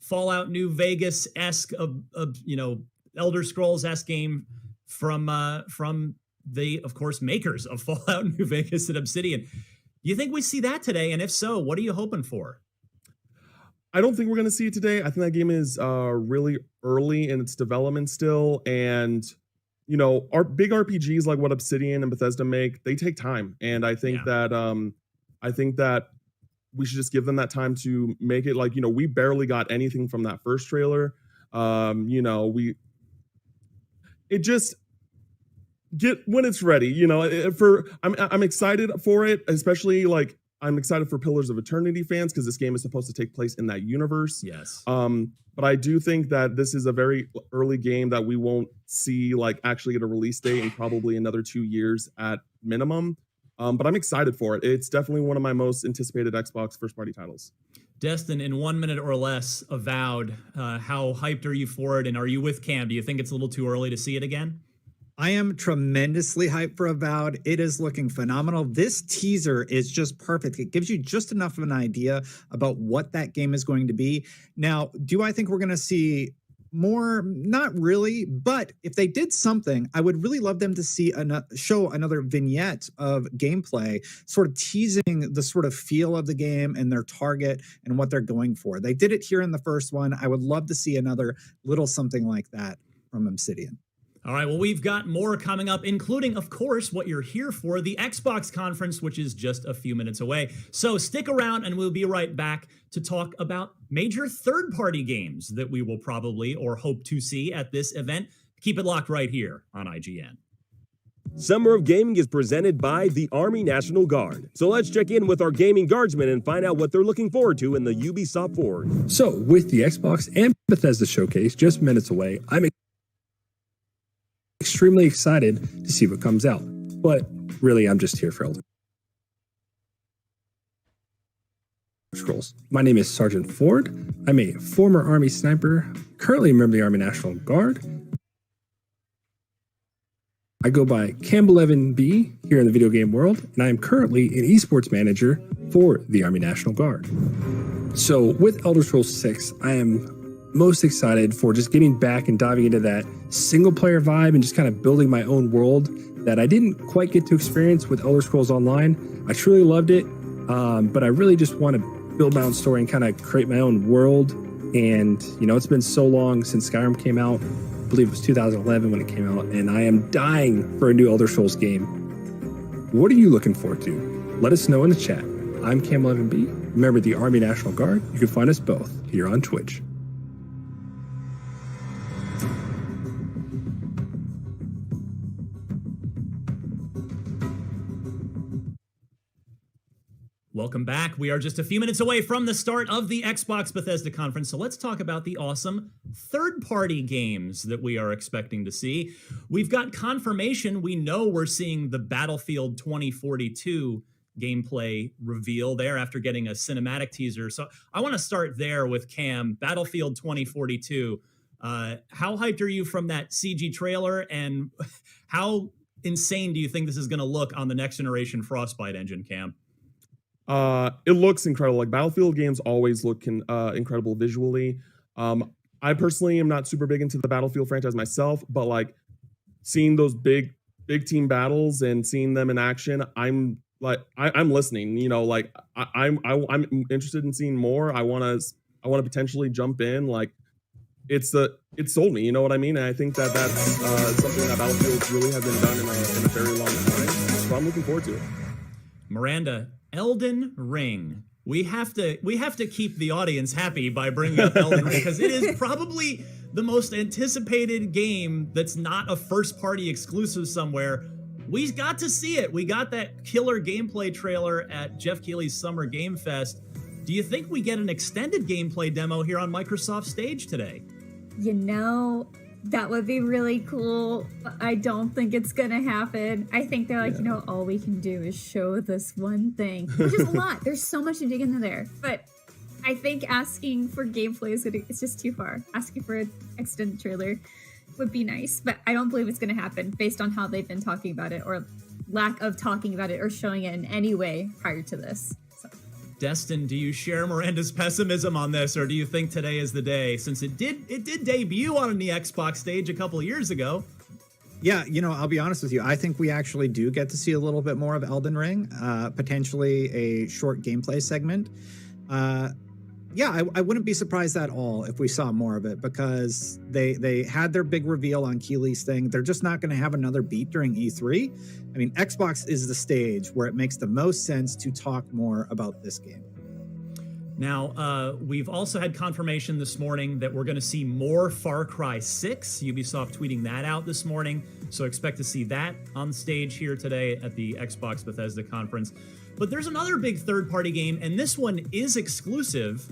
Fallout New Vegas-esque, Elder Scrolls-esque game from the, of course, makers of Fallout New Vegas and Obsidian. Do you think we see that today? And if so, what are you hoping for? I don't think we're going to see it today. I think that game is really early in its development still. And, our big RPGs like what Obsidian and Bethesda make, they take time. And I think that we should just give them that time to make it. Like, we barely got anything from that first trailer. It just get when it's ready, I'm excited for it, especially like I'm excited for Pillars of Eternity fans because this game is supposed to take place in that universe. Yes. But I do think that this is a very early game that we won't see like actually get a release date in probably another 2 years at minimum. But I'm excited for it. It's definitely one of my most anticipated Xbox first-party titles. Destin, in 1 minute or less, Avowed, how hyped are you for it? And are you with Cam? Do you think it's a little too early to see it again? I am tremendously hyped for Avowed. It is looking phenomenal. This teaser is just perfect. It gives you just enough of an idea about what that game is going to be. Now, do I think we're going to see more? Not really, but if they did something, I would really love them to show another vignette of gameplay, sort of teasing the sort of feel of the game and their target and what they're going for. They did it here in the first one. I would love to see another little something like that from Obsidian. All right, well, we've got more coming up, including, of course, what you're here for, the Xbox conference, which is just a few minutes away. So stick around, and we'll be right back to talk about major third-party games that we will probably or hope to see at this event. Keep it locked right here on IGN. Summer of Gaming is presented by the Army National Guard. So let's check in with our gaming guardsmen and find out what they're looking forward to in the Ubisoft Forward. So, with the Xbox and Bethesda showcase just minutes away, I'm extremely excited to see what comes out. But really, I'm just here for Elder Scrolls. My name is Sergeant Ford. I'm a former Army sniper, currently a member of the Army National Guard. I go by Campbell Evan B here in the video game world, and I am currently an esports manager for the Army National Guard. So with Elder Scrolls 6, I am most excited for just getting back and diving into that single player vibe and just kind of building my own world that I didn't quite get to experience with Elder Scrolls Online. I truly loved it, but I really just want to build my own story and kind of create my own world. And, it's been so long since Skyrim came out. I believe it was 2011 when it came out, and I am dying for a new Elder Scrolls game. What are you looking forward to? Let us know in the chat. I'm Campbell Evan B, member of the Army National Guard. You can find us both here on Twitch. Welcome back. We are just a few minutes away from the start of the Xbox Bethesda conference, so let's talk about the awesome third-party games that we are expecting to see. We've got confirmation. We know we're seeing the Battlefield 2042 gameplay reveal there after getting a cinematic teaser. So I want to start there with Cam. Battlefield 2042. How hyped are you from that CG trailer, and how insane do you think this is going to look on the next generation Frostbite engine, Cam? It looks incredible. Like Battlefield games always look incredible visually. I personally am not super big into the Battlefield franchise myself, but like seeing those big team battles and seeing them in action, I'm listening. I'm interested in seeing more. I want to potentially jump in. Like it sold me. You know what I mean? And I think that's something that Battlefield really hasn't done in a very long time. So I'm looking forward to it. Miranda, Elden Ring. We have to keep the audience happy by bringing up Elden Ring because it is probably the most anticipated game that's not a first-party exclusive somewhere. We got to see it. We got that killer gameplay trailer at Jeff Keighley's Summer Game Fest. Do you think we get an extended gameplay demo here on Microsoft Stage today? That would be really cool, but I don't think it's gonna happen. I think they're like, all we can do is show this one thing, which is a lot. There's so much to dig into there. But I think asking for gameplay it's just too far. Asking for an extended trailer would be nice, but I don't believe it's gonna happen based on how they've been talking about it or lack of talking about it or showing it in any way prior to this. So. Destin, do you share Miranda's pessimism on this, or do you think today is the day, since it did debut on the Xbox stage a couple of years ago? Yeah, I'll be honest with you. I think we actually do get to see a little bit more of Elden Ring, potentially a short gameplay segment. Yeah, I wouldn't be surprised at all if we saw more of it, because they had their big reveal on Keeley's thing. They're just not going to have another beat during E3. I mean, Xbox is the stage where it makes the most sense to talk more about this game. Now, we've also had confirmation this morning that we're going to see more Far Cry 6. Ubisoft tweeting that out this morning. So expect to see that on stage here today at the Xbox Bethesda conference. But there's another big third-party game, and this one is exclusive,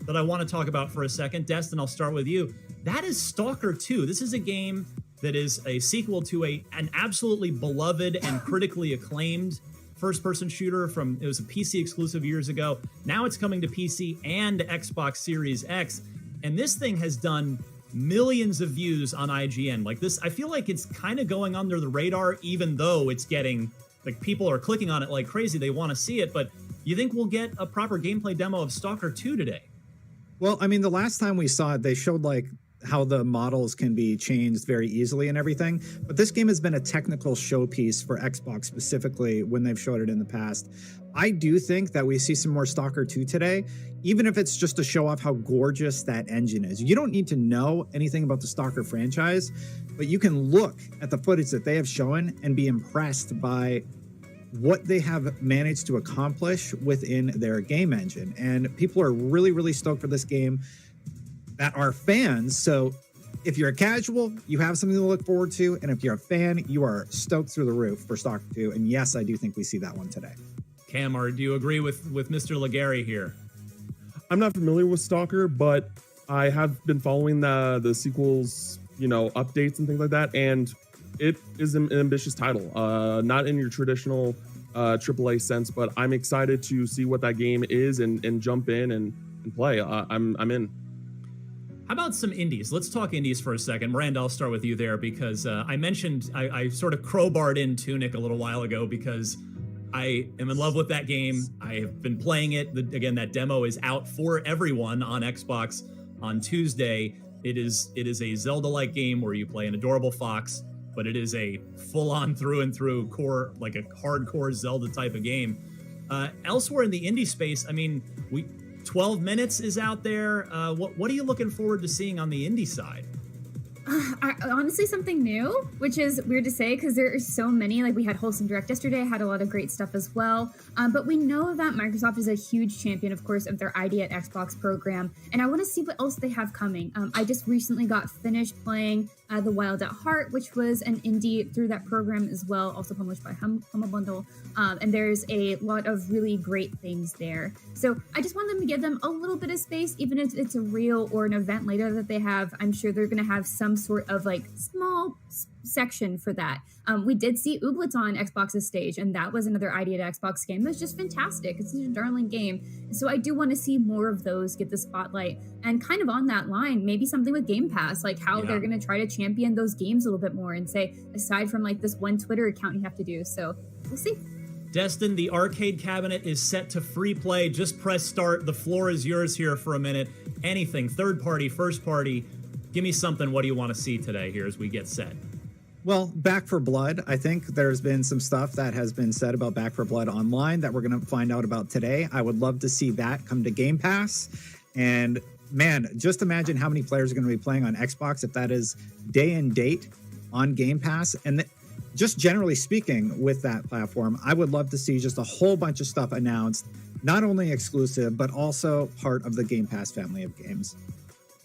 that I want to talk about for a second. Destin, I'll start with you. That is Stalker 2. This is a game that is a sequel to an absolutely beloved and critically acclaimed first-person shooter it was a PC exclusive years ago. Now it's coming to PC and Xbox Series X, and this thing has done millions of views on IGN. Like this, I feel like it's kind of going under the radar, even though it's getting, like, people are clicking on it like crazy. They want to see it, but you think we'll get a proper gameplay demo of Stalker 2 today? Well, I mean, the last time we saw it, they showed like how the models can be changed very easily and everything. But this game has been a technical showpiece for Xbox specifically when they've showed it in the past. I do think that we see some more Stalker 2 today, even if it's just to show off how gorgeous that engine is. You don't need to know anything about the Stalker franchise, but you can look at the footage that they have shown and be impressed by what they have managed to accomplish within their game engine. And people are really, really stoked for this game that are fans. So if you're a casual, you have something to look forward to. And if you're a fan, you are stoked through the roof for Stalker 2. And yes, I do think we see that one today. Cam, or do you agree with Mr. Legary here? I'm not familiar with Stalker, but I have been following the sequels, updates and things like that. And it is an ambitious title, not in your traditional AAA sense, but I'm excited to see what that game is and jump in and play. I'm in. How about some indies? Let's talk indies for a second. Miranda, I'll start with you there, because I mentioned I sort of crowbarred in Tunic a little while ago because I am in love with that game. I have been playing it. Again, that demo is out for everyone on Xbox on Tuesday. It is a Zelda-like game where you play an adorable fox, but it is a full-on through and through core, like a hardcore Zelda type of game. Elsewhere in the indie space, I mean, 12 Minutes is out there. What are you looking forward to seeing on the indie side? Honestly, something new, which is weird to say because there are so many. Like, we had Wholesome Direct yesterday, had a lot of great stuff as well. But we know that Microsoft is a huge champion, of course, of their ID at Xbox program. And I want to see what else they have coming. I just recently got finished playing The Wild at Heart, which was an indie through that program as well, also published by Humble Bundle. And there's a lot of really great things there. So I just want them to give them a little bit of space, even if it's a reel or an event later that they have. I'm sure they're going to have some sort of like small section for that. We did see Ooblets on Xbox's stage, and that was another idea to Xbox game. It was just fantastic. It's such a darling game. So I do want to see more of those get the spotlight. And kind of on that line, maybe something with Game Pass, like how they're going to try to champion those games a little bit more and say, aside from like this one Twitter account you have to do. So we'll see. Destin, the arcade cabinet is set to free play. Just press start. The floor is yours here for a minute. Anything, third party, first party. Give me something. What do you want to see today here as we get set? Well, Back 4 Blood, I think there's been some stuff that has been said about Back 4 Blood online that we're going to find out about today. I would love to see that come to Game Pass. And man, just imagine how many players are going to be playing on Xbox if that is day and date on Game Pass. And just generally speaking with that platform, I would love to see just a whole bunch of stuff announced, not only exclusive, but also part of the Game Pass family of games.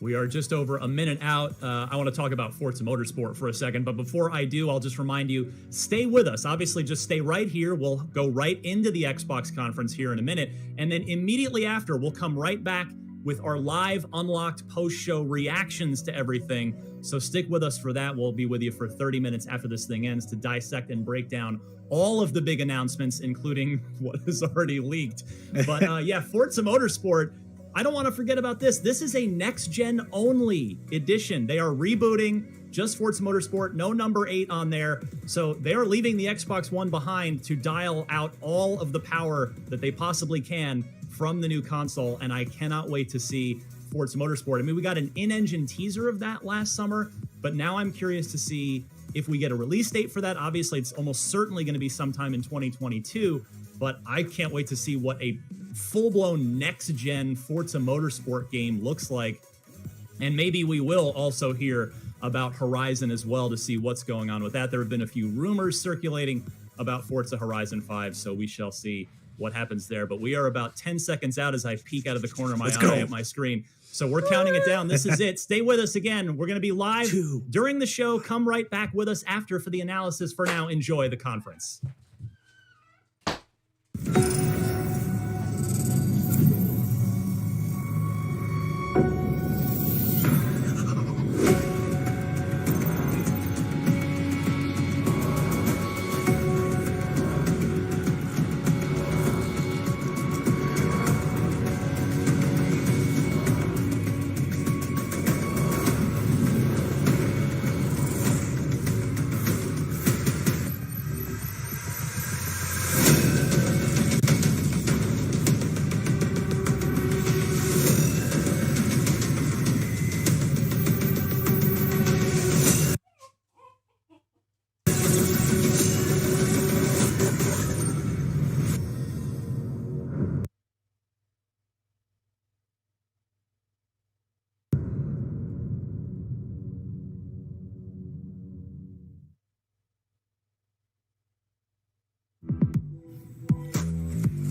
We are just over a minute out. I want to talk about Forza Motorsport for a second, but before I do, I'll just remind you, stay with us. Obviously, just stay right here. We'll go right into the Xbox conference here in a minute, and then immediately after, we'll come right back with our live Unlocked post-show reactions to everything. So stick with us for that. We'll be with you for 30 minutes after this thing ends to dissect and break down all of the big announcements, including what is already leaked. But yeah, Forza Motorsport, I don't want to forget about this. This is a next-gen only edition. They are rebooting just Forza Motorsport, no number 8 on there. So they are leaving the Xbox One behind to dial out all of the power that they possibly can from the new console, and I cannot wait to see Forza Motorsport. I mean, we got an in-engine teaser of that last summer, but now I'm curious to see if we get a release date for that. Obviously, it's almost certainly going to be sometime in 2022, but I can't wait to see what a full-blown next-gen Forza Motorsport game looks like. And maybe we will also hear about Horizon as well to see what's going on with that. There have been a few rumors circulating about Forza Horizon 5, so we shall see what happens there. But we are about 10 seconds out as I peek out of the corner of my eye at my screen. So we're counting it down. This is it. Stay with us again. We're going to be live during the show. Come right back with us after for the analysis. For now, enjoy the conference.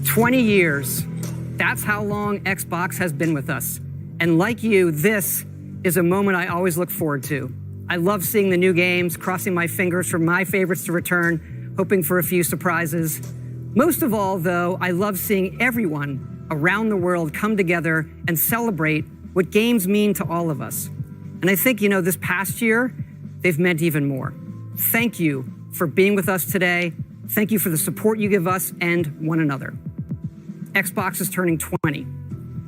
"20 years. That's how long Xbox has been with us. And like you, this is a moment I always look forward to. I love seeing the new games, crossing my fingers for my favorites to return, hoping for a few surprises. Most of all, though, I love seeing everyone around the world come together and celebrate what games mean to all of us. And I think, this past year, they've meant even more. Thank you for being with us today. Thank you for the support you give us and one another. Xbox is turning 20.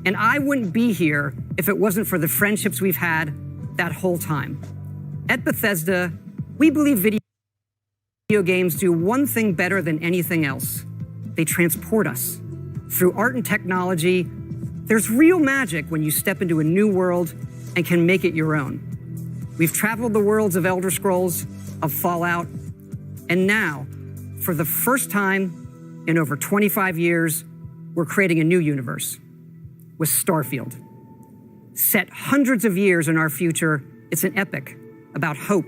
And I wouldn't be here if it wasn't for the friendships we've had that whole time. At Bethesda, we believe video games do one thing better than anything else. They transport us. Through art and technology, there's real magic when you step into a new world and can make it your own. We've traveled the worlds of Elder Scrolls, of Fallout, and now, for the first time in over 25 years, we're creating a new universe with Starfield. Set hundreds of years in our future, it's an epic about hope,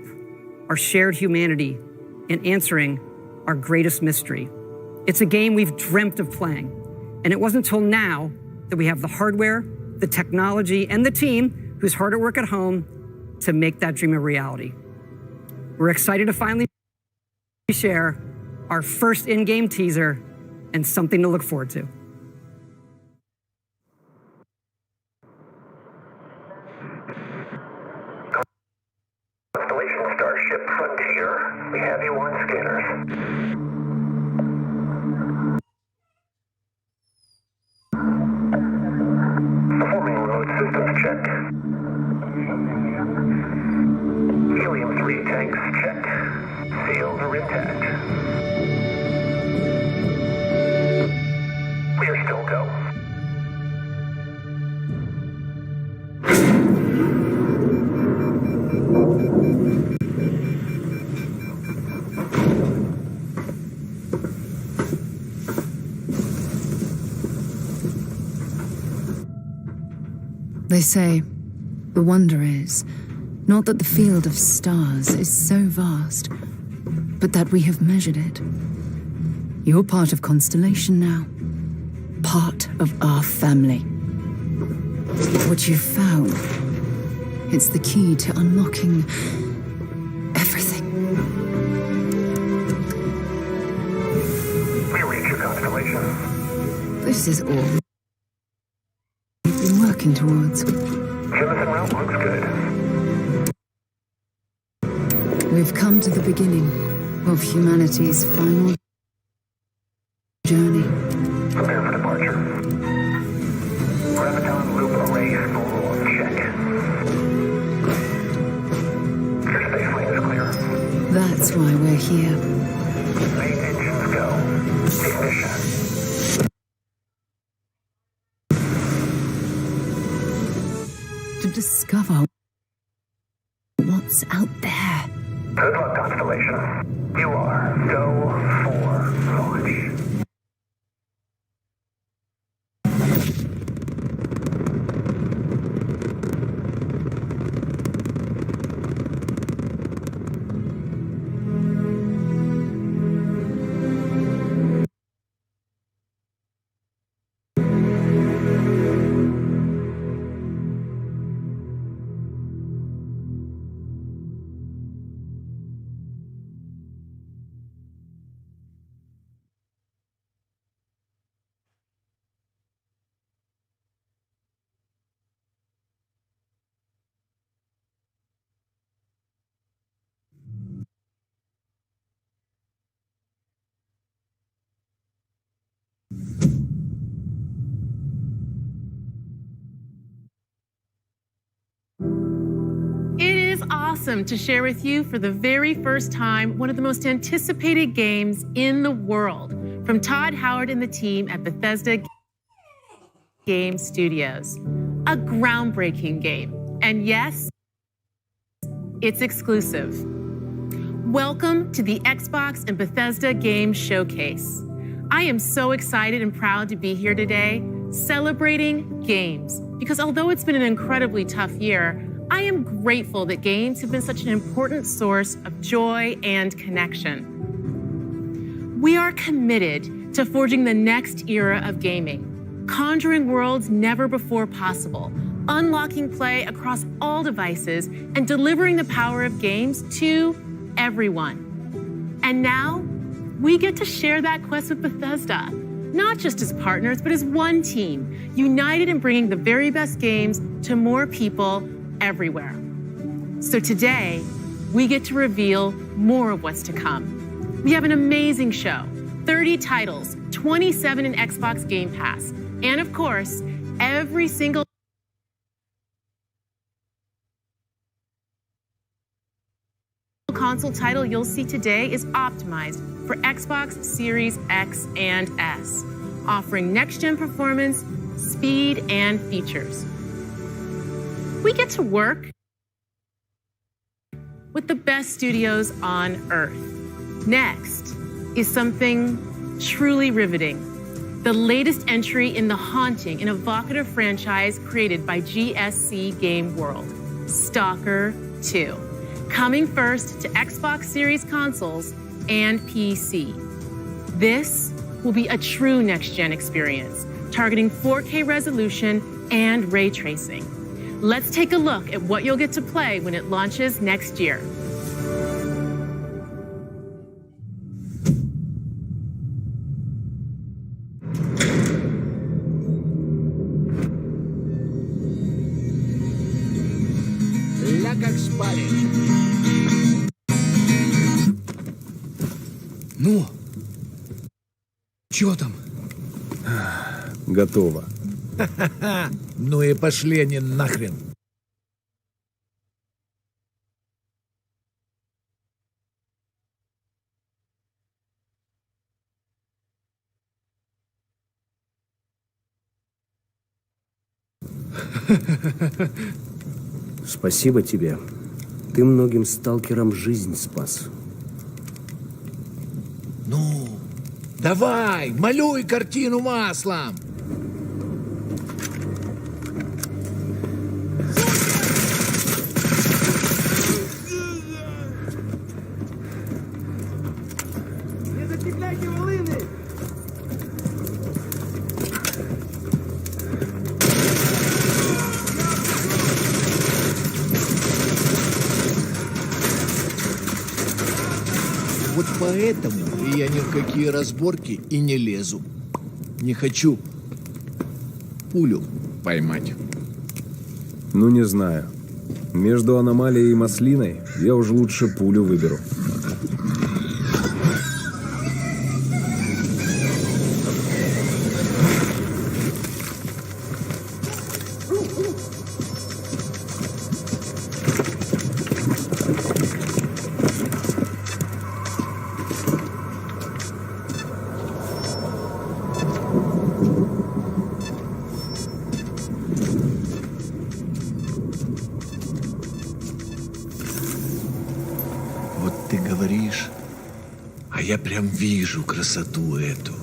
our shared humanity, and answering our greatest mystery. It's a game we've dreamt of playing, and it wasn't until now that we have the hardware, the technology, and the team who's hard at work at home to make that dream a reality. We're excited to finally share our first in-game teaser and something to look forward to. Constellation Starship Frontier. We have you on scanners. Performing remote systems check. Helium-3 tanks check. Seals are intact. We are still go. They say, the wonder is, not that the field of stars is so vast, but that we have measured it. You're part of Constellation now. Part of our family. What you've found, it's the key to unlocking everything. We reach your constellation. This is all we've been working towards. Jemison route looks good. We've come to the beginning of humanity's final journey. Prepare for departure. Graviton loop array full check. Your space lane is clear. That's why we're here. Main engines go. Ignition. to discover what's out there. Good luck, Constellation. You are go for launch. It is awesome to share with you for the very first time one of the most anticipated games in the world from Todd Howard and the team at Bethesda Game Studios. A groundbreaking game. And yes, it's exclusive. Welcome to the Xbox and Bethesda Game Showcase. I am so excited and proud to be here today celebrating games because although it's been an incredibly tough year, I am grateful that games have been such an important source of joy and connection. We are committed to forging the next era of gaming, conjuring worlds never before possible, unlocking play across all devices, and delivering the power of games to everyone. And now, we get to share that quest with Bethesda, not just as partners, but as one team, united in bringing the very best games to more people everywhere. So today, we get to reveal more of what's to come. We have an amazing show, 30 titles, 27 in Xbox Game Pass, and of course, every single console title you'll see today is optimized for Xbox Series X and S, offering next-gen performance, speed, and features. We get to work with the best studios on Earth. Next is something truly riveting. The latest entry in the haunting and evocative franchise created by GSC Game World, Stalker 2. Coming first to Xbox Series consoles and PC. This will be a true next-gen experience, targeting 4K resolution and ray tracing. Let's take a look at what you'll get to play when it launches next year. Ну, чё там? Готово. Ха-ха-ха. Ну и пошли они нахрен. Спасибо тебе. Ты многим сталкерам жизнь спас. Ну, давай, малюй картину маслом. Вот поэтому я ни в какие разборки и не лезу. Не хочу пулю поймать. Ну, не знаю. Между аномалией и маслиной я уже лучше пулю выберу. ты говоришь, а я прям вижу красоту эту.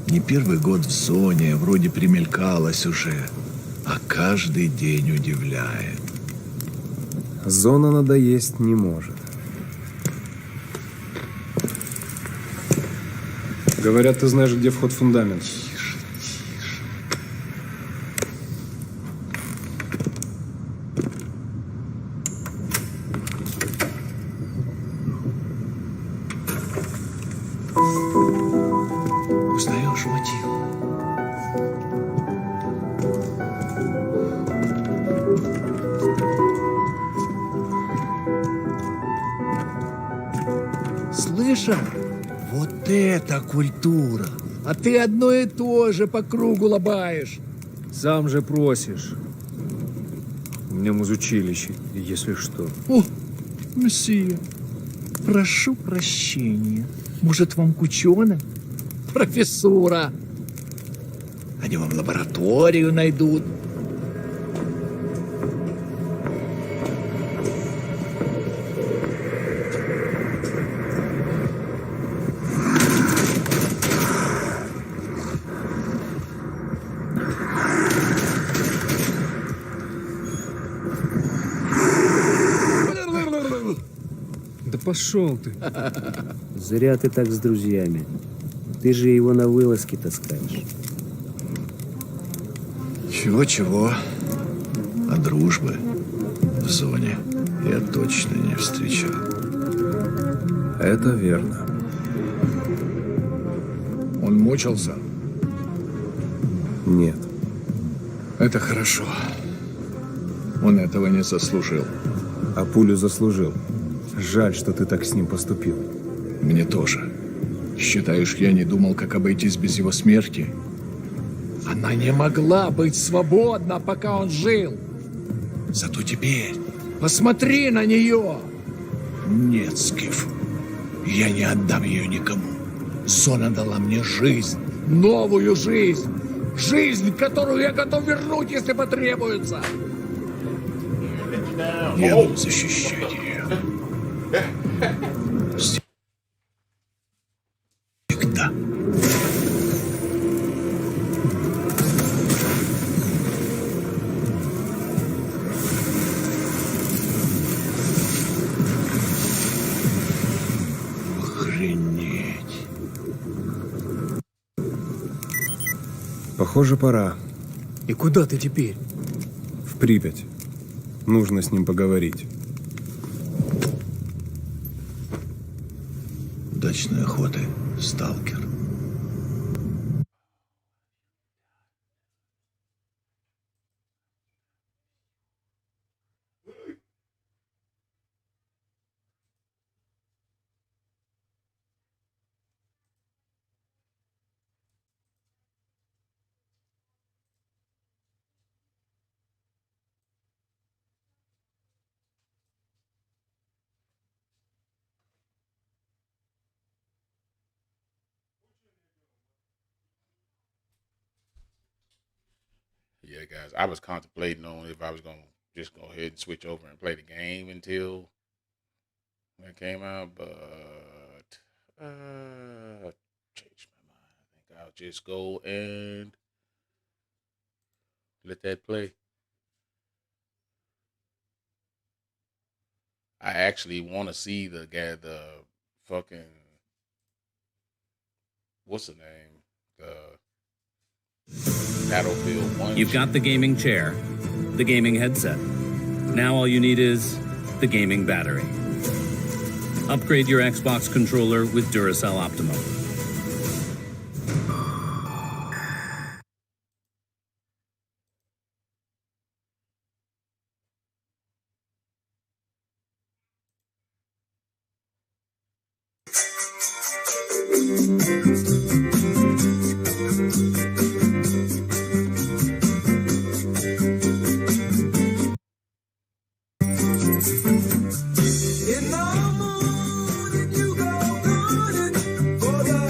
Не первый год в зоне, вроде примелькалась уже, а каждый день удивляет. Зона надоесть не может. Говорят, ты знаешь, где вход в фундамент. Узнаешь мотив? Слышал? Вот это культура! А ты одно и то же по кругу лобаешь. Сам же просишь. У меня музучилище, если что. О, месье, прошу прощения. Может, вам к ученым? Профессура. Они вам лабораторию найдут. Да пошел ты. Зря ты так с друзьями. Ты же его на вылазки таскаешь. Чего-чего, а дружбы в зоне я точно не встречал. Это верно. Он мучился? Нет. Это хорошо. Он этого не заслужил. А пулю заслужил. Жаль, что ты так с ним поступил. Мне тоже. Считаешь, я не думал, как обойтись без его смерти? Она не могла быть свободна, пока он жил. Зато теперь посмотри на нее. Нет, Скиф, я не отдам ее никому. Зона дала мне жизнь, новую жизнь. Жизнь, которую я готов вернуть, если потребуется. Я буду защищать ее. Всегда. Охренеть. Похоже, пора. И куда ты теперь? В Припять. Нужно с ним поговорить. Удачной охоты, сталкер. Yeah, guys, I was contemplating on if I was going to just go ahead and switch over and play the game until that came out, but changed my mind. I think I'll just go and let that play. I actually want to see the guy, the fucking, what's the name? The Battlefield 1. You've got the gaming chair, the gaming headset. Now all you need is the gaming battery. Upgrade your Xbox controller with Duracell Optimum. In the morning you go running for the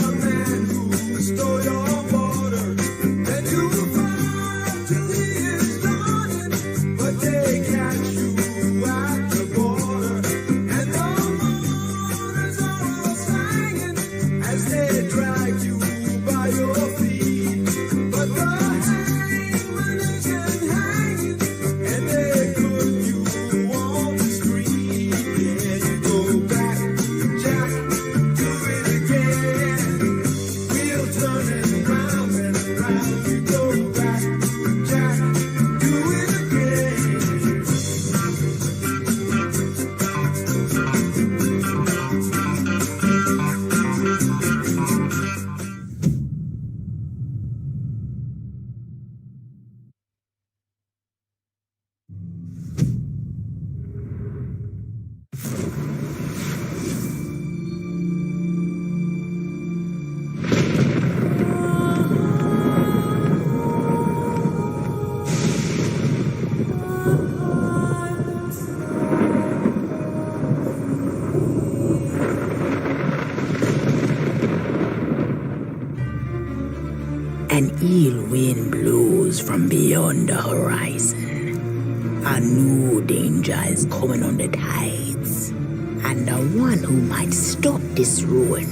ill wind blows from beyond the horizon. A new danger is coming on the tides, and the one who might stop this ruin,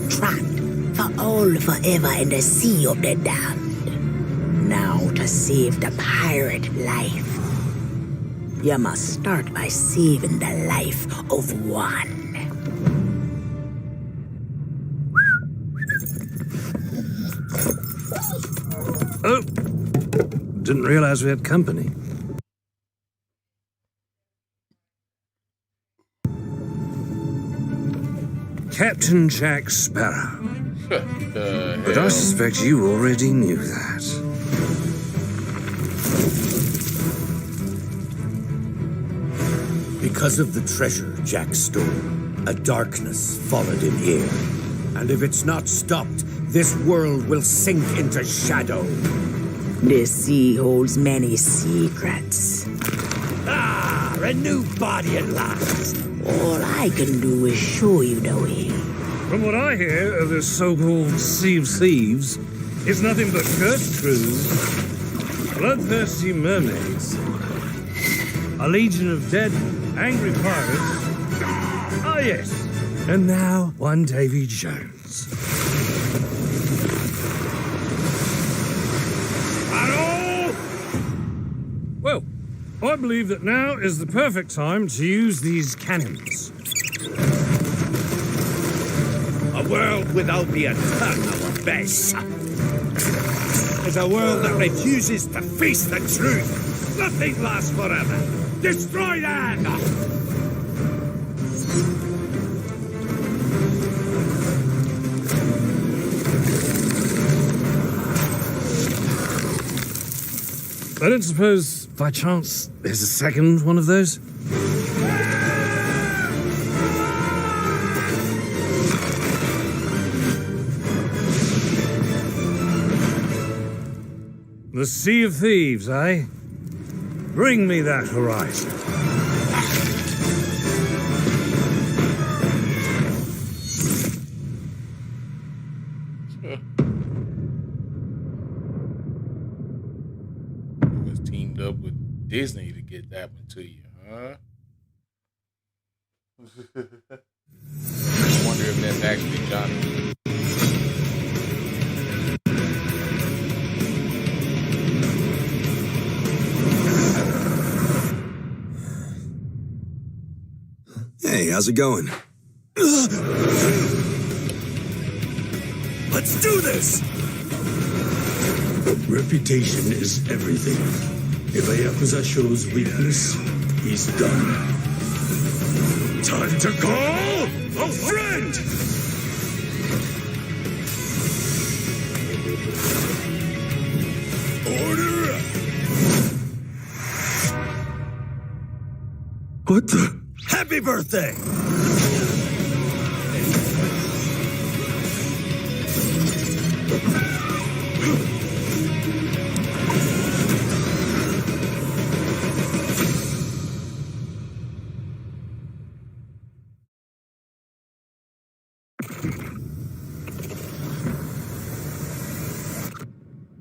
trapped for all forever in the sea of the damned. Now to save the pirate life, you must start by saving the life of one. Oh, didn't realize we had company. Captain Jack Sparrow. But I suspect you already knew that. Because of the treasure Jack stole, a darkness followed him here. And if it's not stopped, this world will sink into shadow. This sea holds many secrets. Ah, a new body at last. All I can do is show you the way. From what I hear of this so-called Sea of Thieves, it's nothing but cursed crews, bloodthirsty mermaids, a legion of dead, angry pirates. Ah, yes. And now, one Davy Jones. Hello! Well, I believe that now is the perfect time to use these cannons. A world without the eternal abyss. Is a world that refuses to face the truth. Nothing lasts forever. Destroy them! I don't suppose, by chance, there's a second one of those? The Sea of Thieves, eh? Bring me that horizon. Was teamed up with Disney to get that one to you, huh? I wonder if that's actually Johnny. Hey, how's it going? Let's do this! Reputation is everything. If a Yakuza shows weakness, he's done. Time to call a friend! Order up! What the? Happy birthday!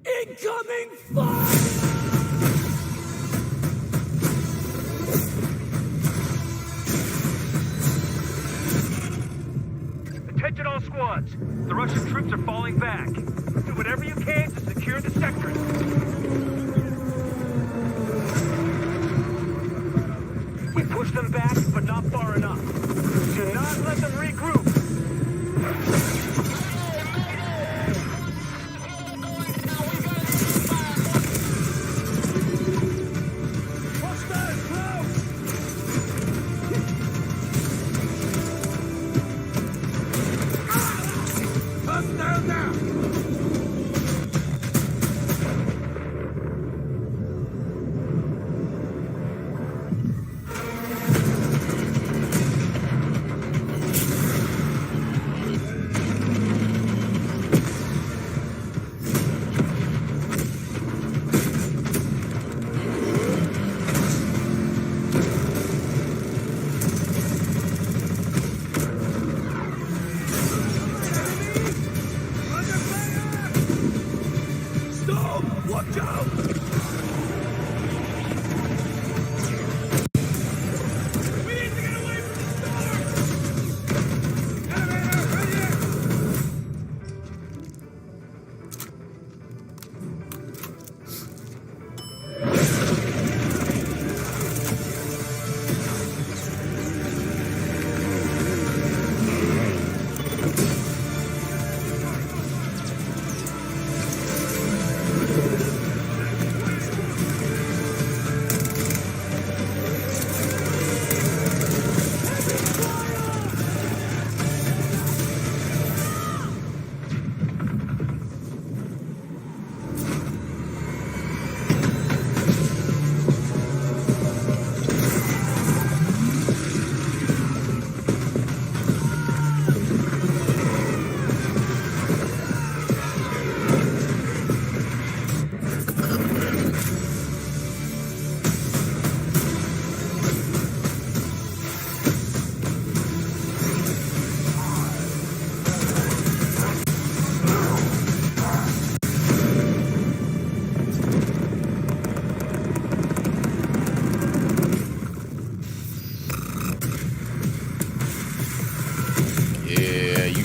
Incoming fire! Attention all squads. The Russian troops are falling back. Do whatever you can to secure the sector. We push them back, but not far enough. Do not let them regroup.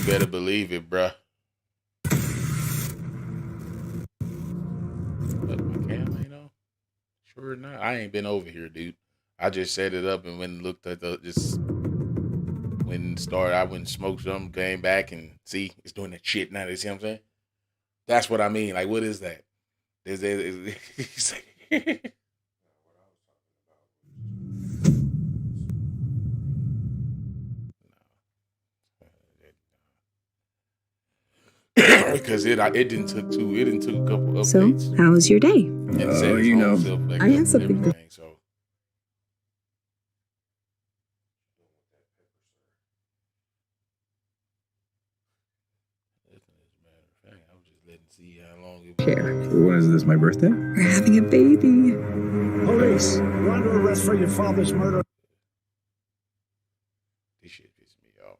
better believe it, bruh. But my cam ain't on. Sure not. I ain't been over here, dude. I just set it up and went and looked at the started. I went and smoked some, came back and see it's doing that shit now. You see what I'm saying? That's what I mean. Like, what is that? Because it didn't took a couple updates. So, how was your day? You know, I have something to... So. Share. When is this, my birthday? We're having a baby. Police, you're under arrest for your father's murder. This shit pisses me off,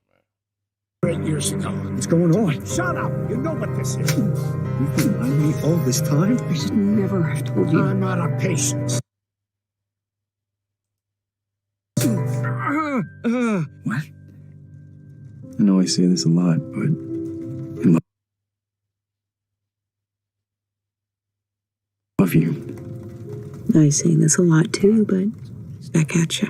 man. 8 years ago. What's going on? Shut up! You know what this is. You've been lying to me all this time? I should never have told you. I'm out of patience. What? I know I say this a lot, but I love you. I say this a lot too, but back at you.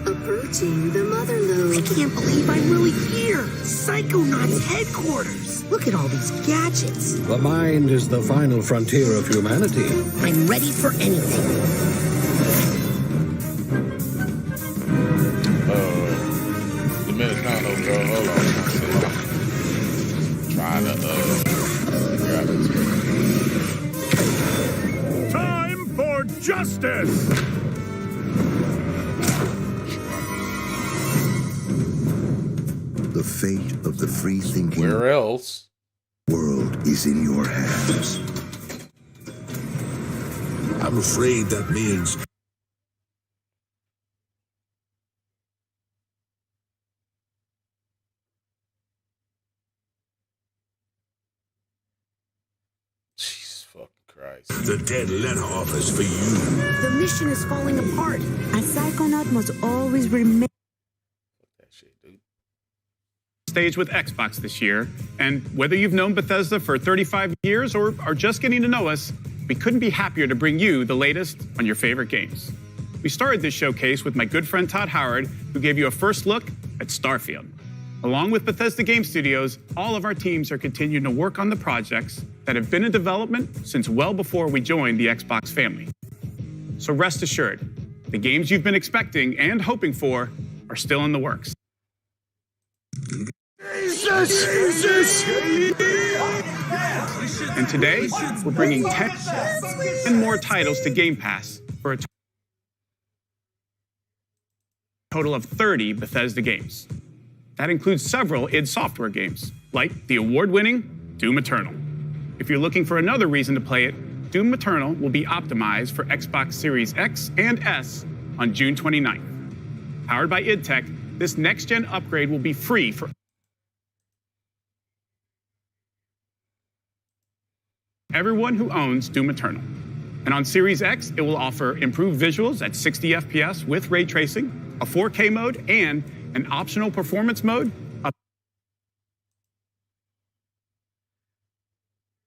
Approaching the mother load. I can't believe I'm really here. Psychonauts headquarters. Look at all these gadgets. The mind is the final frontier of humanity. I'm ready for anything. Dominicano, bro. Hold on. Trying to grab it. Time for justice! The fate of the free-thinking Where else? world is in your hands. I'm afraid that means Jesus fucking Christ. the dead letter office for you. The mission is falling apart. A psychonaut must always remain. Stage with Xbox this year, and whether you've known Bethesda for 35 years or are just getting to know us, we couldn't be happier to bring you the latest on your favorite games. We started this showcase with my good friend Todd Howard, who gave you a first look at Starfield. Along with Bethesda Game Studios, all of our teams are continuing to work on the projects that have been in development since well before we joined the Xbox family. So rest assured, the games you've been expecting and hoping for are still in the works. And today, we're bringing 10 more titles to Game Pass for a total of 30 Bethesda games. That includes several id Software games, like the award-winning Doom Eternal. If you're looking for another reason to play it, Doom Eternal will be optimized for Xbox Series X and S on June 29th. Powered by id Tech, this next-gen upgrade will be free for everyone who owns Doom Eternal. And on Series X, it will offer improved visuals at 60 FPS with ray tracing, a 4K mode, and an optional performance mode up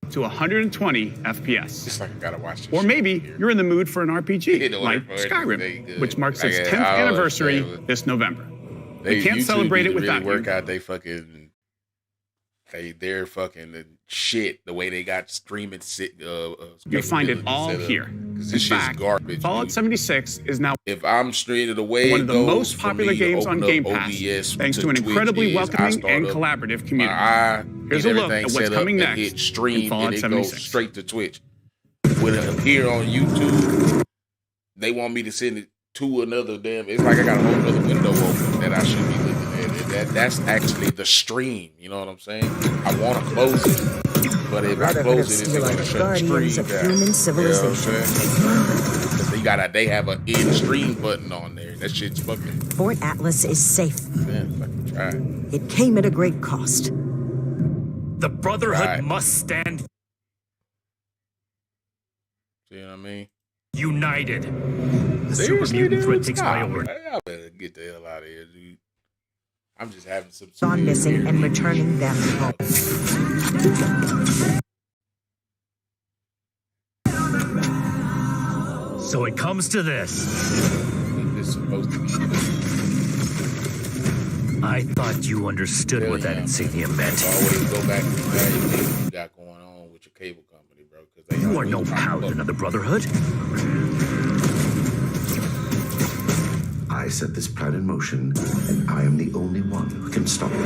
to 120 FPS. It's like I gotta watch this. Or maybe you're in the mood for an RPG, like Skyrim, which marks its 10th anniversary this November. We can't celebrate it without you. Work out they fucking they're fucking shit the way they got streaming. You find it all here. This shit's garbage. Fallout 76 is now if I'm straight away one of the most popular games on Game Pass, thanks to an incredibly welcoming and collaborative community. Here's a look at what's coming next hit stream in Fallout and it 76. goes straight to Twitch. With it here on YouTube, they want me to send it to another damn. It's like I got a whole other window open that I should be looking at. That's actually the stream. You know what I'm saying? I want to close it, but if I close it, it's going to shut the stream down. Human civilization. You know they have an in stream button on there. That shit's fucking. Fort Atlas is safe. Man, fucking try. It came at a great cost. The Brotherhood must stand See what I mean? united. The Seriously, super mutant threat dude? takes Stop. priority. I better get the hell out of here, dude. I'm just having some. On missing and returning them home. So it comes to this. It's supposed to be. I thought you understood what that insignia meant. Always go back to the value you got going on with your cable company, bro. Because You are no paladin of the Brotherhood. I set this plan in motion, and I am the only one who can stop it.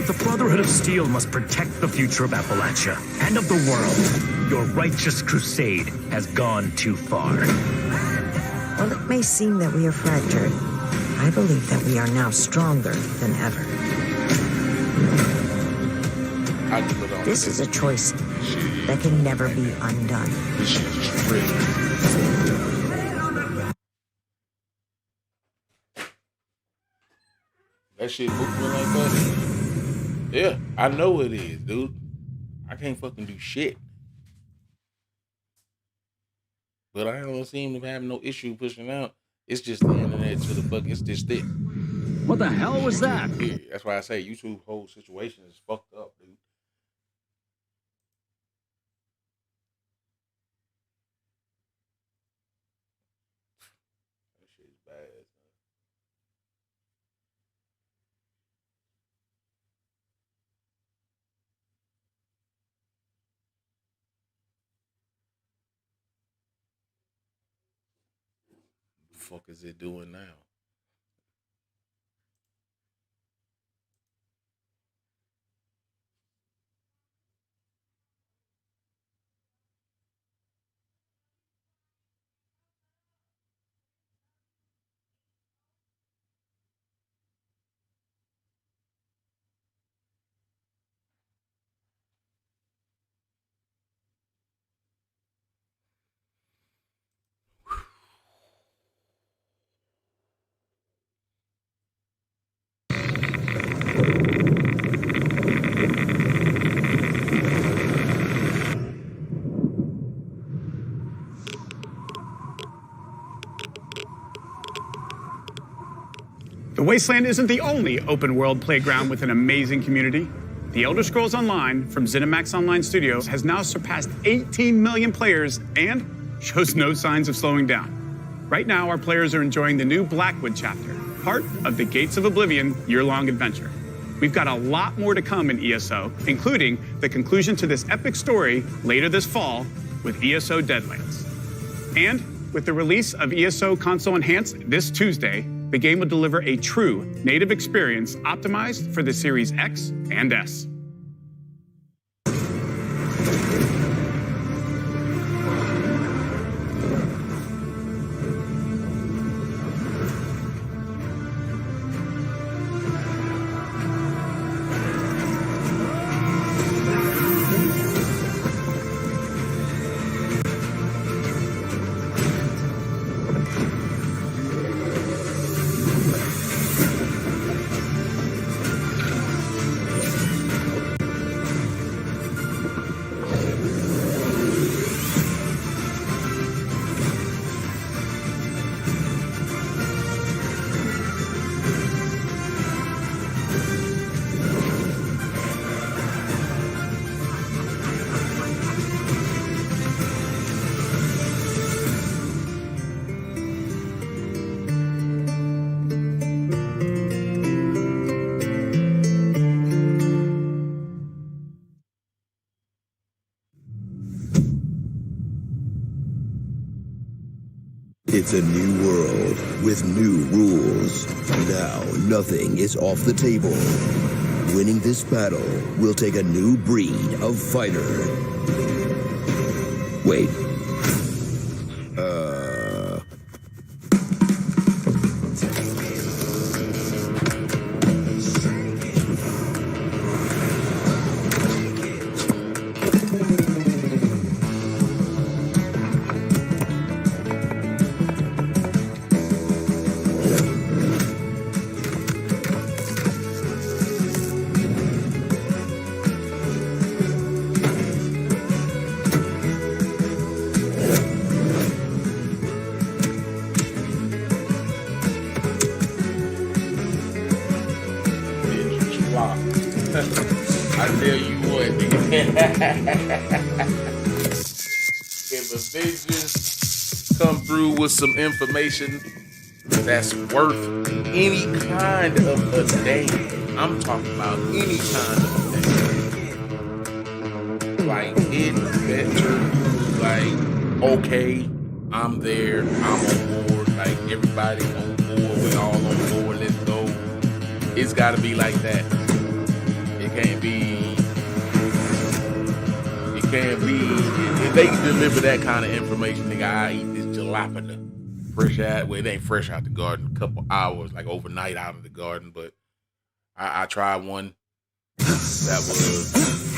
The Brotherhood of Steel must protect the future of Appalachia and of the world. Your righteous crusade has gone too far. While it may seem that we are fractured, I believe that we are now stronger than ever. This is a choice that can never be undone. This shit is tricky. That shit moving like that? Yeah, I know it is, dude. I can't fucking do shit. But I don't seem to have no issue pushing out. It's just the internet to the fuck. It's just it. What the hell was that? Yeah, that's why I say YouTube whole situation is fucked up, dude. That shit's bad. The fuck is it doing now? The Wasteland isn't the only open world playground with an amazing community. The Elder Scrolls Online from ZeniMax Online Studios has now surpassed 18 million players and shows no signs of slowing down. Right now, our players are enjoying the new Blackwood chapter, part of the Gates of Oblivion year-long adventure. We've got a lot more to come in ESO, including the conclusion to this epic story later this fall with ESO Deadlands. And with the release of ESO Console Enhanced this Tuesday, the game will deliver a true native experience optimized for the Series X and S. It's a new world with new rules. Now, nothing is off the table. Winning this battle will take a new breed of fighter. Wait. tell you what. If Avengers come through with some information that's worth any kind of a day, I'm talking about any kind of a day. Like, it better, like, okay, I'm there, I'm on board, like, everybody on board, we all on board, let's go. It's gotta be like that. It can't be, if they deliver that kind of information, nigga, I eat this jalapeno. Fresh out, well, it ain't fresh out the garden, a couple hours, like overnight out of the garden, but I tried one that was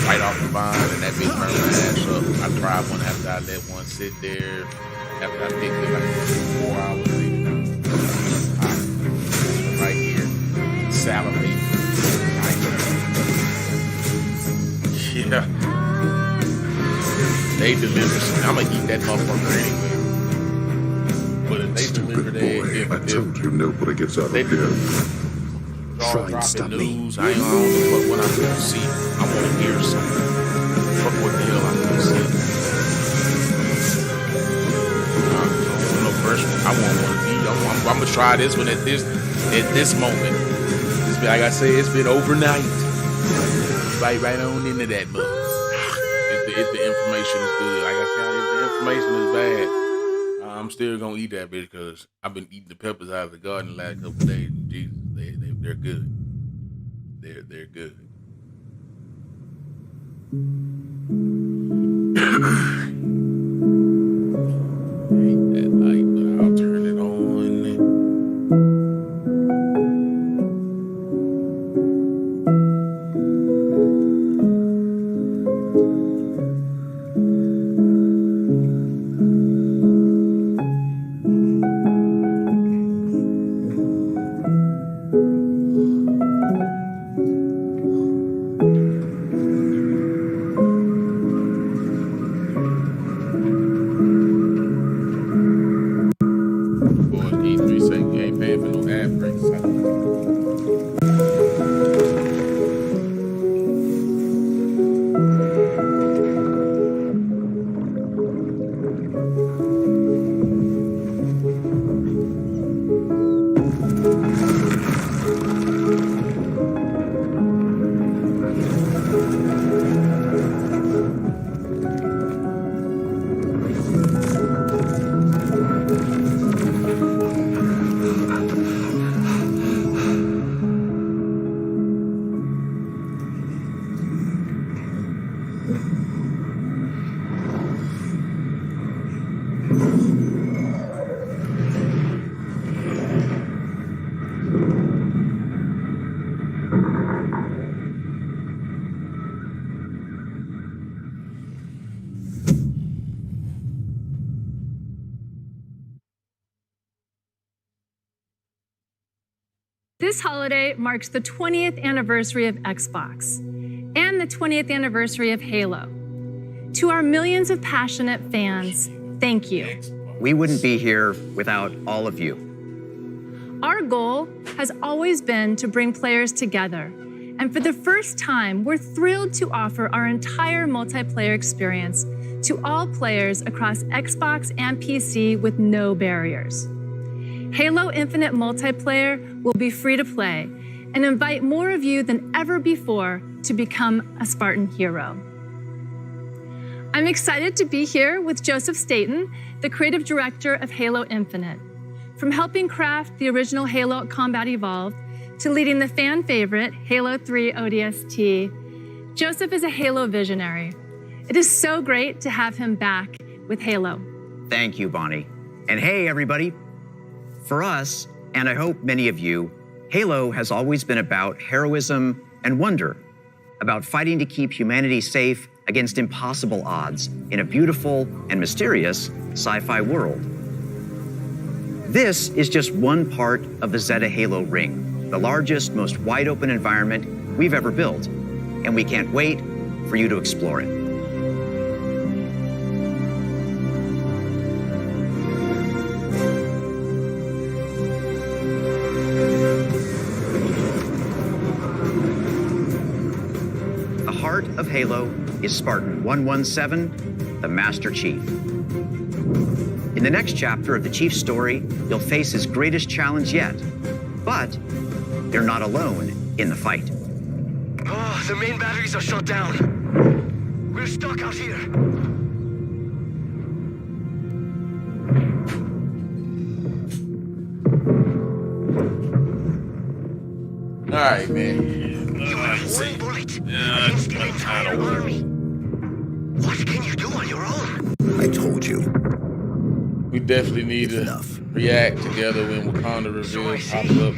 right off the vine, and that bitch burned my ass up. I tried one after I let one sit there, after I picked it like 4 hours later. Right here, salivate. Yeah. They deliver some, I'm gonna eat that motherfucker anyway. But if they deliver that, I told you nobody gets out of here. Try and stop news. I don't know what I'm gonna see. I wanna hear something. Fuck what the hell I'm gonna see. No first one. I want one to be. I'm gonna try this one at this moment. It's been, like I say, it's been overnight. Right on into that mug. If the information is good, like I said, if the information is bad, I'm still gonna eat that bitch because I've been eating the peppers out of the garden the last couple of days. Jesus, they're good. They're good. Hate that light, but I'll turn it on. This holiday marks the 20th anniversary of Xbox and the 20th anniversary of Halo. To our millions of passionate fans, thank you. We wouldn't be here without all of you. Our goal has always been to bring players together, and for the first time, we're thrilled to offer our entire multiplayer experience to all players across Xbox and PC with no barriers. Halo Infinite Multiplayer will be free to play and invite more of you than ever before to become a Spartan hero. I'm excited to be here with Joseph Staten, the creative director of Halo Infinite. From helping craft the original Halo Combat Evolved to leading the fan favorite Halo 3 ODST, Joseph is a Halo visionary. It is so great to have him back with Halo. Thank you, Bonnie. And hey, everybody. For us, and I hope many of you, Halo has always been about heroism and wonder, about fighting to keep humanity safe against impossible odds in a beautiful and mysterious sci-fi world. This is just one part of the Zeta Halo ring, the largest, most wide-open environment we've ever built, and we can't wait for you to explore it. The heart Halo is Spartan 117, the Master Chief. In the next chapter of the Chief's story, you'll face his greatest challenge yet. But you're not alone in the fight. Oh, the main batteries are shut down. We're stuck out here. All right, man. You have one bullet against the entire army. What can you do on your own? I told you. We definitely need to react together when Wakanda reveal pops up.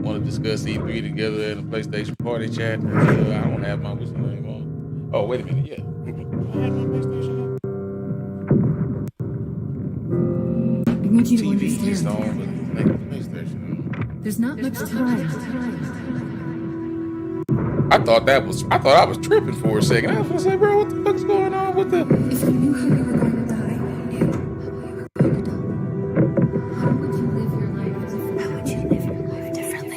Want to discuss E3 together in a PlayStation party chat. I don't have my what's the name on. Oh, wait a minute. Yeah. I have my PlayStation on. I need you to TV's just understand. on, but make the PlayStation on. There's not much time. I thought I was tripping for a second. I was gonna say, bro, what the fuck's going on with the? If you knew how you were going to die, how would you live your life differently?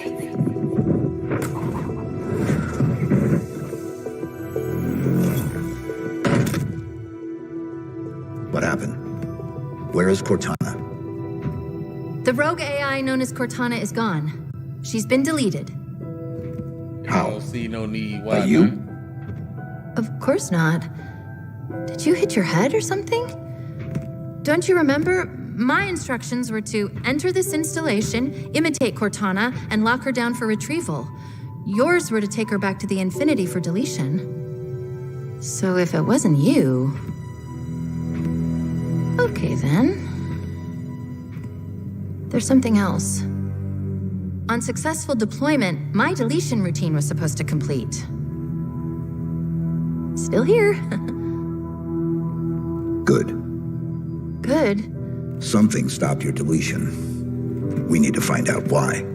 What happened? Where is Cortana? The rogue AI known as Cortana is gone. She's been deleted. I don't see no need. By you? Of course not. Did you hit your head or something? Don't you remember? My instructions were to enter this installation, imitate Cortana, and lock her down for retrieval. Yours were to take her back to the Infinity for deletion. So if it wasn't you... Okay then. There's something else. On successful deployment, my deletion routine was supposed to complete. Still here. Good. Good. Something stopped your deletion. We need to find out why.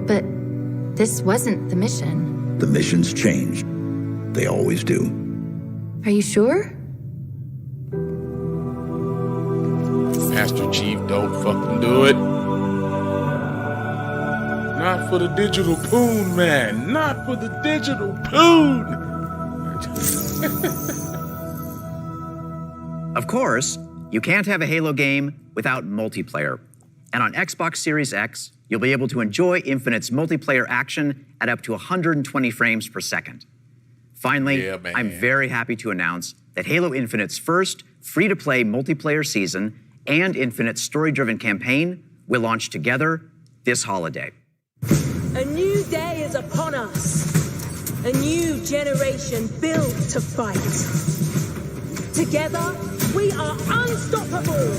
But this wasn't the mission. The missions changed. They always do. Are you sure? Master Chief, don't fucking do it. Not for the digital poon, man. Not for the digital poon. Of course, you can't have a Halo game without multiplayer. And on Xbox Series X, you'll be able to enjoy Infinite's multiplayer action at up to 120 frames per second. Finally, I'm very happy to announce that Halo Infinite's first free-to-play multiplayer season and Infinite's story-driven campaign will launch together this holiday. A new day is upon us. A new generation built to fight. Together, we are unstoppable.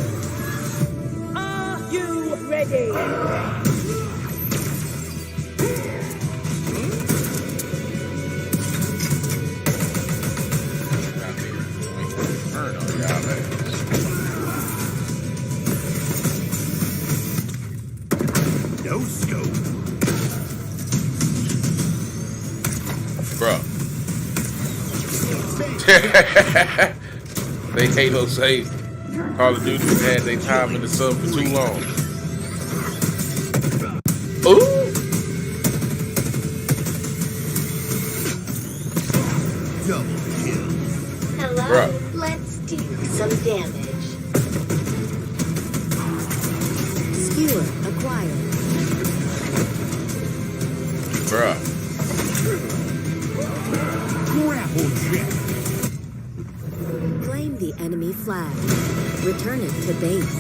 Are you ready? No scope. Bro. They Halo say Call of Duty had their time in the sun for too long. Ooh. Hello, Bruh. let's do some damage. Skewer acquired. Bruh. Grapple check. Claim the enemy flag. Return it to base.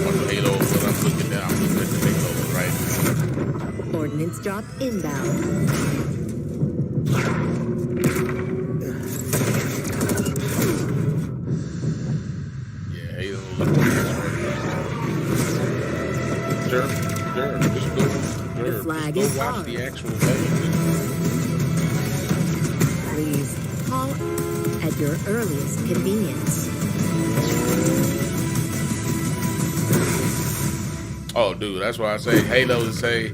One Halo, but I'm looking down. I'm looking at the Halo right now. Ordnance drop inbound. Yeah, Halo. Sure. Just go. The flag Just is go watch on. the actual game. Please call at your earliest convenience. Oh, dude, that's why I say Halo say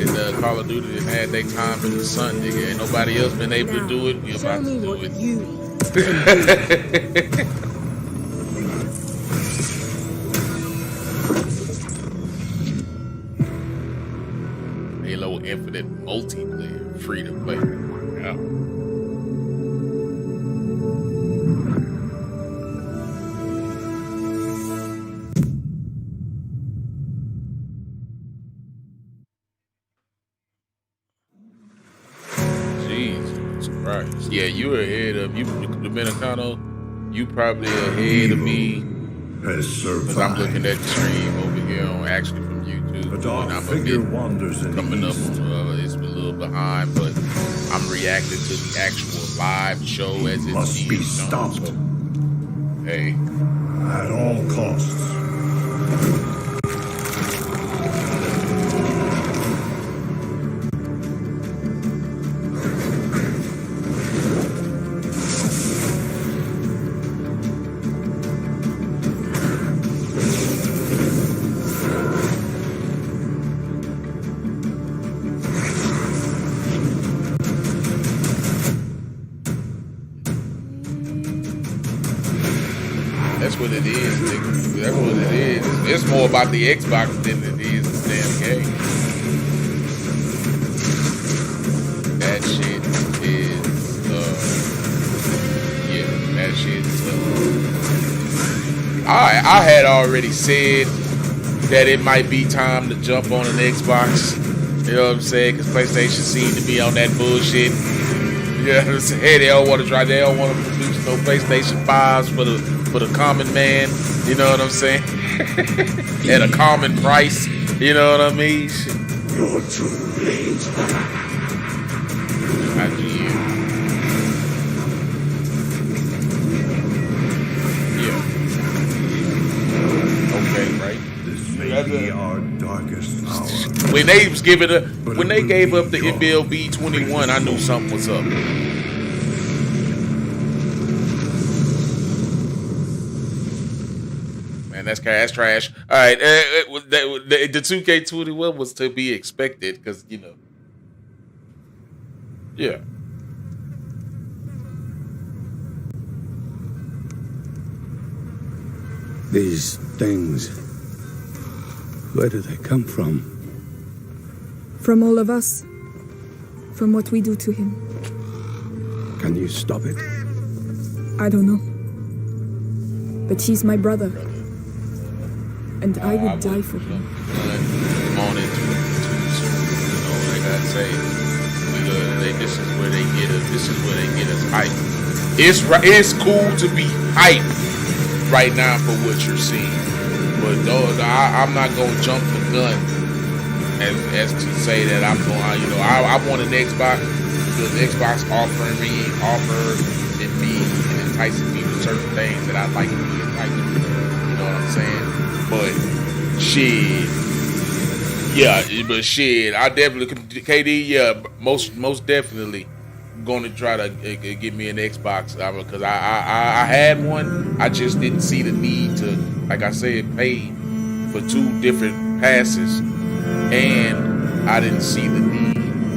that Call of Duty done had their time in the sun, nigga. Ain't nobody else been able to do it. We about to do it. Halo Infinite multiplayer, free to play. Yeah. Jesus Christ. Yeah, you were ahead of you, Dominicano. You probably ahead of me. Because I'm looking at the stream over here on actually from YouTube. A dark and I'm figure wanders in coming the up east. on it's a little behind, but I'm reacting to the actual live show as it's Must be stopped. So, hey. At all costs. That's what it is, nigga. That's what it is. It's more about the Xbox than it is the damn game. That shit is, yeah, that shit's, I had already said that it might be time to jump on an Xbox. You know what I'm saying? Because PlayStation seemed to be on that bullshit. You know what I'm saying? They don't want to produce no PlayStation 5s for the common man. You know what I'm saying? At a common price. You know what I mean? You're too late. IGN. Yeah. Okay, right? This may be our darkest hour. When they was giving when they gave up the MLB 21, I knew something was up. Man, that's trash. All right, the 2K21 was to be expected because yeah. These things, where do they come from? From all of us. From what we do to him. Can you stop it? I don't know. But he's my brother. And I would die for him. On it too soon. Like I say, this is where they get us. This is where they get us hyped. It's cool to be hyped right now for what you're seeing, but I'm not gonna jump the gun as to say that I'm going. I want an Xbox because Xbox offering me and enticing me with certain things that I'd like to be enticed with. You know what I'm saying? But shit, I definitely KD. Yeah, most definitely going to try to get me an Xbox because I had one. I just didn't see the need to, like I said, pay for 2 different passes, and I didn't see the need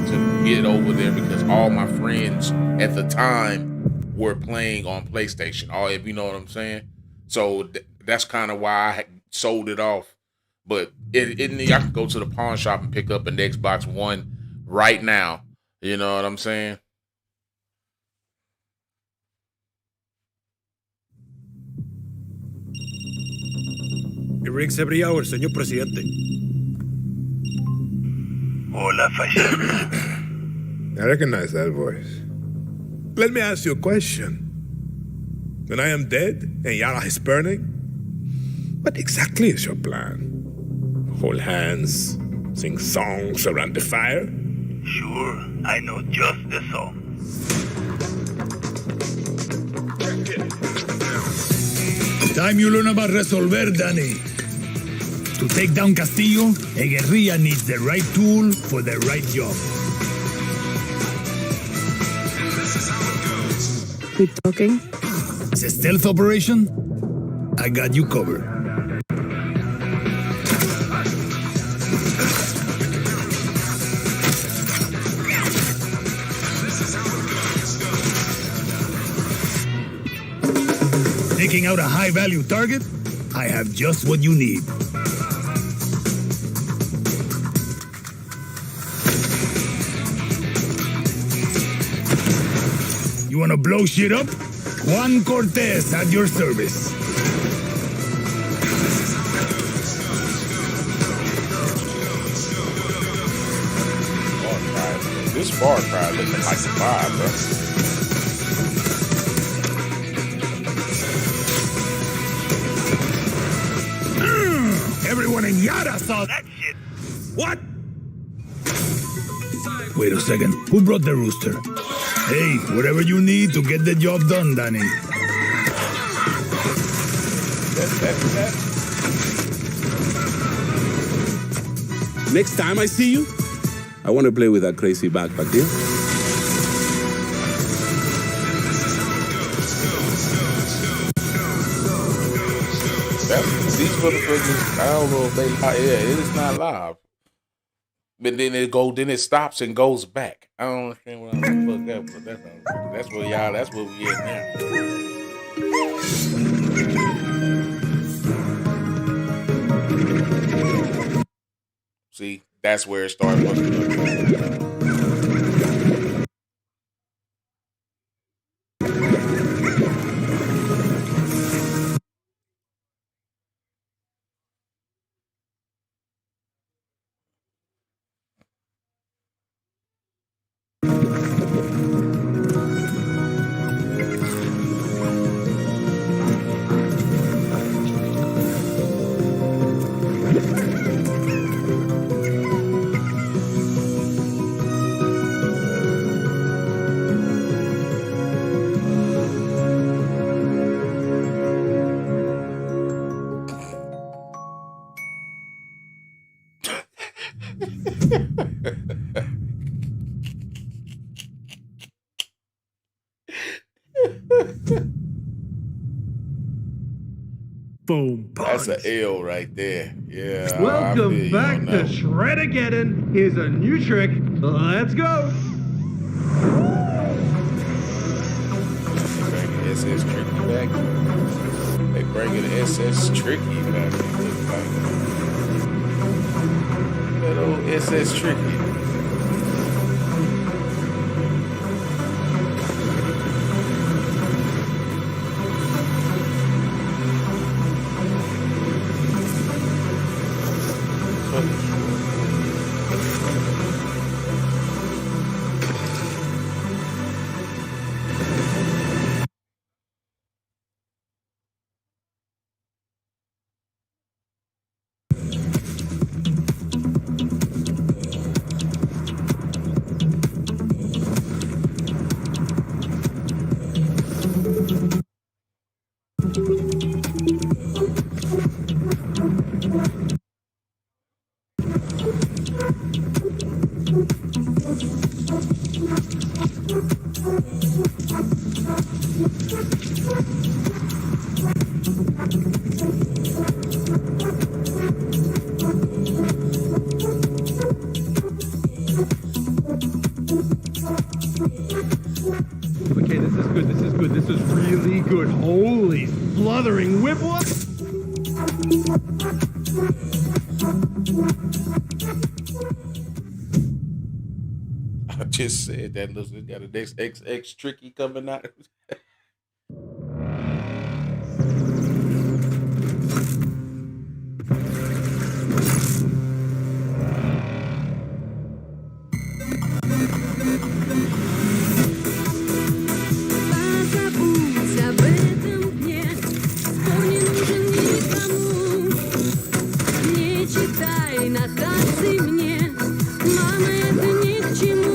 to get over there because all my friends at the time were playing on PlayStation. If you know what I'm saying. So that's kind of why I sold it off. But I can go to the pawn shop and pick up an Xbox One right now. You know what I'm saying? It rings every hour, señor presidente. Hola, fascista. I recognize that voice. Let me ask you a question. When I am dead and Yara is burning, what exactly is your plan? Hold hands, sing songs around the fire? Sure, I know just the song. Time you learn about resolver, Danny. To take down Castillo, a guerrilla needs the right tool for the right job. Keep talking. It's a stealth operation. I got you covered. Taking out a high-value target? I have just what you need. wanna blow shit up? Juan Cortez at your service. This Far Cry looking like a vibe, bro. Everyone in Yara saw that shit. What? Wait a second. Who brought the rooster? Hey, whatever you need to get the job done, Danny. Next time I see you, I want to play with that crazy backpack here. These motherfuckers, I don't know if they live. Yeah, it is not live. But then it stops and goes back. I don't understand what I'm fuck that, but that's where y'all, that's where we at now. See, that's where it started fucking up. Boom. That's an L right there. Yeah. Welcome back to Shred-ageddon. Here's a new trick. Let's go. Bringing SS Tricky back. They bringing SS Tricky back. That old SS Tricky. Okay, this is good. This is good. This is really good. Holy sluthering whip whoop. I just said that. Looks got a next XX Tricky coming out. Мама, это ни к чему.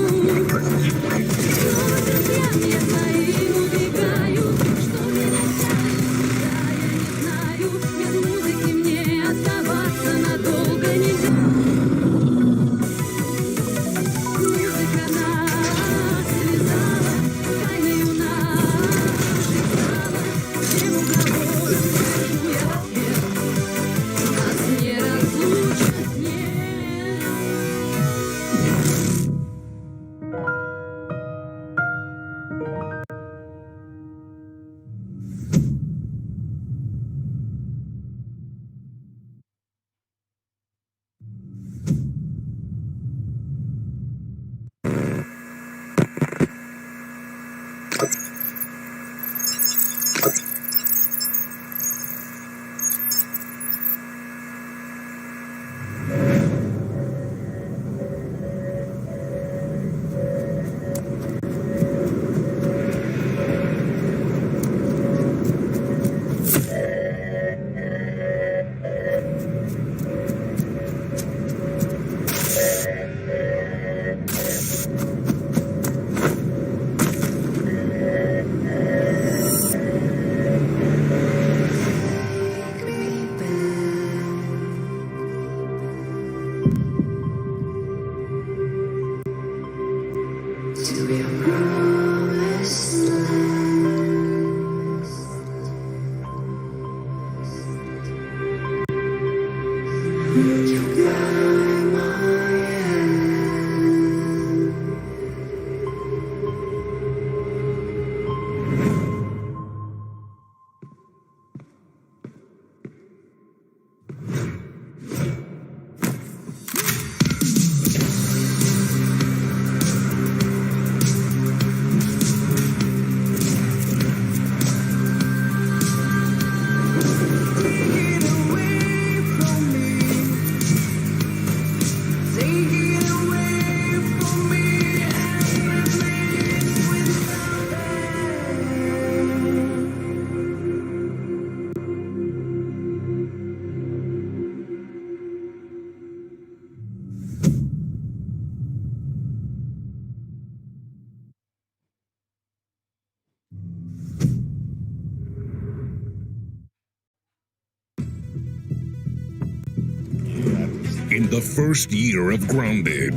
in the first year of Grounded.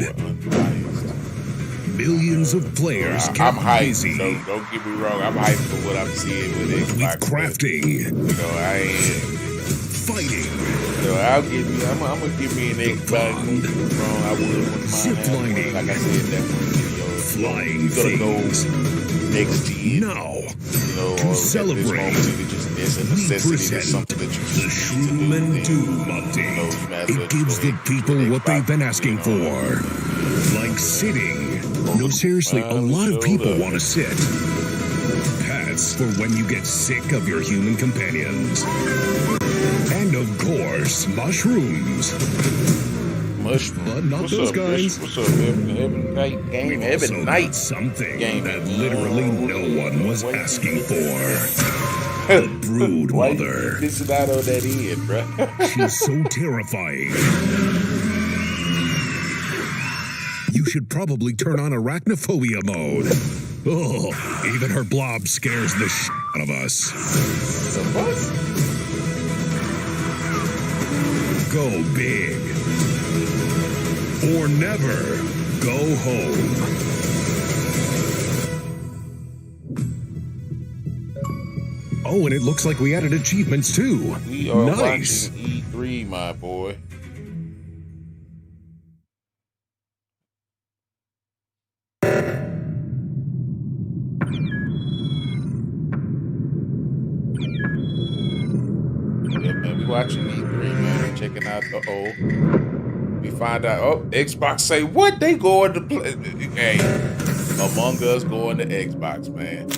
Millions of players I'm kept hyped. busy So don't get me wrong. I'm hyped for what I'm seeing with Xbox. with crafting, You know, I ain't. fighting, You know, I'll give me. I'm gonna give me an Xbox. Don't get me wrong. I would with mine. Ziplining. Like I said, that video. flying You gotta go things. next gen. Now, You know, to celebrate, it's a we necessity. That's present something that you the Shroom and Doom update. It gives the people what they've been asking for. Like sitting. No, seriously, a lot of people want to sit. Pets for when you get sick of your human companions. And of course, mushrooms. But not What's those up, guys. What's up, Evan Knight game? Evan Knight something game that literally no one was asking for. The Brood Why Mother. you pissing out on that end, bruh? She's so terrifying. You should probably turn on arachnophobia mode. Oh, even her blob scares the shit out of us. Go big. Or never go home. Oh, and it looks like we added achievements too. We are nice. watching E3, my boy. Yeah, man, we watching E3, man. Checking out we find out, Xbox say what? They going to play. Hey, Among Us going to Xbox, man.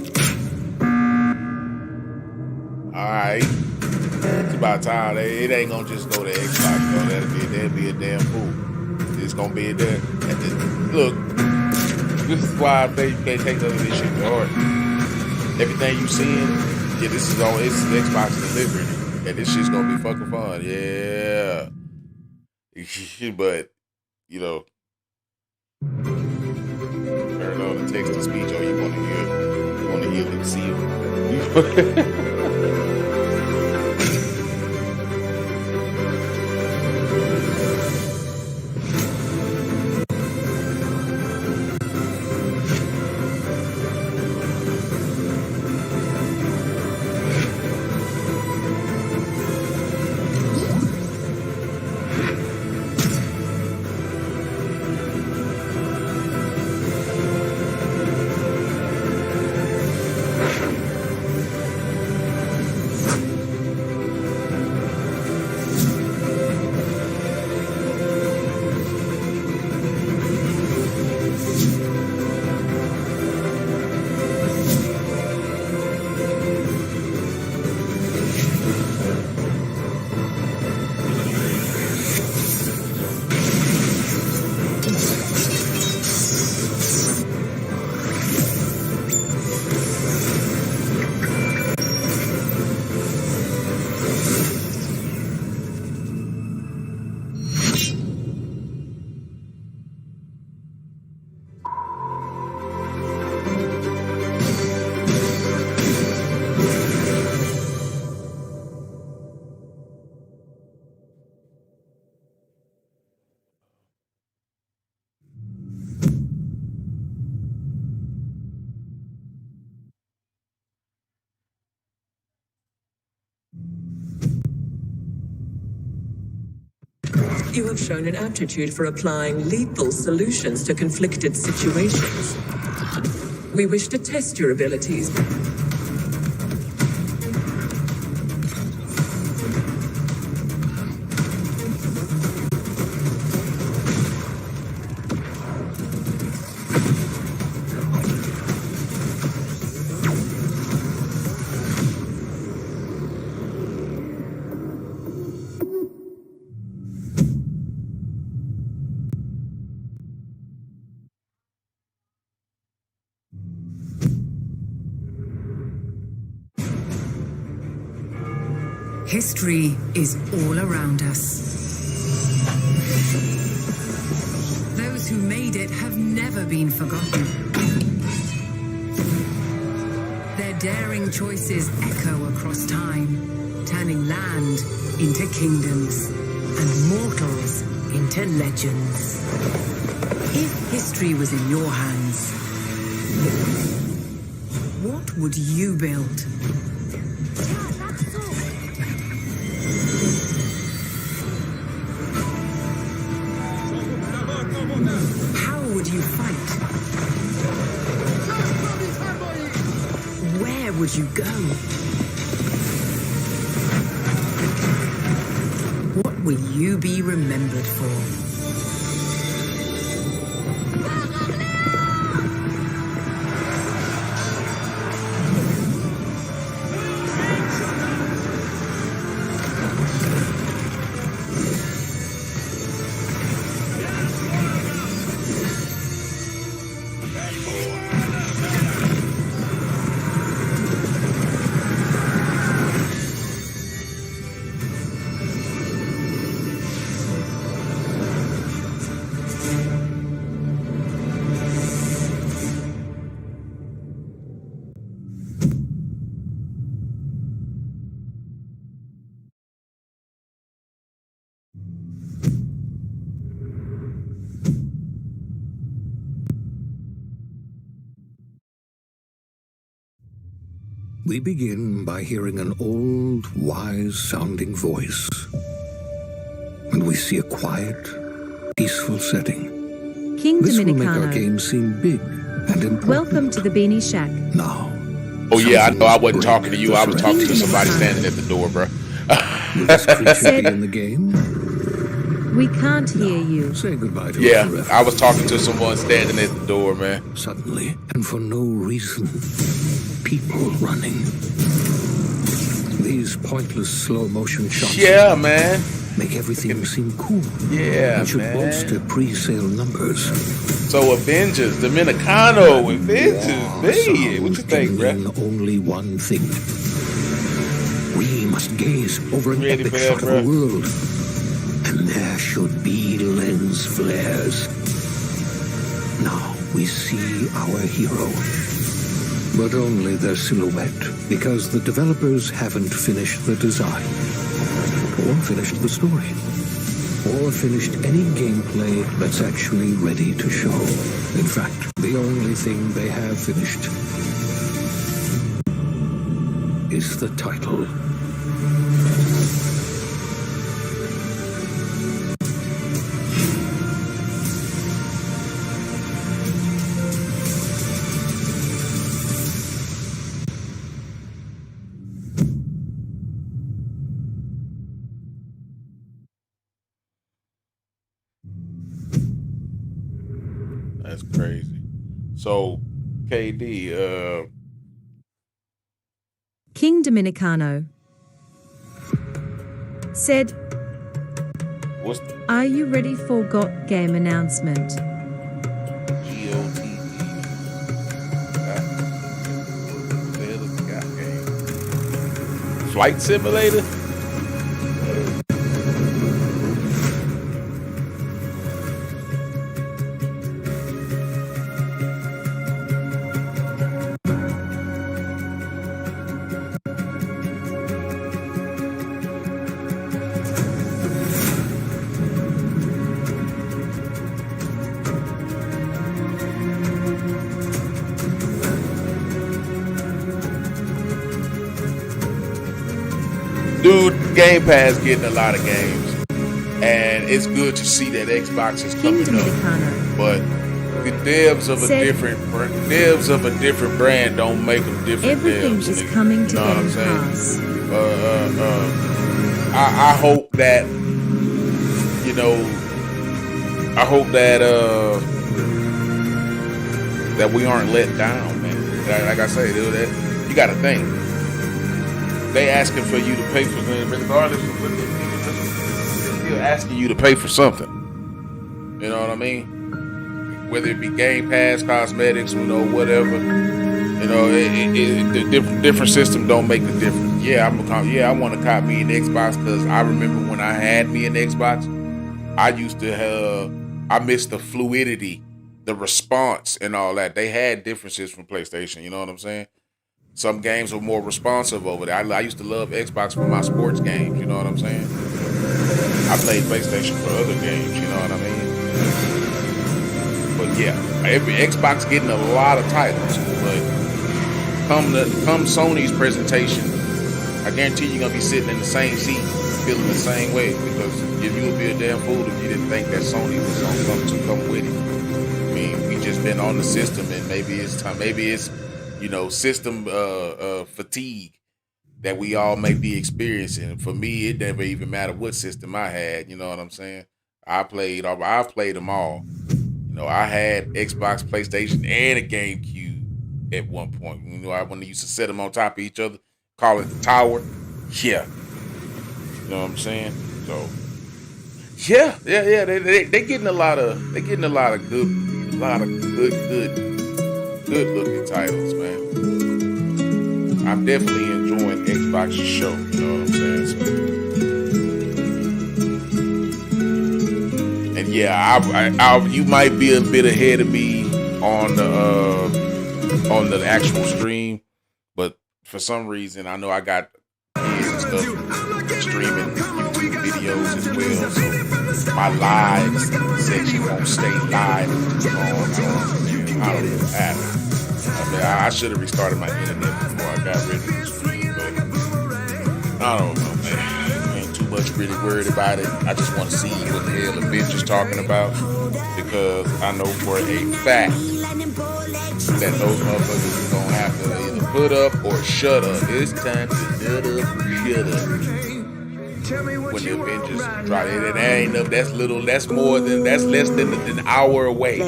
Alright. It's about time. It ain't gonna just go to Xbox, though. That'd be a damn fool. It's gonna be there. Look, this is why they take none of this shit to heart. Everything you seeing, yeah, this is on it's Xbox delivering it. And this shit's gonna be fucking fun. Yeah. But, you know, turn on the text to speech, or you wanna hear them see it. You have shown an aptitude for applying lethal solutions to conflicted situations. We wish to test your abilities. History is all around us. Those who made it have never been forgotten. Their daring choices echo across time, turning land into kingdoms and mortals into legends. If history was in your hands, what would you build? How would you fight? Where would you go? What will you be remembered for? We begin by hearing an old, wise-sounding voice. And we see a quiet, peaceful setting. King This will make Dominicano. our game seem big and important. Welcome to the Beanie Shack. Now. Oh yeah, I know. I wasn't talking to you. I was talking to somebody standing at the door, bro. Will this creature be in the game? We can't hear you. Say goodbye to Yeah, us forever. I was talking to someone standing at the door, man. Suddenly, and for no reason, people running. These pointless slow-motion shots. Yeah, man. Make everything seem cool. Yeah, and should man. bolster pre-sale numbers. So Avengers, Dominicano, Avengers, man. What you think, bro? Mean only one thing. We must gaze over an Ready epic for that, shot of bro? a world. And there should be lens flares. Now we see our hero. But only their silhouette, because the developers haven't finished the design, or finished the story, or finished any gameplay that's actually ready to show. In fact, the only thing they have finished is the title. That's crazy. So, KD, King Dominicano said, what's "Are you ready for GOT game announcement?" Flight Simulator? Dude, Game Pass getting a lot of games, and it's good to see that Xbox is coming up. But the devs of a different brand don't make them different. Everything devs, is nigga. coming to You know what I'm Game saying? Pass. I hope that I hope that that we aren't let down, man. Like I say, dude, that you got to think. They asking for you to pay for things, regardless of what they're still asking you to pay for something. You know what I mean? Whether it be Game Pass, cosmetics, whatever. The different system don't make the difference. Yeah, I want to cop me an Xbox because I remember when I had me an Xbox, I used to have. I missed the fluidity, the response, and all that. They had differences from PlayStation. You know what I'm saying? Some games were more responsive over there. I used to love Xbox for my sports games. You know what I'm saying? I played PlayStation for other games, you know what I mean? But yeah, every Xbox getting a lot of titles, but come Sony's presentation, I guarantee you're gonna be sitting in the same seat, feeling the same way, because you would be a damn fool if you didn't think that Sony was gonna come with it. I mean, we just been on the system, and maybe it's time. Maybe it's system fatigue that we all may be experiencing. For me, it never even mattered what system I had. You know what I'm saying? I've played them all. I had Xbox, PlayStation, and a GameCube at one point. When they used to set them on top of each other, call it the tower. Yeah. You know what I'm saying? So yeah. They getting a lot of good looking titles, man. I'm definitely enjoying Xbox's show. You know what I'm saying? So, and yeah, you might be a bit ahead of me on the actual stream, but for some reason, I know I got kids and stuff streaming YouTube videos as well, so my live section won't stay live long. I don't even have it. I should have restarted my internet before I got ready to stream, but I don't know, man. I ain't too much really worried about it. I just want to see what the hell the bitch is talking about, because I know for a fact that those motherfuckers are gonna have to either put up or shut up. It's time to nut up or shut up. When the Avengers drop it, that's less than an hour away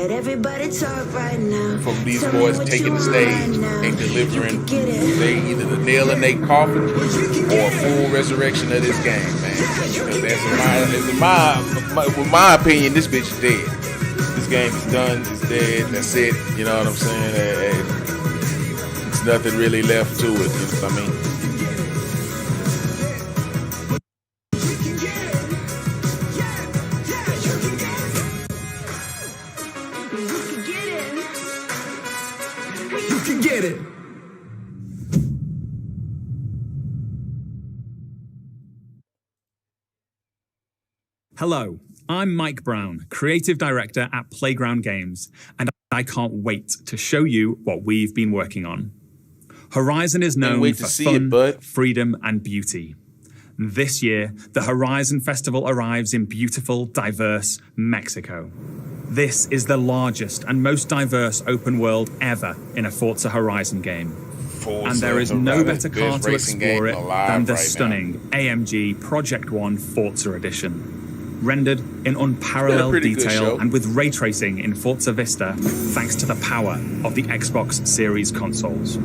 from these boys taking the stage and delivering either the nail in their coffin or a full resurrection of this game, man. Because in my opinion, this bitch is dead. This game is done, it's dead, that's it. You know what I'm saying? There's nothing really left to it, you know what I mean? Get it. Hello, I'm Mike Brown, Creative Director at Playground Games, and I can't wait to show you what we've been working on. Horizon is known for fun, freedom, and beauty. This year, the Horizon Festival arrives in beautiful, diverse Mexico. This is the largest and most diverse open world ever in a Forza Horizon game. And there is no better car to explore it than the stunning AMG Project One Forza Edition. Rendered in unparalleled detail and with ray tracing in Forza Vista, thanks to the power of the Xbox Series consoles.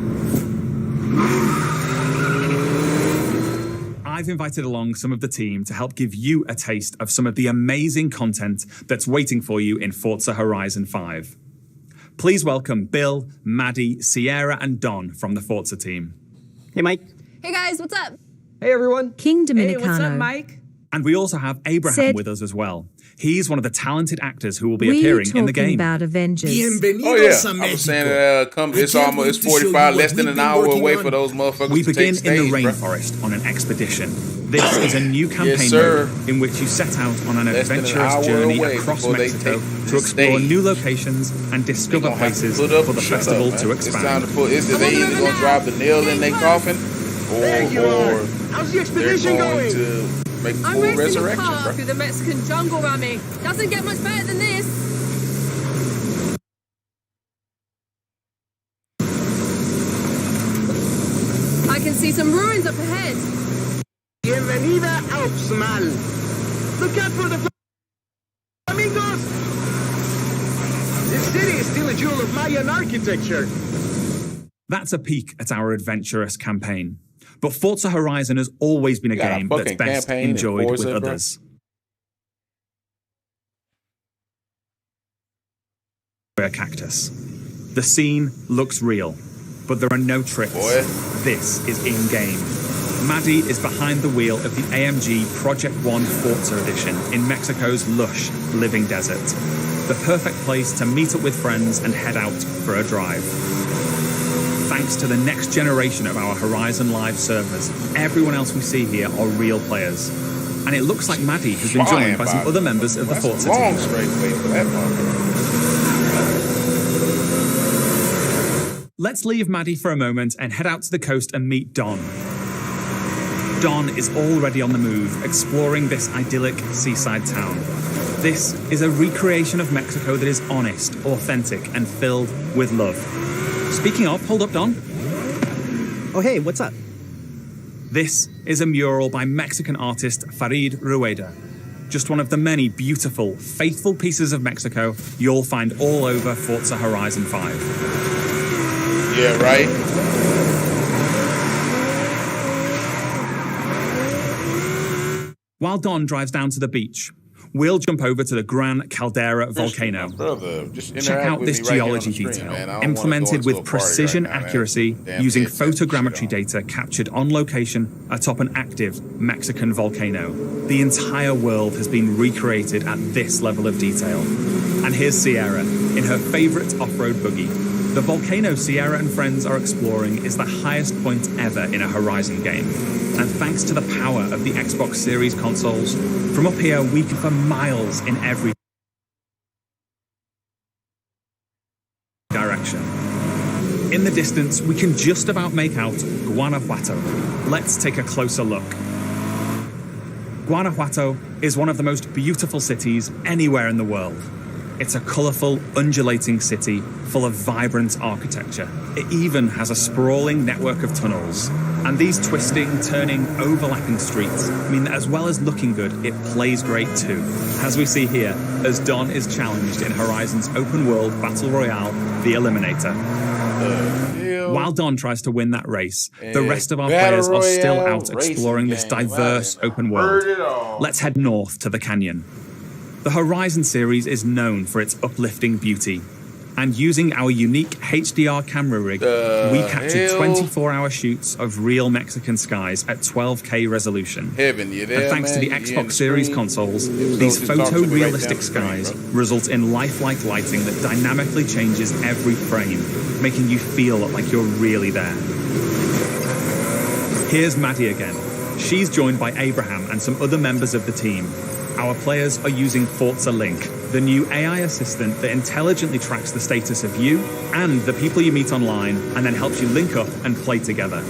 I've invited along some of the team to help give you a taste of some of the amazing content that's waiting for you in Forza Horizon 5. Please welcome Bill, Maddie, Sierra, and Don from the Forza team. Hey, Mike. Hey, guys, what's up? Hey, everyone. King Dominicano. Hey, what's up, Mike? And we also have Abraham with us as well. He's one of the talented actors who will be appearing in the game. About Avengers. Oh yeah, I was saying it's 45, less than an hour away for those motherfuckers. We to begin take stage, in the rainforest on an expedition. This is a new campaign Yes, mode in which you set out on an adventurous journey across Mexico to explore new locations and discover places for the festival to expand. It's time to put. They either gonna drive the nail in their coffin, or How's the expedition they're going going? to make a I'm full racing resurrection, the car bro. through the Mexican jungle, Rami. Doesn't get much better than this. I can see some ruins up ahead. Bienvenida a Uxmal. Look out for the flamingos. This city is still a jewel of Mayan architecture. That's a peek at our adventurous campaign. But Forza Horizon has always been a game that's best enjoyed with others. A cactus. The scene looks real, but there are no tricks. This is in-game. Maddie is behind the wheel of the AMG Project One Forza Edition in Mexico's lush, living desert. The perfect place to meet up with friends and head out for a drive. Thanks to the next generation of our Horizon Live servers, everyone else we see here are real players. And it looks like Maddie has been joined by some other members of the Forza long team. straight way for that motherfucker. Let's leave Maddie for a moment and head out to the coast and meet Don. Don is already on the move, exploring this idyllic seaside town. This is a recreation of Mexico that is honest, authentic, and filled with love. Speaking of, hold up, Don. Oh, hey, what's up? This is a mural by Mexican artist Farid Rueda. Just one of the many beautiful, faithful pieces of Mexico you'll find all over Forza Horizon 5. Yeah, right? While Don drives down to the beach, we'll jump over to the Gran Caldera volcano. Check out this geology detail, implemented with precision accuracy using photogrammetry data captured on location atop an active Mexican volcano. The entire world has been recreated at this level of detail. And here's Sierra in her favorite off-road buggy. The volcano Sierra and friends are exploring is the highest point ever in a Horizon game. And thanks to the power of the Xbox Series consoles, from up here we can for miles in every direction. In the distance, we can just about make out Guanajuato. Let's take a closer look. Guanajuato is one of the most beautiful cities anywhere in the world. It's a colourful, undulating city full of vibrant architecture. It even has a sprawling network of tunnels. And these twisting, turning, overlapping streets mean that as well as looking good, it plays great too. As we see here, as Don is challenged in Horizon's open-world battle royale, The Eliminator. While Don tries to win that race, the rest of our players are still out exploring this diverse open world. Let's head north to the canyon. The Horizon series is known for its uplifting beauty. And using our unique HDR camera rig, we captured 24-hour shoots of real Mexican skies at 12K resolution. Heaven, you there, and thanks to the Xbox Series consoles, these photorealistic skies result in lifelike lighting that dynamically changes every frame, making you feel like you're really there. Here's Maddie again. She's joined by Abraham and some other members of the team. Our players are using Forza Link, the new AI assistant that intelligently tracks the status of you and the people you meet online and then helps you link up and play together.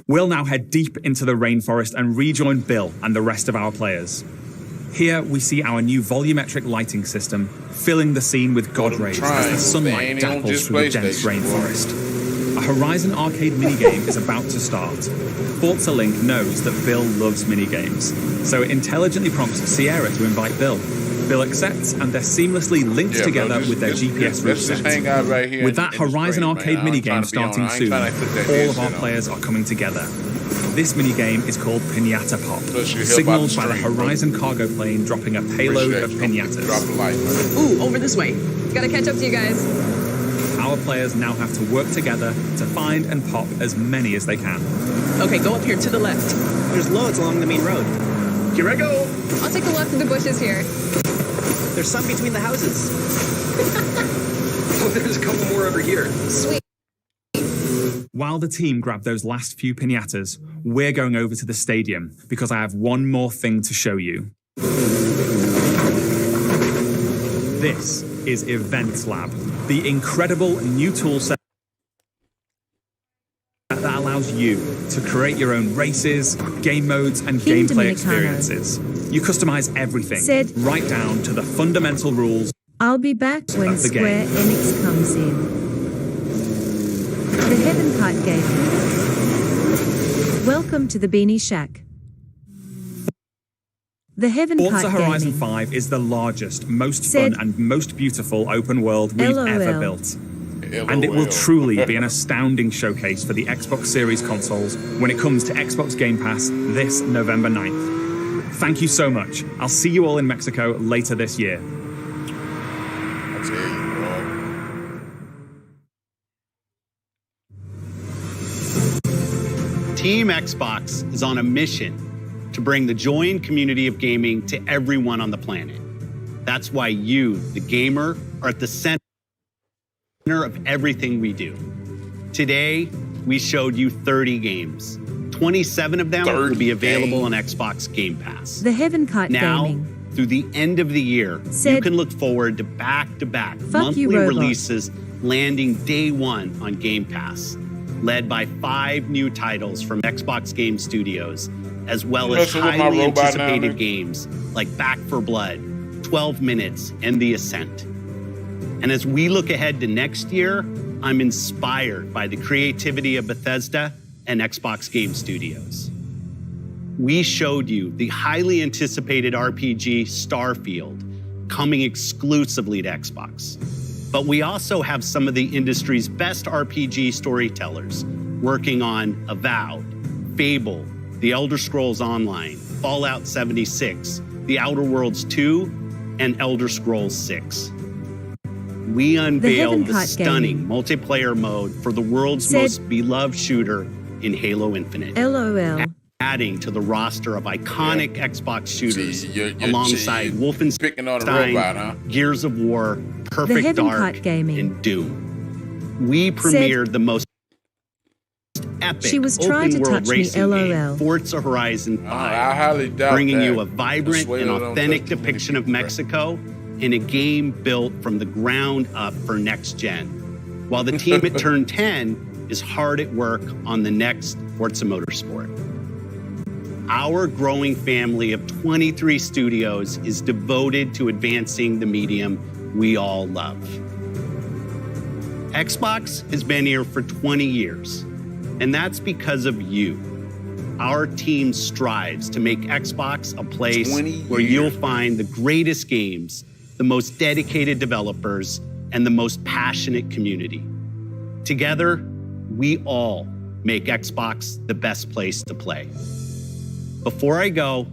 We'll now head deep into the rainforest and rejoin Bill and the rest of our players. Here we see our new volumetric lighting system filling the scene with God rays as the sunlight dapples through the dense rainforest. A Horizon arcade minigame is about to start. Forza Link knows that Bill loves minigames, so it intelligently prompts Sierra to invite Bill. Bill accepts, and they're seamlessly linked together with their GPS route set. With that Horizon arcade minigame starting soon, all of our players are coming together. This minigame is called Piñata Pop, signaled by the Horizon cargo plane dropping a payload of piñatas. Ooh, over this way. Gotta catch up to you guys. Our players now have to work together to find and pop as many as they can. Okay, go up here to the left. There's loads along the main road. Here I go. I'll take the left of the bushes here. There's some between the houses. Oh, there's a couple more over here. Sweet. While the team grab those last few piñatas, we're going over to the stadium because I have one more thing to show you. This is Event Lab, the incredible new tool set that allows you to create your own races, game modes, and gameplay experiences. You customize everything, right down to the fundamental rules. I'll be back when Square Enix comes in. The Heaven Kite Gaming. Welcome to the Beanie Shack. The Heaven Forza Kite Horizon Gaming. 5 is the largest, most fun, and most beautiful open world we've ever built. And it will truly be an astounding showcase for the Xbox Series consoles when it comes to Xbox Game Pass this November 9th. Thank you so much. I'll see you all in Mexico later this year. Team Xbox is on a mission to bring the joy and community of gaming to everyone on the planet. That's why you, the gamer, are at the center of everything we do. Today, we showed you 30 games, 27 of them will be available game. on Xbox Game Pass. The Heaven Kite Now, Gaming through the end of the year, you said, can look forward to back-to-back Fuck you, monthly robot. releases landing day one on Game Pass, led by 5 new titles from Xbox Game Studios, as well You as messing with my highly robot now, anticipated man? games like Back 4 Blood, 12 Minutes, and The Ascent. And as we look ahead to next year, I'm inspired by the creativity of Bethesda and Xbox Game Studios. We showed you the highly anticipated RPG Starfield coming exclusively to Xbox. But we also have some of the industry's best RPG storytellers working on Avowed, Fable, The Elder Scrolls Online, Fallout 76, The Outer Worlds 2, and Elder Scrolls 6. We unveiled the Kite stunning multiplayer mode for the world's said, most beloved shooter in Halo Infinite, LOL. adding to the roster of iconic Xbox shooters See, you're alongside picking on a Wolfenstein, robot, huh? Gears of War, Perfect Heaven Dark, Kite Gaming and Doom. We premiered the most epic She was trying to open-world touch me, racing LOL. game, Forza Horizon 5, I highly doubt bringing that. you a vibrant That's why and they don't authentic touch too many depiction of people, right? Mexico in a game built from the ground up for next gen. While the team at Turn 10 is hard at work on the next Forza Motorsport. Our growing family of 23 studios is devoted to advancing the medium we all love. Xbox has been here for 20 years, and that's because of you. Our team strives to make Xbox a place 20 where you'll find the greatest games, the most dedicated developers, and the most passionate community. Together, we all make Xbox the best place to play. Before I go,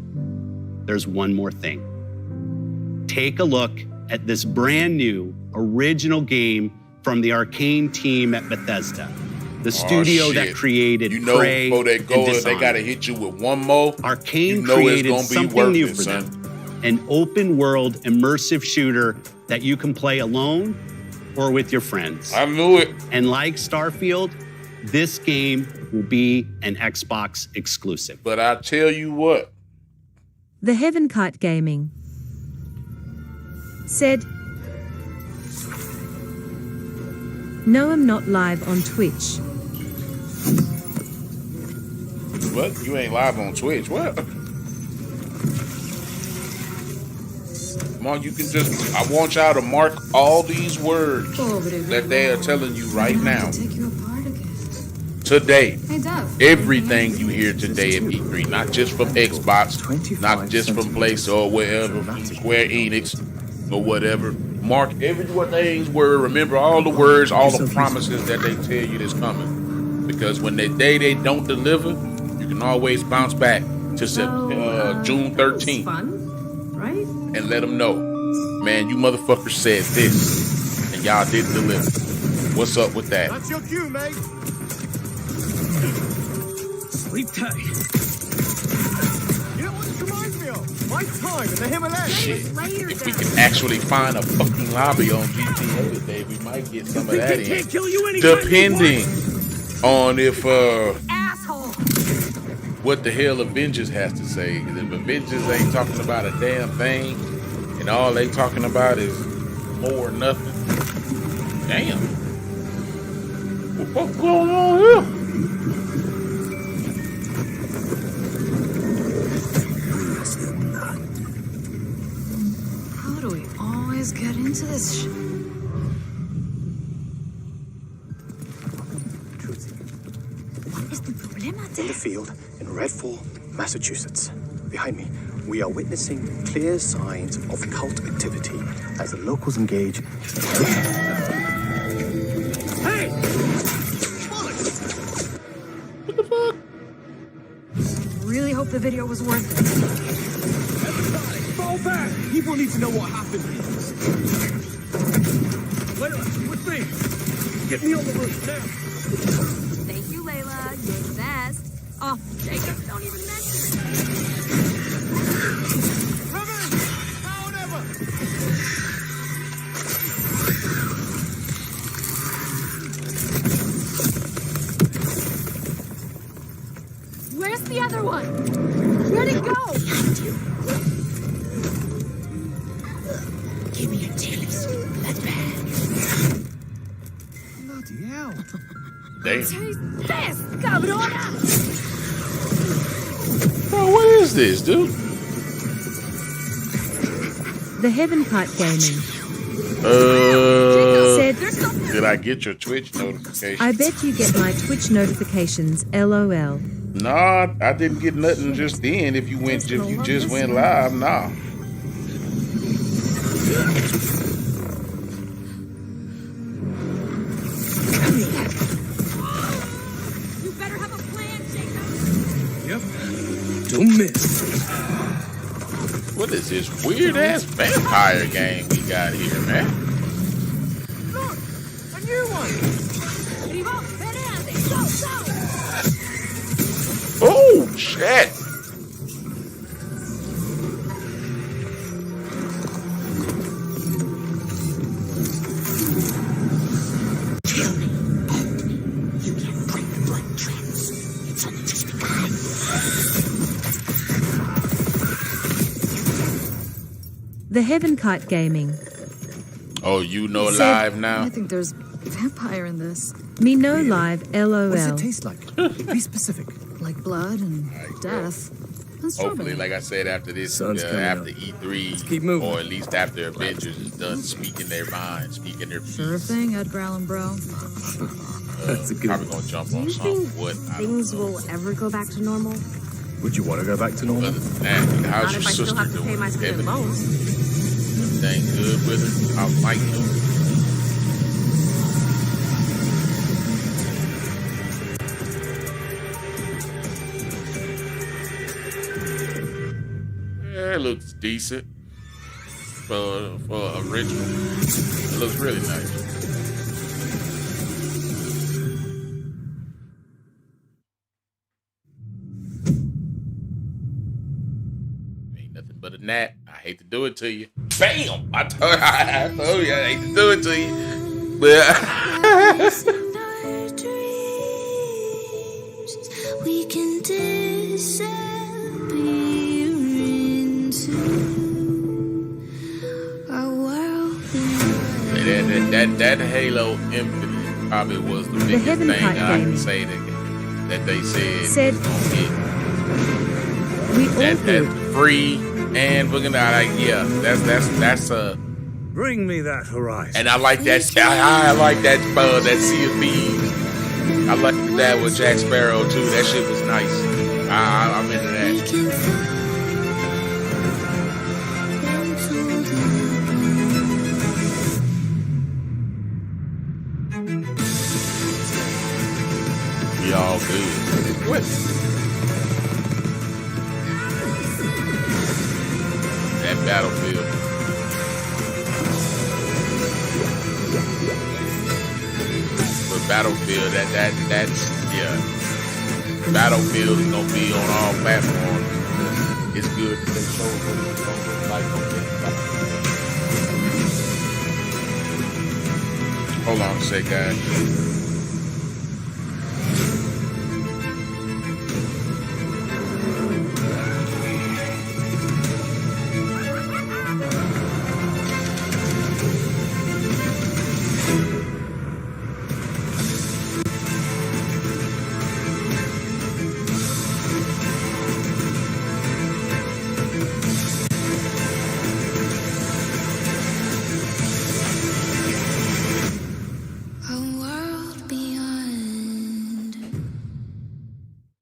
there's one more thing. Take a look at this brand new original game from the Arcane team at Bethesda, the studio that shit. created You know, Prey before they go, and they Dishonored. gotta hit you with one more. Arcane You know it's created gonna be something worth new it, for son. them, an open-world immersive shooter that you can play alone or with your friends. I knew it. And like Starfield, this game will be an Xbox exclusive. But I tell you what, The Heaven Kite Gaming said, No, I'm not live on Twitch. what? You ain't live on Twitch. What? Mark, you can just, I want y'all to mark all these words that they are telling you right now. Today, everything you hear today at E3, not just from Xbox, not just from Place or wherever, from Square Enix or whatever. Mark every thing's word. Remember all the words, all the promises that they tell you that's coming. Because when they don't deliver, you can always bounce back to June 13th and let them know, man, you motherfuckers said this and y'all didn't deliver. What's up with that? That's your cue, mate. Sleep tight. You know what this reminds me of? My time in the Himalayas. Shit. If we can actually find a fucking lobby on GTA today, we might get some of that in. Depending on if what the hell Avengers has to say. Because if Avengers ain't talking about a damn thing, and all they talking about is more or nothing. Damn. What's going on here? How do we always get into this shit? What is the problema? In the field in Redfall, Massachusetts. Behind me, we are witnessing clear signs of cult activity as the locals engage. Hey! What the fuck? Really hope the video was worth it. Fall back! People need to know what happened here. Layla, with me! Get me on the roof now! Thank you, Layla. You're the best. Oh, Jacob, don't even mention it. Where's the other one? Where'd it go? Give me a taste, bloodbath. Bloody hell. Damn. Taste this, cabrona! Bro, what is this, dude? The Heaven Kite Gaming. Said, Did I get your Twitch notification? I bet you get my Twitch notifications, LOL. Nah, I didn't get nothing just then. If you just went live, nah. You better have a plan, Jacob. Yep. Don't miss. What is this weird ass vampire game we got here, man? Look, a new one. Arriba, Fernande, go, go. Oh shit! Tell me, you can't break the blood trance. It's only just begun. The Heaven Kite Gaming. Oh, you know Said- live now? I think there's vampire in this. Me no live, LOL. What does it taste like? Be specific. Like blood and death. And strawberry. Hopefully, like I said, after this, Sun's coming after up. E3, keep moving. or at least after Avengers is done speaking their mind, speaking their Sure piece, thing, Edgar Allan Bro. That's a good probably one. gonna jump Do on you something. think What? I don't things know. will ever go back to normal? Would you want to go back to normal? Other than that, how's Not your if I sister still have to doing? pay my student Everything loans. good with her? How's Mike doing? Yeah, it looks decent for a original. It looks really nice. Ain't nothing but a gnat. I hate to do it to you. Bam! I told you I hate to do it to you. But We can disappear into a world. that Halo Infinite probably was the biggest Heaven thing Kite that I can Gaming. say that they said Said- was gonna hit. We all That's good. free and we're gonna like that's Bring me that horizon. and I like that I like that that Sea of Thieves. I like that with Jack Sparrow too. That shit was nice. I'm into that. We all good. What? That Battlefield. But Battlefield, that's yeah. Battlefield is gonna be on all platforms. It's good because they show what it's gonna look like on this. Hold on a sec, guys.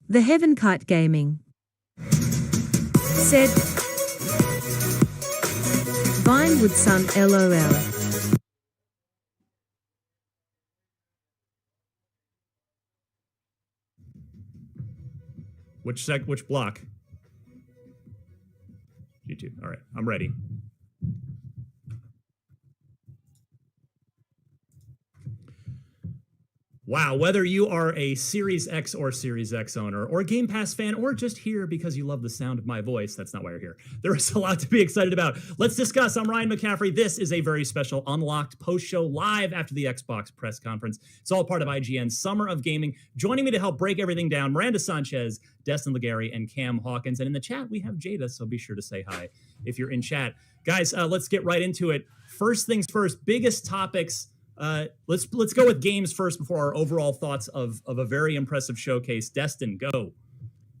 The Heaven Kite Gaming. Said. Vinewood Sun, LOL. Which block? G2. All right, I'm ready. Wow, whether you are a Series X or Series X owner, or a Game Pass fan, or just here because you love the sound of my voice, that's not why you're here. There is a lot to be excited about. Let's discuss. I'm Ryan McCaffrey. This is a very special Unlocked post-show live after the Xbox press conference. It's all part of IGN's Summer of Gaming. Joining me to help break everything down, Miranda Sanchez, Destin Legary, and Cam Hawkins. And in the chat, we have Jada, so be sure to say hi if you're in chat. Guys, let's get right into it. First things first, biggest topics. Let's go with games first before our overall thoughts of a very impressive showcase. Destin, go.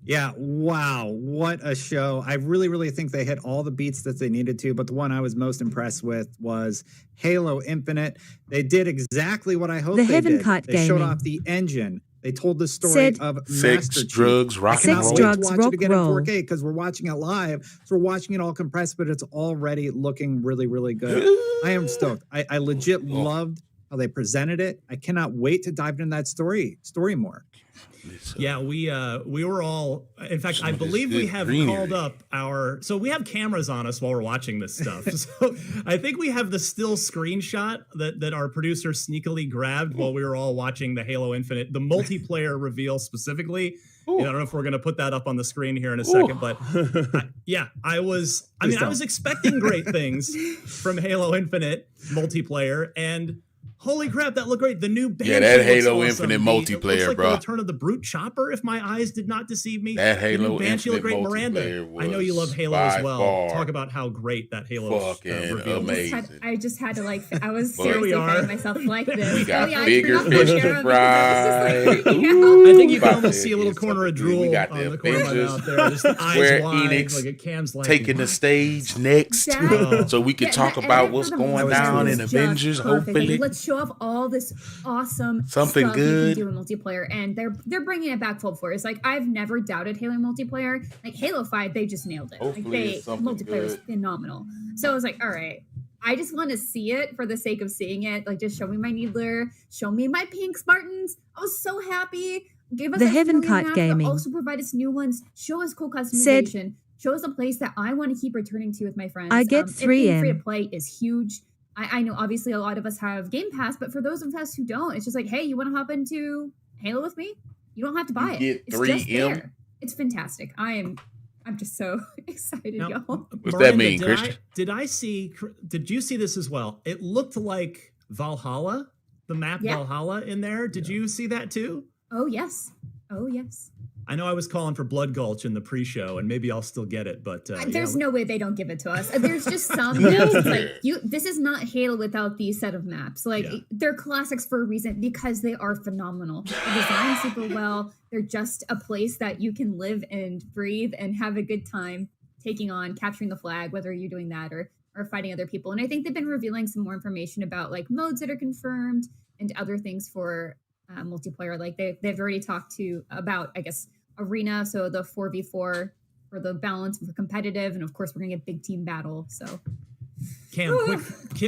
Yeah, wow, what a show. I really think they hit all the beats that they needed to, but the one I was most impressed with was Halo Infinite. They did exactly what I hoped they did. They showed off the engine. They told the story of sex, drugs, rock and roll. Sex, drugs, rock and roll. In 4K because we're watching it live, so we're watching it all compressed, but it's already looking really good. I am stoked. I legit loved how they presented it. I cannot wait to dive into that story more. Yeah, we were all, in fact, I believe we have called up so we have cameras on us while we're watching this stuff. So I think we have the still screenshot that our producer sneakily grabbed while we were all watching the Halo Infinite, the multiplayer reveal specifically. I don't know if we're going to put that up on the screen here in a second, but I was expecting great things from Halo Infinite multiplayer, and holy crap, that looked great. The new Banshee that Halo looks awesome. Infinite multiplayer, like bro. The return of the Brute Chopper, if my eyes did not deceive me. That Halo Banshee Infinite looked great. Miranda, I know you love Halo as well. Talk about how great that Halo reveal amazing. I just had to I was Here we seriously are. finding myself like this. We got I bigger fish to fry. I think you can almost see a little corner of drool We got on the corner of my mouth there. Just the eyes Square wide, Enix like a Cam's like taking the stage next, so we can talk about what's going down in Avengers. Hopefully, let's show off all this awesome something stuff good you can do in multiplayer, and they're bringing it back full force. Like, I've never doubted Halo multiplayer. Like Halo 5, they just nailed it. Hopefully Multiplayer was phenomenal. So I was like, all right, I just want to see it for the sake of seeing it. Like, just show me my Needler, show me my pink Spartans. I was so happy. Give us The Heaven Cut Gaming. Also provide us new ones. Show us cool customization. Show us a place that I want to keep returning to with my friends. I get 3M. Being free to play is huge. I know obviously a lot of us have Game Pass, but for those of us who don't, it's just like, hey, you want to hop into Halo with me? You don't have to buy it. It's just there. It's fantastic. I'm just so excited, y'all. What's that mean, Christian? Did you see this as well? It looked like Valhalla, the map Valhalla in there. Did you see that too? Oh, yes. I know I was calling for Blood Gulch in the pre-show, and maybe I'll still get it, but there's no way they don't give it to us. There's just some maps. This is not Halo without these set of maps. They're classics for a reason because they are phenomenal. They're designed super well. They're just a place that you can live and breathe and have a good time capturing the flag, whether you're doing that or fighting other people. And I think they've been revealing some more information about modes that are confirmed and other things for multiplayer. They've already talked about, I guess, Arena, so the 4v4 for the balance for competitive, and of course we're gonna get big team battle. So Cam,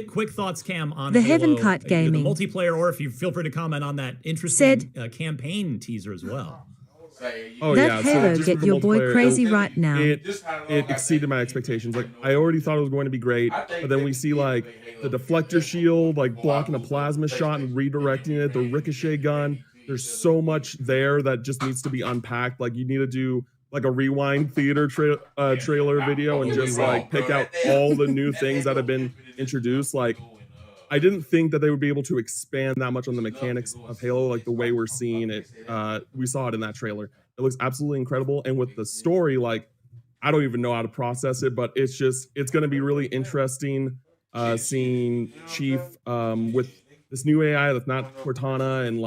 quick thoughts, Cam, on The Halo, Heaven Cut Gaming. the multiplayer, or if you feel free to comment on that interesting campaign teaser as well. That Halo just get for your boy multiplayer, crazy right now. It exceeded my expectations. I already thought it was going to be great, but then we see the deflector shield blocking a plasma shot and redirecting it, the ricochet gun. There's so much there that just needs to be unpacked. You need to do a rewind theater trailer video and just pick out all the new things that have been introduced. I didn't think that they would be able to expand that much on the mechanics of Halo, the way we're seeing it. We saw it in that trailer. It looks absolutely incredible. And with the story, I don't even know how to process it, but it's going to be really interesting seeing Chief with this new AI that's not Cortana, and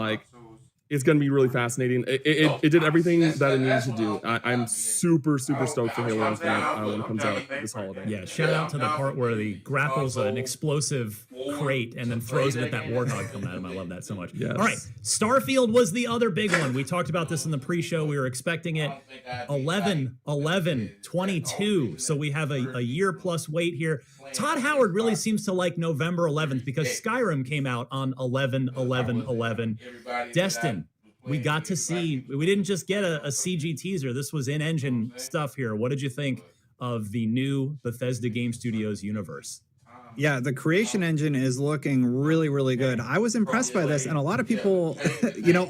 it's going to be really fascinating. It did everything that it needed to do. I'm super stoked for Halo Infinite when it comes out this holiday. Yeah, shout out to the part where he grapples an explosive crate and then throws it at that warthog coming at him. I love that so much. Yes. All right, Starfield was the other big one. We talked about this in the pre-show. We were expecting it 11/11/22. So we have a year plus wait here. Todd Howard really seems to like November 11th because Skyrim came out on 11/11/11. Destin, we got to see, we didn't just get a CG teaser. This was in-engine stuff here. What did you think of the new Bethesda Game Studios universe? Yeah, the creation engine is looking really, really good. I was impressed by this, and a lot of people,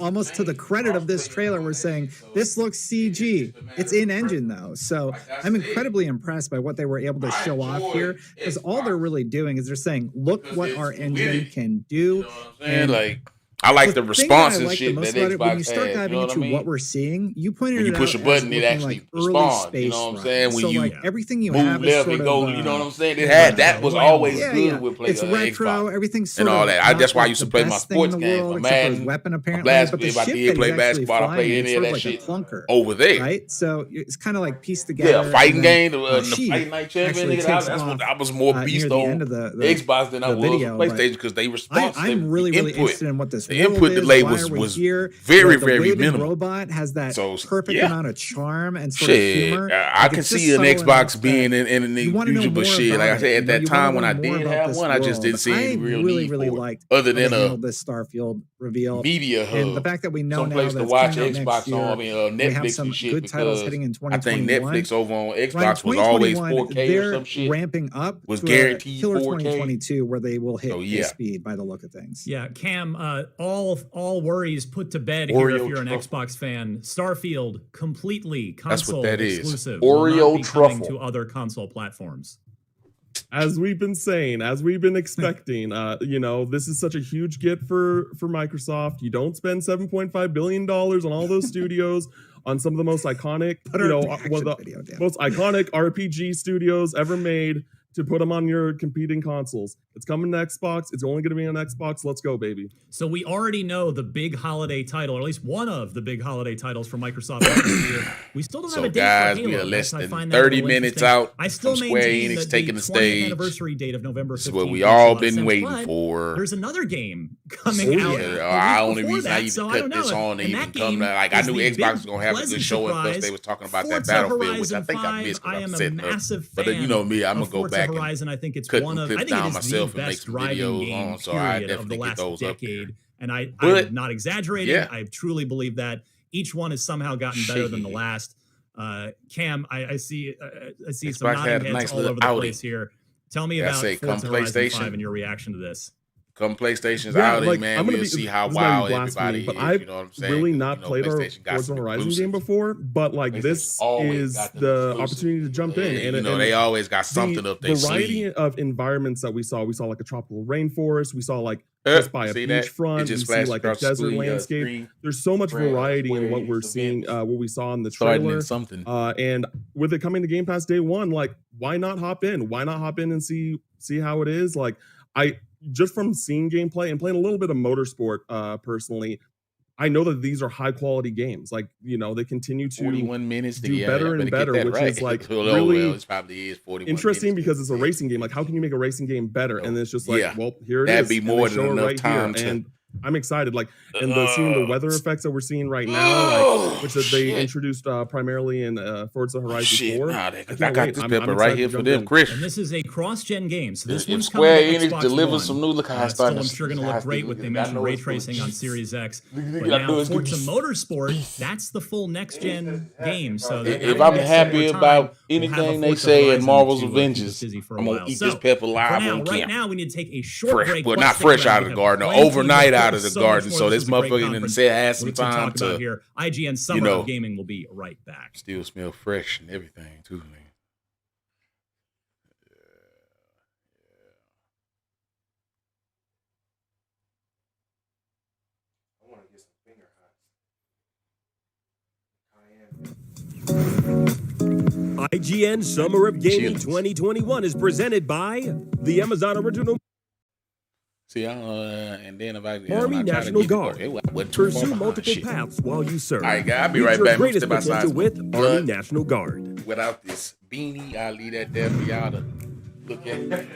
almost to the credit of this trailer, were saying this looks CG. It's in engine though, so I'm incredibly impressed by what they were able to show off here. Because all they're really doing is they're saying, "Look what our engine can do." And I like the response and shit that Xbox when you start has, diving into what we're seeing, you pointed when you it push out a button, as it actually like early responds. space You know what I'm run. saying? When So you everything you move have is left sort and go, of, you know what I'm saying? That was always good with It's PlayStation, retro. Xbox, Everything's sort and all of that. not That's why I like used to the play my best thing in sports the game, world, my except for his Madden, weapon my apparently. basketball. But the If I ship did that play he's actually basketball, I flying, played it's any of sort of that like shit a clunker over there. right? So it's kind of like pieced together. Yeah, fighting game, the Sheik Fight Night Champion. actually Nigga, takes that's off, what I was more beast near the on end of the Xbox than I was video, on but PlayStation because they respond. I'm really interested in what this the world input is, delay why was we're was here. very The very waving minimal. robot has that perfect yeah. amount of charm and sort of Shit, humor. I could see an Xbox being in the future, but shit, like I said, at that time when I did have one, I just didn't see any real need for it, liked other than this Starfield reveal, media hub, and the fact that we know now someplace that to it's watch coming out Xbox next year, on. I mean, we have Netflix some and shit good titles because hitting in I think 2021. Netflix over on Xbox Ryan, was always 2021, 4K or some shit. Ramping up was to guaranteed a killer 4K. 2022 where they will hit yeah. speed by the look of things. Yeah, Cam, all worries put to bed here Oreo if you're an truffle. Xbox fan. Starfield completely That's what console that is. exclusive. Oreo will not be coming truffle. to other console platforms. As we've been saying, as we've been expecting, this is such a huge get for Microsoft. You don't spend $7.5 billion on all those studios, on some of the most iconic, one of the most iconic RPG studios ever made, to put them on your competing consoles. It's coming to Xbox. It's only going to be on Xbox. Let's go, baby. So we already know the big holiday title, or at least one of the big holiday titles for Microsoft this year. We still don't have a date guys, for Halo. we are less I than find that 30 a little minutes interesting. out I still from Square maintain Enix that taking the 20th stage. anniversary date of November 15th. This is what we makes a all lot of been sense, waiting but for. There's another game coming out. The only reason I even so cut this on to even come to, I knew Xbox was gonna have a good show, and plus they was talking about that Battlefield, which I think I missed. I am a setting up. massive fan. But you know me, I'm gonna go Forza back Horizon. and I think it's cut one of. clips I think down it is myself the and make best some driving videos game on. So I period of the definitely get last those up decade. there. And I'm But- not exaggerating. Yeah. I truly believe that each one has somehow gotten better than the last. Cam, I see some Xbox had nodding a heads nice all little over the outing. place here. Tell me Yeah, I about say, come Forza Horizon PlayStation. 5 and your reaction to this. Come PlayStation's Yeah, outing, like, man. I'm gonna We'll be- see how this might be wild blasphemy, everybody but is. I've You know what I'm saying? really not played a PlayStation got Forza some Horizon exclusives. game before, but like this always is got them the exclusives. opportunity to jump in. Yeah, And you know, and they always got something the up their variety sleeve. of environments that we saw like a tropical raforest. We saw like just by a see that? beachfront. It We just see flashed like a across the desert screen, landscape. screen. There's so much Square, variety in what squares, we're seeing, what we saw in the Starting in trailer. something. And with it coming to Game Pass day one, like why not hop in? Why not hop in and see how it is? Like I just from seeing gameplay and playing a little bit of motorsport personally, I know that these are high quality games. Like, they continue to 41 minutes to do get better and better, which is like really it probably is 41 interesting minutes. because it's a racing game. Like, how can you make a racing game better? And it's just like, Yeah. well, here it That'd is. be and more they than show it enough right time here. to- And I'm excited. Like, and seeing the weather effects that we're seeing right now, which that they introduced primarily in Forza Horizon 4. Nah, I I can't got wait. this I'm pepper right excited here to for jump them, in. Chris. And this is a cross-gen game, so this If one's Square coming to Enix Xbox delivers One. some new look, I Still, starting I'm to- sure going to I look see- great look with they at that mentioned noise ray from- tracing on Series X. Look But at that now noise. Forza Motorsport, that's the full next-gen game. So that If that I'm gets happy some more about time, we'll have a anything they Forza say in Horizon Marvel's to keep us Avengers, busy for a I'm gonna while. eat So, this pepper live for now, on right camera. now, we need to take a short Fresh, break. well, Let's not stick fresh around out of the because garden, plenty overnight more, out of the so garden. much So more. this is a great motherfucker didn't conference. say had some We can time talk about to, here. IGN Summer know, of Gaming will be right back. still smell fresh and everything too, man. IGN Summer of Gaming 2021 is presented by the Amazon Original See, I don't know, and then if I Army when I try to National get- Guard. it went too far Pursue behind. multiple Shit. paths while you serve. All right, guys, I'll be Reach right your back. greatest Step outside potential some with blood. Army National Guard. Without this beanie, I'll leave that there for y'all to look at.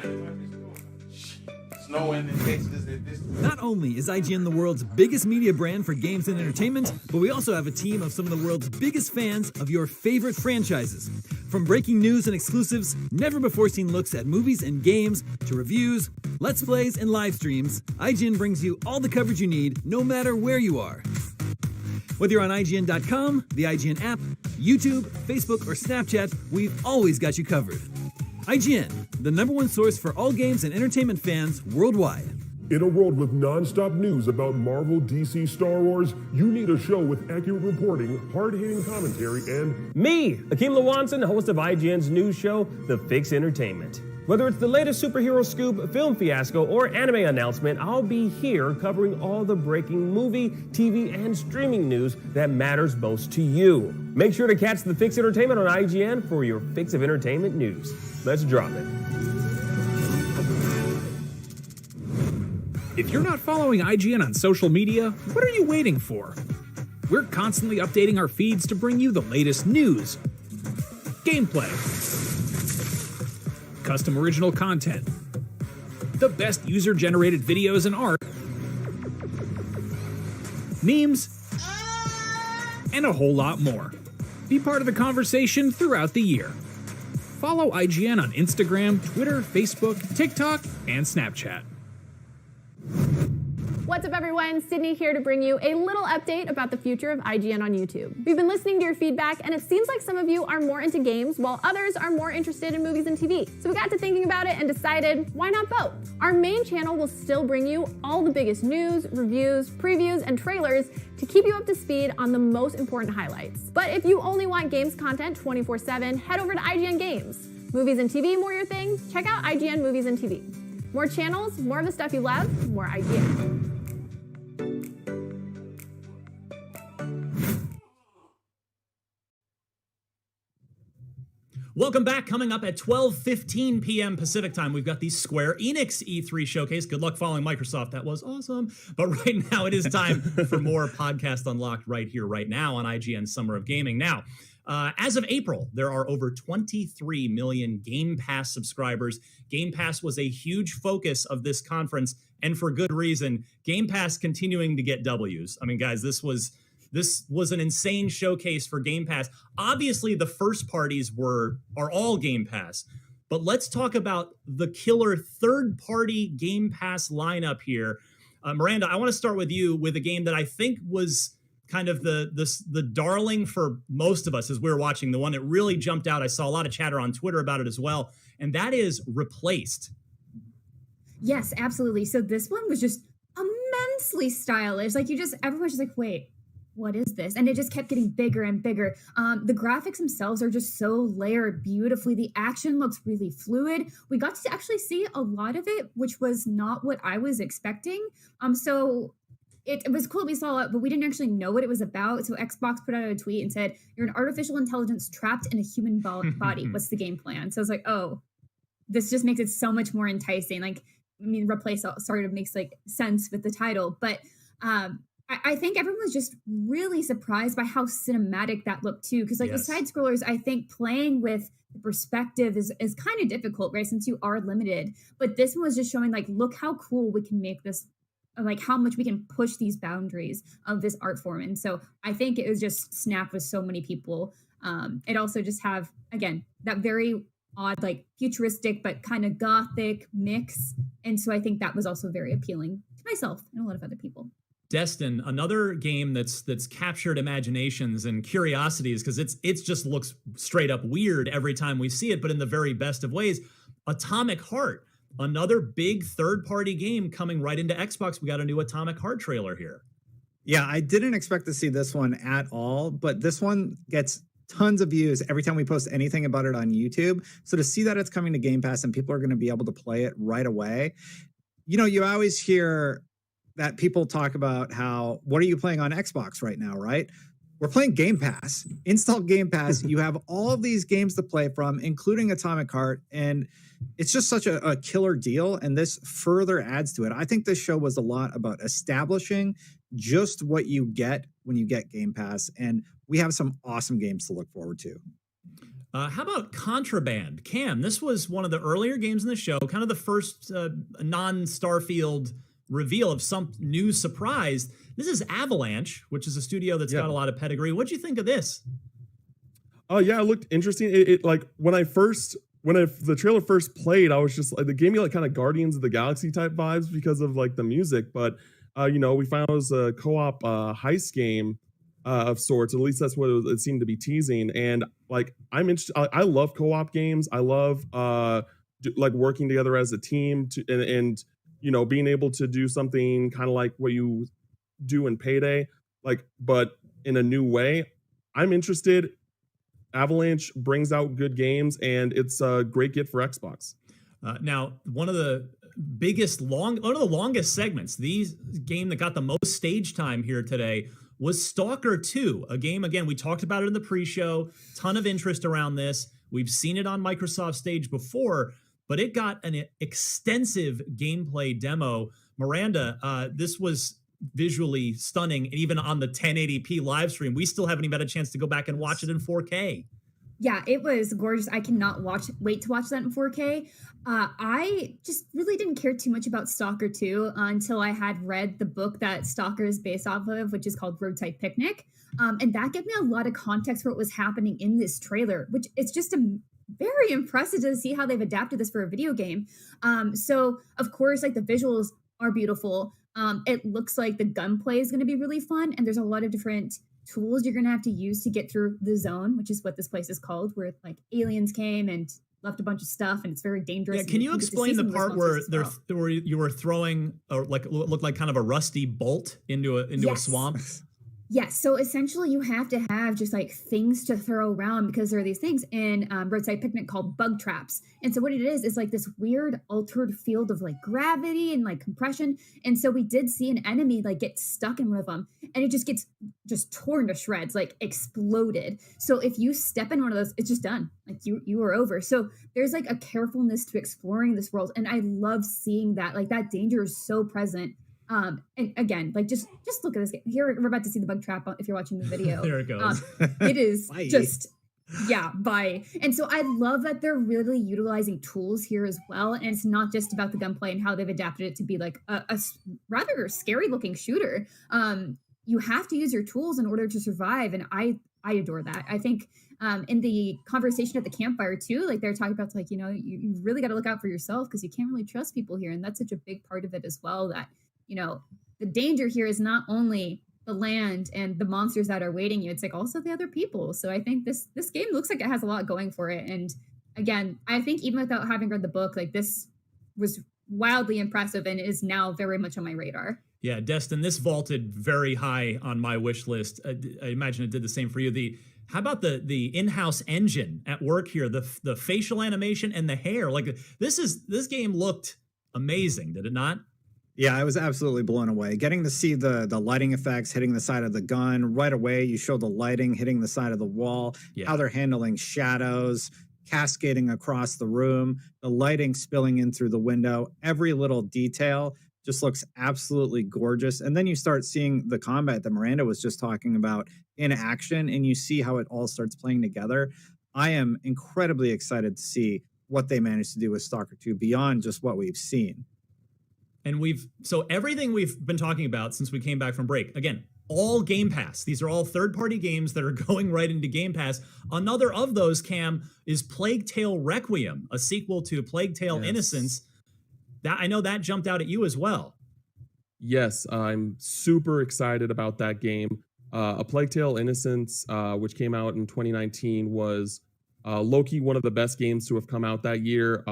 Snowing in Texas at this. Not only is IGN the world's biggest media brand for games and entertainment, but we also have a team of some of the world's biggest fans of your favorite franchises. From breaking news and exclusives, never-before-seen looks at movies and games, to reviews, let's plays, and live streams, IGN brings you all the coverage you need, no matter where you are. Whether you're on IGN.com, the IGN app, YouTube, Facebook, or Snapchat, we've always got you covered. IGN, the #1 source for all games and entertainment fans worldwide. In a world with non-stop news about Marvel, DC, Star Wars, you need a show with accurate reporting, hard-hitting commentary, and me, Akeem Lawanson, host of IGN's news show, The Fix Entertainment. Whether it's the latest superhero scoop, film fiasco, or anime announcement, I'll be here covering all the breaking movie, TV, and streaming news that matters most to you. Make sure to catch The Fix Entertainment on IGN for your fix of entertainment news. Let's drop it. If you're not following IGN on social media, what are you waiting for? We're constantly updating our feeds to bring you the latest news, gameplay, custom original content, the best user-generated videos and art, memes, and a whole lot more. Be part of the conversation throughout the year. Follow IGN on Instagram, Twitter, Facebook, TikTok, and Snapchat. What's up, everyone? Sydney here to bring you a little update about the future of IGN on YouTube. We've been listening to your feedback, and it seems like some of you are more into games, while others are more interested in movies and TV. So we got to thinking about it and decided, why not both? Our main channel will still bring you all the biggest news, reviews, previews, and trailers to keep you up to speed on the most important highlights. But if you only want games content 24/7, head over to IGN Games. Movies and TV more your thing? Check out IGN Movies and TV. More channels, more of the stuff you love, more IGN. Welcome back. Coming up at 12:15 p.m. Pacific time, we've got the Square Enix E3 showcase. Good luck following Microsoft. That was awesome. But right now, it is time for more Podcast Unlocked right here, right now on IGN Summer of Gaming. Now, as of April, there are over 23 million Game Pass subscribers. Game Pass was a huge focus of this conference, and for good reason. Game Pass continuing to get W's. I mean, guys, this was an insane showcase for Game Pass. Obviously, the first parties are all Game Pass, but let's talk about the killer third-party Game Pass lineup here. Miranda, I want to start with you with a game that I think was kind of the darling for most of us as we were watching, the one that really jumped out. I saw a lot of chatter on Twitter about it as well, and that is Replaced. Yes, absolutely. So this one was just immensely stylish. Like everyone's just like, wait, what is this? And it just kept getting bigger and bigger. The graphics themselves are just so layered beautifully. The action looks really fluid. We got to actually see a lot of it, which was not what I was expecting. So it was cool that we saw it, but we didn't actually know what it was about. So Xbox put out a tweet and said, you're an artificial intelligence trapped in a human body. What's the game plan? So I was like, oh, this just makes it so much more enticing. Like, I mean, Replace sort of makes like sense with the title, but I think everyone was just really surprised by how cinematic that looked too. Because like the side scrollers, I think playing with the perspective is kind of difficult, right? Since you are limited. But this one was just showing like, look how cool we can make this, like how much we can push these boundaries of this art form. And so I think it was just snapped with so many people. It also just have, again, that very odd, like futuristic, but kind of gothic mix. And so I think that was also very appealing to myself and a lot of other people. Destin, another game that's captured imaginations and curiosities because it's just looks straight up weird every time we see it, but in the very best of ways. Atomic Heart, another big third-party game coming right into Xbox. We got a new Atomic Heart trailer here. Yeah, I didn't expect to see this one at all, but this one gets tons of views every time we post anything about it on YouTube. So to see that it's coming to Game Pass and people are going to be able to play it right away, you always hear that people talk about how, what are you playing on Xbox right now, right? We're playing Game Pass. Install Game Pass. You have all of these games to play from, including Atomic Heart, and it's just such a killer deal, and this further adds to it. I think this show was a lot about establishing just what you get when you get Game Pass, and we have some awesome games to look forward to. How about Contraband? Cam, this was one of the earlier games in the show, kind of the first non-Starfield reveal of some new surprise. This is Avalanche, which is a studio that's got a lot of pedigree. What'd you think of this? Oh yeah, it looked interesting. It like when the trailer first played, I was just like, it gave me like kind of Guardians of the Galaxy type vibes because of like the music. But we found it was a co-op heist game of sorts. At least that's what it seemed to be teasing. And like, I'm interested. I love co-op games. I love like working together as a team and you know, being able to do something kind of like what you do in Payday, like, but in a new way. I'm interested. Avalanche brings out good games, and it's a great get for Xbox. Now, one of the longest segments, these game that got the most stage time here today was Stalker 2, a game, again, we talked about it in the pre-show, ton of interest around this. We've seen it on Microsoft stage before, but it got an extensive gameplay demo. Miranda, this was visually stunning, even on the 1080p live stream. We still haven't even had a chance to go back and watch it in 4K. Yeah, it was gorgeous. I cannot wait to watch that in 4K. I just really didn't care too much about Stalker 2 until I had read the book that Stalker is based off of, which is called Roadside Picnic. And that gave me a lot of context for what was happening in this trailer, which it's just very impressive to see how they've adapted this for a video game. So, of course, like the visuals are beautiful. It looks like the gunplay is going to be really fun, and there's a lot of different tools you're going to have to use to get through the zone, which is what this place is called, where like aliens came and left a bunch of stuff, and it's very dangerous. Yeah, can you explain the part where where you were throwing looked like kind of a rusty bolt into a swamp? Yes, so essentially you have to have just like things to throw around, because there are these things in Roadside Picnic called bug traps. And so what it is like this weird altered field of like gravity and like compression. And so we did see an enemy like get stuck in one of them, and it just gets torn to shreds, like exploded. So if you step in one of those, it's just done. Like you are over. So there's like a carefulness to exploring this world. And I love seeing that, like that danger is so present. And again, like just look at this game. Here we're about to see the bug trap if you're watching the video. There it goes. It is bye. And so I love that they're really utilizing tools here as well. And it's not just about the gunplay and how they've adapted it to be like a rather scary looking shooter. You have to use your tools in order to survive. And I adore that. I think in the conversation at the campfire too, like they're talking about like, you know, you really got to look out for yourself, because you can't really trust people here. And that's such a big part of it as well, that you know, the danger here is not only the land and the monsters that are waiting you, it's like also the other people. So I think this game looks like it has a lot going for it. And again, I think even without having read the book, like this was wildly impressive and is now very much on my radar. Yeah, Destin, this vaulted very high on my wish list. I imagine it did the same for you. How about the in-house engine at work here? The facial animation and the hair. Like this game looked amazing, did it not? Yeah, I was absolutely blown away. Getting to see the lighting effects hitting the side of the gun right away. You show the lighting hitting the side of the wall, how they're handling shadows, cascading across the room, the lighting spilling in through the window. Every little detail just looks absolutely gorgeous. And then you start seeing the combat that Miranda was just talking about in action, and you see how it all starts playing together. I am incredibly excited to see what they managed to do with Stalker 2 beyond just what we've seen. And so everything we've been talking about since we came back from break, again, all Game Pass. These are all third-party games that are going right into Game Pass. Another of those, Cam, is Plague Tale Requiem, a sequel to Plague Tale Innocence. That I know that jumped out at you as well. Yes, I'm super excited about that game. A Plague Tale Innocence, which came out in 2019, was low-key one of the best games to have come out that year.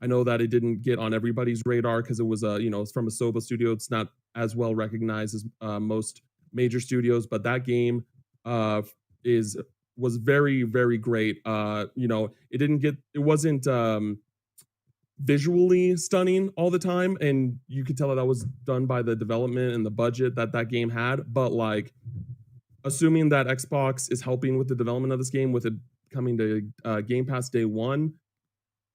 I know that it didn't get on everybody's radar because it was it's from Asobo Studio. It's not as well recognized as most major studios, but that game was very, very great. It wasn't visually stunning all the time, and you could tell that was done by the development and the budget that game had. But like, assuming that Xbox is helping with the development of this game, with it coming to Game Pass day one,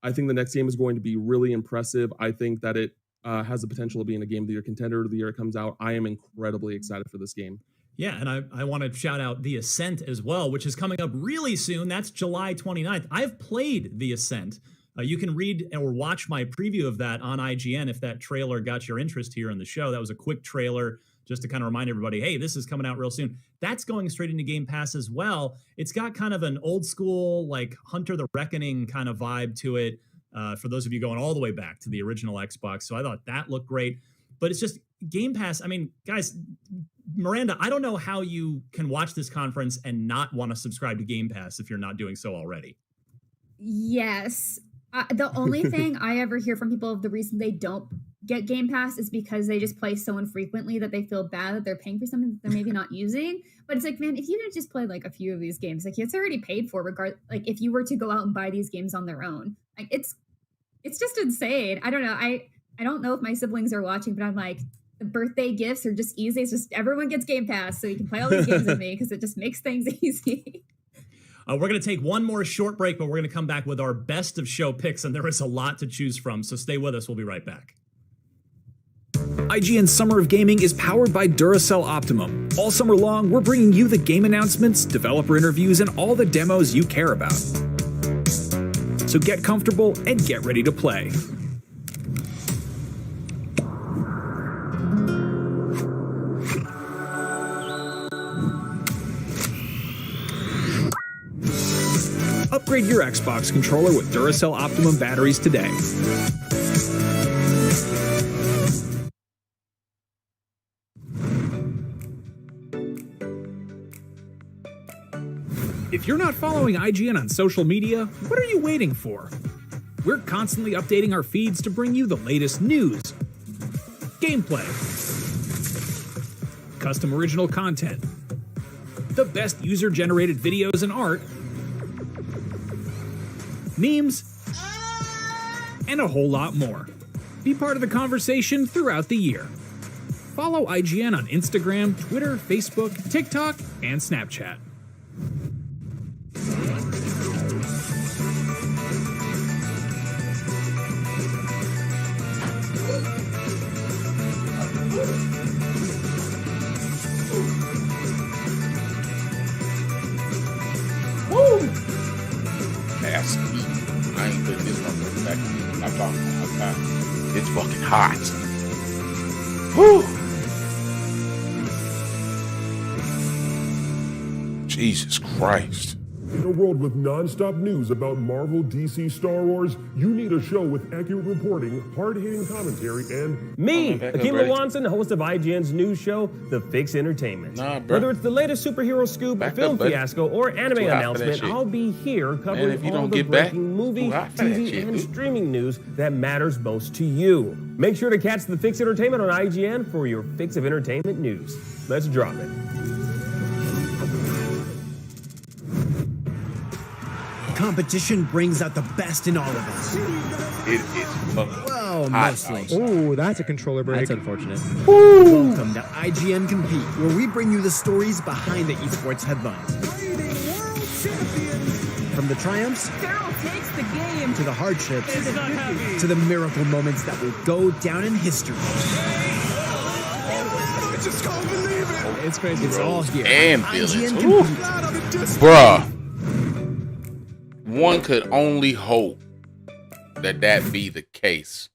I think the next game is going to be really impressive. I think that it has the potential of being a Game of the Year contender the year it comes out. I am incredibly excited for this game. Yeah, and I want to shout out The Ascent as well, which is coming up really soon. That's July 29th. I've played The Ascent. You can read or watch my preview of that on IGN if that trailer got your interest here in the show. That was a quick trailer just to kind of remind everybody, hey, this is coming out real soon. That's going straight into Game Pass as well. It's got kind of an old school, like Hunter the Reckoning kind of vibe to it, for those of you going all the way back to the original Xbox. So I thought that looked great. But it's just Game Pass. I mean, guys, Miranda, I don't know how you can watch this conference and not want to subscribe to Game Pass if you're not doing so already. Yes. The only thing I ever hear from people of the reason they don't get Game Pass is because they just play so infrequently that they feel bad that they're paying for something that they're maybe not using. But it's like, man, if you didn't just play like a few of these games, like it's already paid for like if you were to go out and buy these games on their own. Like it's just insane. I don't know. I don't know if my siblings are watching, but I'm like, the birthday gifts are just easy. It's just everyone gets Game Pass so you can play all these games with me because it just makes things easy. We're going to take one more short break, but we're going to come back with our best of show picks, and there is a lot to choose from, so stay with us. We'll be right back. IGN Summer of Gaming is powered by Duracell Optimum. All summer long, we're bringing you the game announcements, developer interviews, and all the demos you care about. So get comfortable and get ready to play. Upgrade your Xbox controller with Duracell Optimum batteries today. If you're not following IGN on social media, what are you waiting for? We're constantly updating our feeds to bring you the latest news, gameplay, custom original content, the best user-generated videos and art, memes, and a whole lot more. Be part of the conversation throughout the year. Follow IGN on Instagram, Twitter, Facebook, TikTok, and Snapchat. Woo! That's heat. I ain't putting this one back. I'm talking about it's fucking hot. Woo! Jesus Christ. In a world with non-stop news about Marvel, DC, Star Wars, you need a show with accurate reporting, hard-hitting commentary, and... Me, Akeem Lawanson, host of IGN's news show, The Fix Entertainment. Whether it's the latest superhero scoop, film fiasco, or anime announcement, I'll be here covering all the breaking movie, TV, and streaming news that matters most to you. Make sure to catch The Fix Entertainment on IGN for your fix of entertainment news. Let's drop it. Competition brings out the best in all of us. It is well, mostly. Oh, that's a controller break. That's unfortunate. Welcome to IGN Compete, where we bring you the stories behind the esports headlines. From the triumphs takes the game to the hardships to the miracle moments that will go down in history. I just can't believe it. It's crazy. It's all here. And IGN feelings. Bruh. One could only hope that be the case.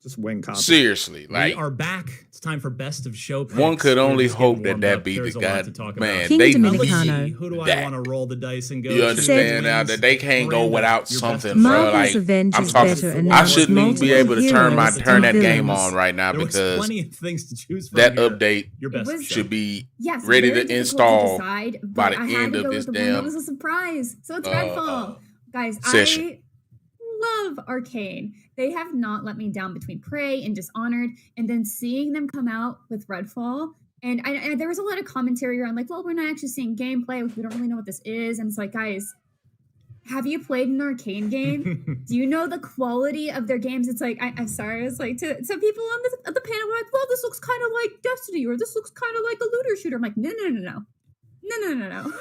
Just win copy. Seriously, like we are back. It's time for best of show picks. One could only hope that be the guy. Man, they need who do I want to roll the dice and go? You understand now that they can't go without something, bro. Marvel's Like Avengers I'm better talking, and I now shouldn't even be able to turn multiple that heroes game and on right now There was because plenty of things to choose from that here. update Your best should be Yes, ready very to difficult install decide, by but the I had end to of go this with the one that damn was a surprise. So it's Redfall. Guys, session. I love Arcane. They have not let me down between Prey and Dishonored, and then seeing them come out with Redfall, and there was a lot of commentary around like, well, we're not actually seeing gameplay, we don't really know what this is, and it's like, guys, have you played an Arcane game? Do you know the quality of their games? It's like, I'm sorry, it's like to some people on the panel were like, well, this looks kind of like Destiny, or this looks kind of like a looter shooter. I'm like, no. No.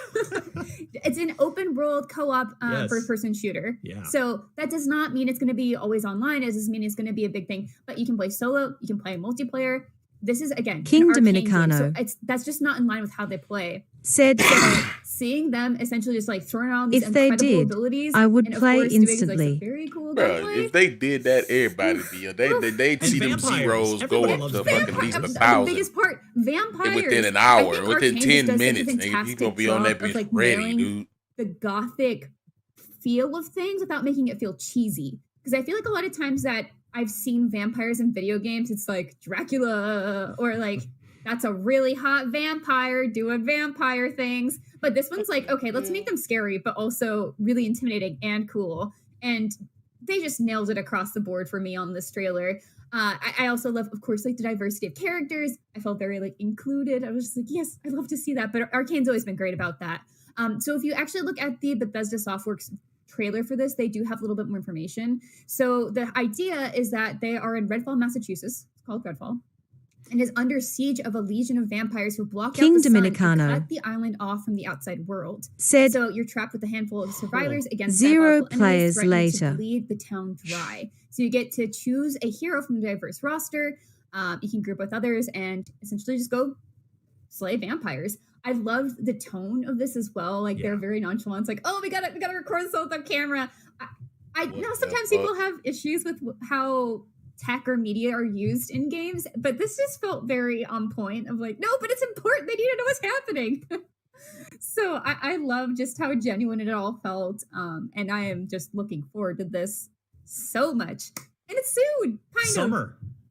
It's an open world co-op first-person shooter. Yeah. So that does not mean it's going to be always online. It doesn't mean it's going to be a big thing. But you can play solo. You can play multiplayer. This is, again, King an Arcane game, Dominicano. so that's just not in line with how they play. Said, seeing them essentially just like throwing out these if they incredible did, abilities, I would and of play course doing, like, some instantly. very cool Bro, gameplay. if they did that, everybody be they'd see them zeros go up to fucking at least The 1,000 biggest part, vampires. within an I hour, think within Arcane 10 does such a minutes. Nigga, fantastic you gonna be on that job of, bitch like, ready, nailing dude. The gothic feel of things without making it feel cheesy. Because I feel like a lot of times that I've seen vampires in video games, it's like Dracula or like that's a really hot vampire doing vampire things. But this one's like, okay, let's make them scary, but also really intimidating and cool. And they just nailed it across the board for me on this trailer. I also love, of course, like the diversity of characters. I felt very like included. I was just like, yes, I'd love to see that. But Arcane's always been great about that. So if you actually look at the Bethesda Softworks trailer for this, they do have a little bit more information. So the idea is that they are in Redfall, Massachusetts. It's called Redfall. And is under siege of a legion of vampires who block King out the sun Dominicano and cut the island off from the outside world. Said, so you're trapped with a handful of survivors against 0 diabolical enemies players threatening to later. bleed the town dry. So you get to choose a hero from a diverse roster. You can group with others and essentially just go slay vampires. I loved the tone of this as well. Like they're very nonchalant. It's like, oh, we gotta record this on camera. I know sometimes people have issues with how tech or media are used in games, but this just felt very on point of like, no, but it's important. They need to know what's happening. So I love just how genuine it all felt. And I am just looking forward to this so much. And it's soon,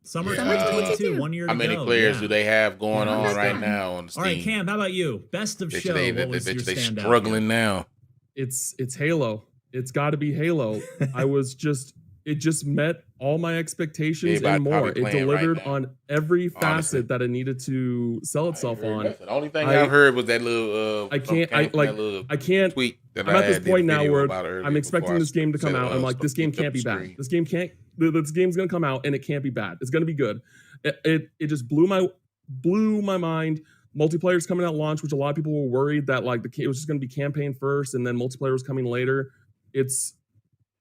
Summer 2022, 1 year to How go. many players do they have going on right now on Steam? All right, Cam, how about you? Best of show. What was your They standout? struggling now. It's Halo. It's got to be Halo. It just met all my expectations Everybody and more. probably It playing right delivered now. on every facet Honestly. that it needed to sell itself on. The only thing I've heard was that little. I can't. I can't. Tweet that I'm I at this had, did point a now video where about earlier I'm expecting before I this game to come said, out. I'm like, this game can't be bad. screen. This game can't. This game's gonna come out and it can't be bad. It's gonna be good. It just blew my mind. Multiplayer's coming out launch, which a lot of people were worried that like it was just gonna be campaign first and then multiplayer was coming later.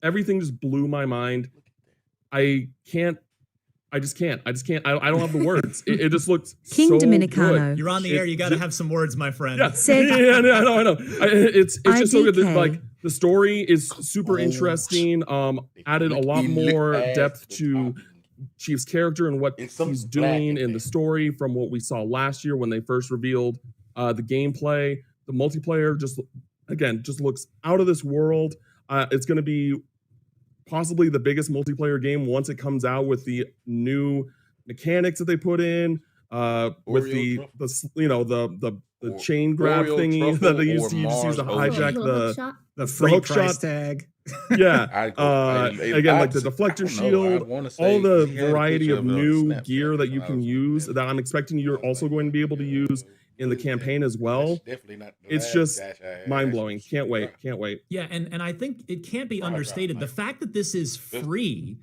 Everything just blew my mind. I just can't. I don't have the words. It just looks King so Dominicano. good. You're on the air. You got to have some words, my friend. Yeah, Said- I know. It's just so good. IDK. Like the story is super interesting. Added a lot more depth to Chief's character and what he's doing in the story from what we saw last year when they first revealed the gameplay. The multiplayer just looks out of this world. It's going to be possibly the biggest multiplayer game once it comes out with the new mechanics that they put in, with the chain grab Oreo thingy truffle that they used or to use to Mars hijack the free hook price shot tag. Yeah, again, like the deflector shield, all the variety of new gear that you can use that I'm expecting you're also going to be able to use in the campaign as well. It's just mind-blowing. Can't wait. Yeah, and I think it can't be understated. The fact that this is free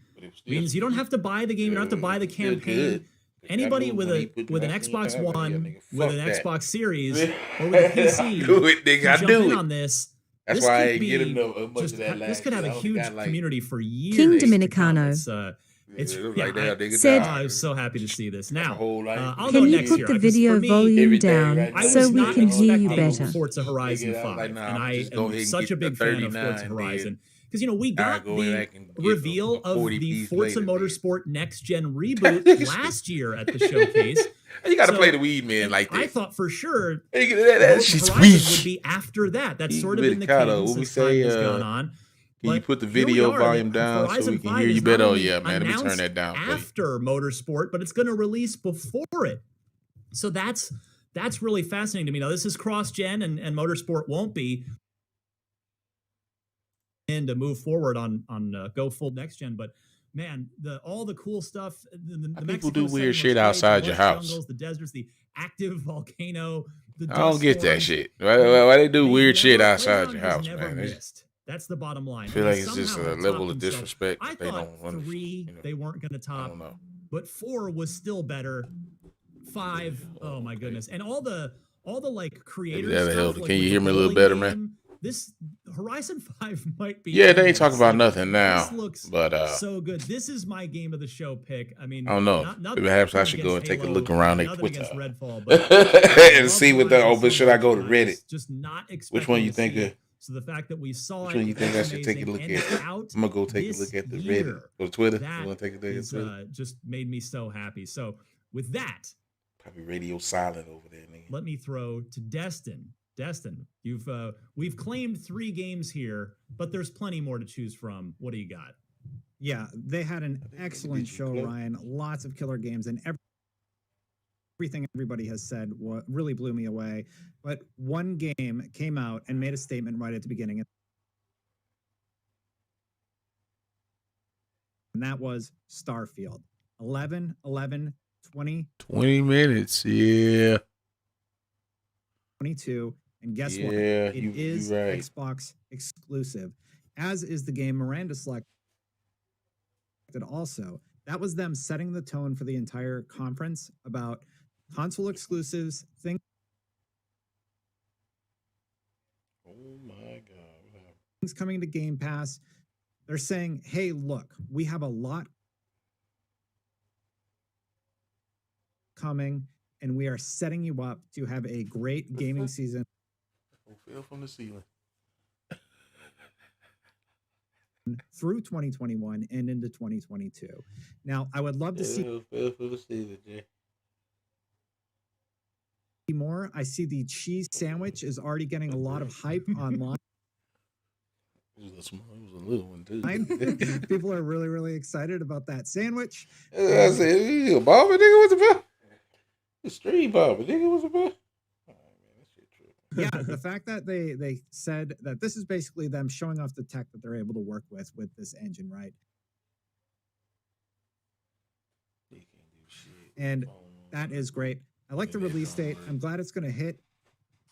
means you don't have to buy the game, you don't have to buy the campaign. Anybody with an Xbox One, with an Xbox Series, or with a PC can jump in on this. That's This why I could ain't be getting much of just- that last This could have a year. I only huge got, like, community for years. King to come. Dominicano. It's Yeah, it was yeah, like that, I, nigga, Said- I was so happy to see this. Now, I'll Can go you next put year. the Because video for me, volume down I so was we not can hear you expecting better? Forza Horizon Nigga, I was 5, like, nah, and I'ma I just go am ahead and such get a big the fan of 39 Forza then. Horizon. Because, we I'll got go the back and get reveal a of 40 the piece Forza later, Motorsport Next Gen reboot last year at the showcase. You got to So- play the weed man like I that. thought for sure That Forza shit's Horizon weak. would be after that. That's He's sort of been the Dominicano. case What we since time say, has gone on. Can you But put the here we video are. volume down so Horizon we can 5 hear you is better? not Oh only yeah, man. Let me turn announced that down. For you. after Motorsport, but it's going to release before it. So that's really fascinating to me. Now this is cross-gen, and Motorsport won't be, and to move forward on go full next gen. But man, all the cool stuff. The People Mexico do setting weird looks shit great, outside the your lush house. jungles, the deserts, the active volcano. The I don't dust get that storms. shit. Why they do weird shit Never- outside Playground your has house, never man? It's- missed. That's the bottom line. I feel They like it's just somehow a have level topped of themselves. disrespect I that they thought don't 3 they weren't going to top, but 4 was still better. 5, oh my goodness, and all the like creators. Maybe that stuff, helped. like Can you with hear the me a little bowling better, man? game, This Horizon 5 might be. Yeah, they ain't talking about endless. nothing now. This looks But so good. This is my game of the show pick. I mean, I don't know. nothing Perhaps I against should go and take a Halo, look around their nothing Twitter against Redfall, but and see what the. Oh, but should I go to Reddit? Just not Which one expecting you to think? see it. So the fact that we saw Which it, one you think I is should take a amazing. look And at? out I'm gonna go take a this look at the year, Reddit or Twitter. that You want to take a look at is, Twitter? just made me so happy. So with that, Probably radio silent over there, nigga. let me throw to Destin. Destin, we've claimed 3 games here, but there's plenty more to choose from. What do you got? Yeah, they had an excellent show, Ryan. Lots of killer games, and everything everybody has said really blew me away. But one game came out and made a statement right at the beginning. And that was Starfield. 11/11/20. 20 minutes, yeah. 22. And guess what? Yeah, It is you're right. Xbox exclusive, as is the game Miranda selected also. That was them setting the tone for the entire conference about console exclusives, things coming to Game Pass. They're saying, hey, look, we have a lot coming, and we are setting you up to have a great gaming season. Fell from the ceiling. Through 2021 and into 2022. Now, I would love to see Fell from the ceiling, Jay. more. I see the cheese sandwich is already getting a lot of hype online. It was a little one, too. People are really, really excited about that sandwich. I said, you a barber, nigga? What's about? The street barber, nigga? What's about? Yeah, the fact that they said that this is basically them showing off the tech that they're able to work with this engine, right? And that is great. I like the release date. I'm glad it's going to hit.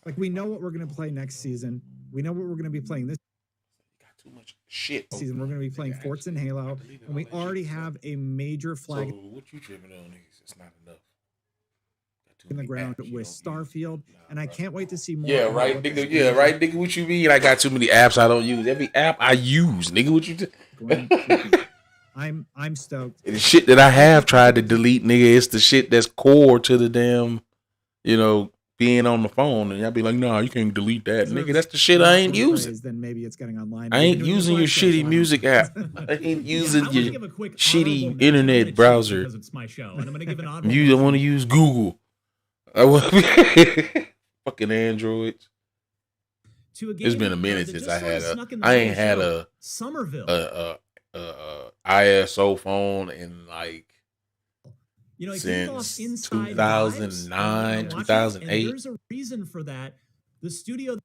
Like, we know what we're going to play next season. We know what we're going to be playing this Too much shit. season. We're going to be playing Forza and Halo, and we already have a major flag So what you tripping on is it's not enough. in the ground with Starfield, and I can't wait to see more. Yeah, right, nigga. Yeah, right, nigga. What you mean? I got too many apps I don't use. Every app I use, nigga. What you? I'm stoked. The shit that I have tried to delete, nigga, it's the shit that's core to the damn, being on the phone. And y'all be like, nah, you can't delete that. Nigga, that's the shit I ain't using. Then maybe it's getting online. I ain't using your shitty music app. I ain't using your shitty internet browser. Because it's my show, and I'm going to give an honorable You don't want to use Google. I want fucking Androids. It's been a minute since I had I ain't had a Somerville. ISO phone in it since kicked off Inside 2009, Lives, 2008. And there's a reason for that. The studio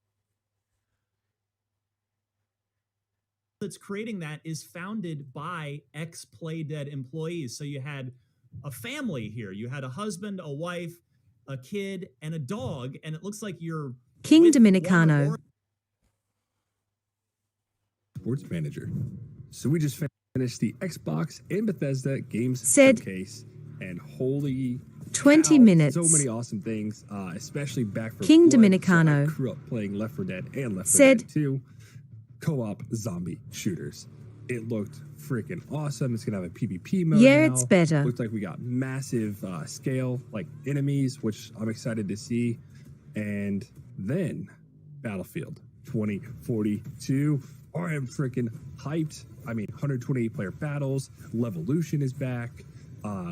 that's creating that is founded by ex-Playdead employees. So you had a family here. You had a husband, a wife, a kid, and a dog, and it looks like you're King Dominicano. Sports Manager. So we just finished the Xbox and Bethesda Games Said Showcase, and holy 20 cow, minutes. So many awesome things, especially Back 4 King Blood. Dominicano. So I grew up playing Left 4 Dead and Left 4 Said Dead 2 co-op zombie shooters. It looked freaking awesome. It's gonna have a PvP mode. Yeah, now. it's better. Looks like we got massive scale like enemies, which I'm excited to see. And then Battlefield 2042. I am freaking hyped. I mean, 128 player battles. Levolution is back.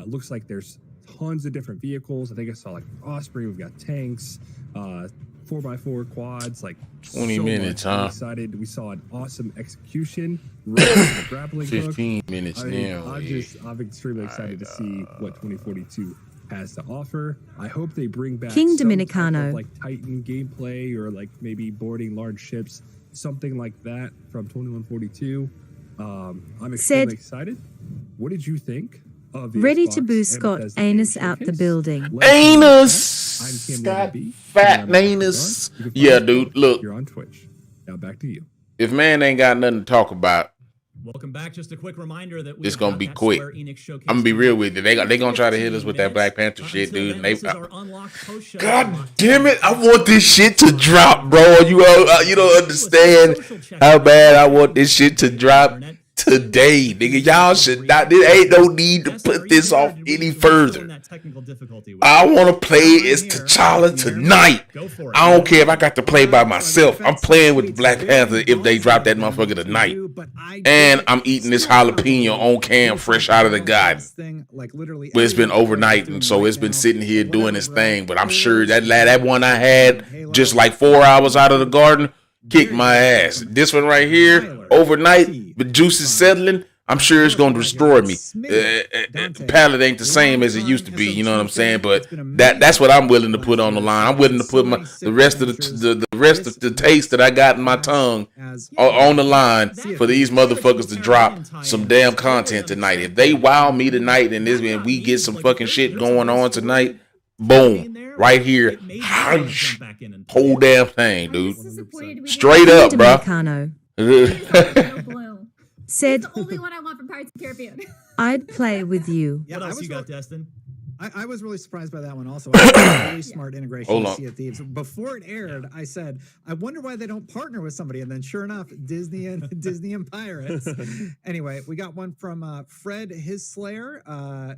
Looks like there's tons of different vehicles. I think I saw like Osprey. We've got tanks, 4x4 quads. Like 20 minutes, I'm huh? excited. We saw an awesome execution. Right into the grappling hook. 15 minutes I mean, now. I'm extremely excited to see what 2042 has to offer. I hope they bring back King some type Dominicano. of, like Titan gameplay or like maybe boarding large ships, something like that from 2142. I'm Said- extremely excited. What did you think of the Ready Xbox to boo and Scott Bethesda Anus Game out the Showcase? building. Anus! I'm Cam Scott B. Fat Anus. You can Yeah, follow me. dude, look. You're on Twitch. Now back to you. If man ain't got nothing to talk about, Welcome back. Just a quick reminder that it's gonna be quick. I'm gonna be real with you. They gonna try to hit us with that Black Panther shit, dude. And God damn it! I want this shit to drop, bro. You don't understand how bad I want this shit to drop today, nigga. Y'all should not. There ain't no need to put this off any further. I want to play as T'Challa tonight. I don't care if I got to play by myself. I'm playing with Black Panther if they drop that motherfucker tonight. And I'm eating this jalapeno on cam, fresh out of the garden. But it's been overnight, and so it's been sitting here doing its thing. But I'm sure that one I had just like 4 hours out of the garden kicked my ass. This one right here, overnight, the juice is settling. I'm sure it's gonna destroy me. Palette ain't the same as it used to be. You know what I'm saying? But that's what I'm willing to put on the line. I'm willing to put the rest of the taste that I got in my tongue on the line for these motherfuckers to drop some damn content tonight. If they wow me tonight and we get some fucking shit going on tonight, boom, right here, whole damn thing, dude. Straight up, bro. Said, the only one I want from Pirates of the Caribbean. I'd play with you. What else you got, Destin? I was really surprised by that one also. I thought it was a really smart integration Hold with on. Sea of Thieves. Before it aired, I said, I wonder why they don't partner with somebody. And then sure enough, Disney and Pirates. Anyway, we got one from Fred His Slayer.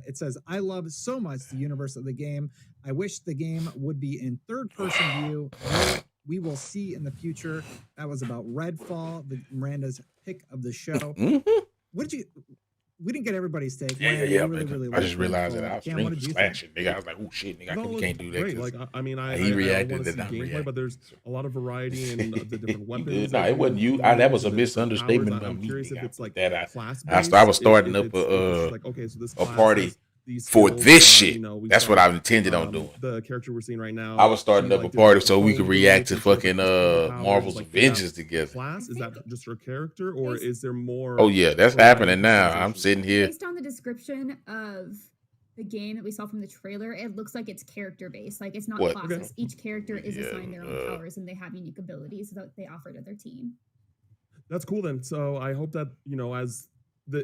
It says, I love so much the universe of the game. I wish the game would be in third-person view. We will see in the future. That was about Redfall, Miranda's pick of the show. What did you... We didn't get everybody's take. Yeah. Really I just realized that our Cam, stream what was did you flashing, nigga. I was like, oh shit, nigga, we can't do that. Great. Like, I mean, he reacted to that I'm gameplay, reacting. but there's a lot of variety in the different weapons. No, it wasn't you. That was a misunderstatement. I'm curious if it's like I was starting up a party for this shit. That's what I intended on doing. The character we're seeing right now. I was starting up a party so we could react to fucking Marvel's Avengers together. Class, is that just her character, or is there more? Oh yeah, that's happening now. I'm sitting here. Based on the description of the game that we saw from the trailer, it looks like it's character based. Like it's not What? classes. Each character is assigned their own powers, and they have unique abilities that they offer to their team. That's cool then. So I hope that as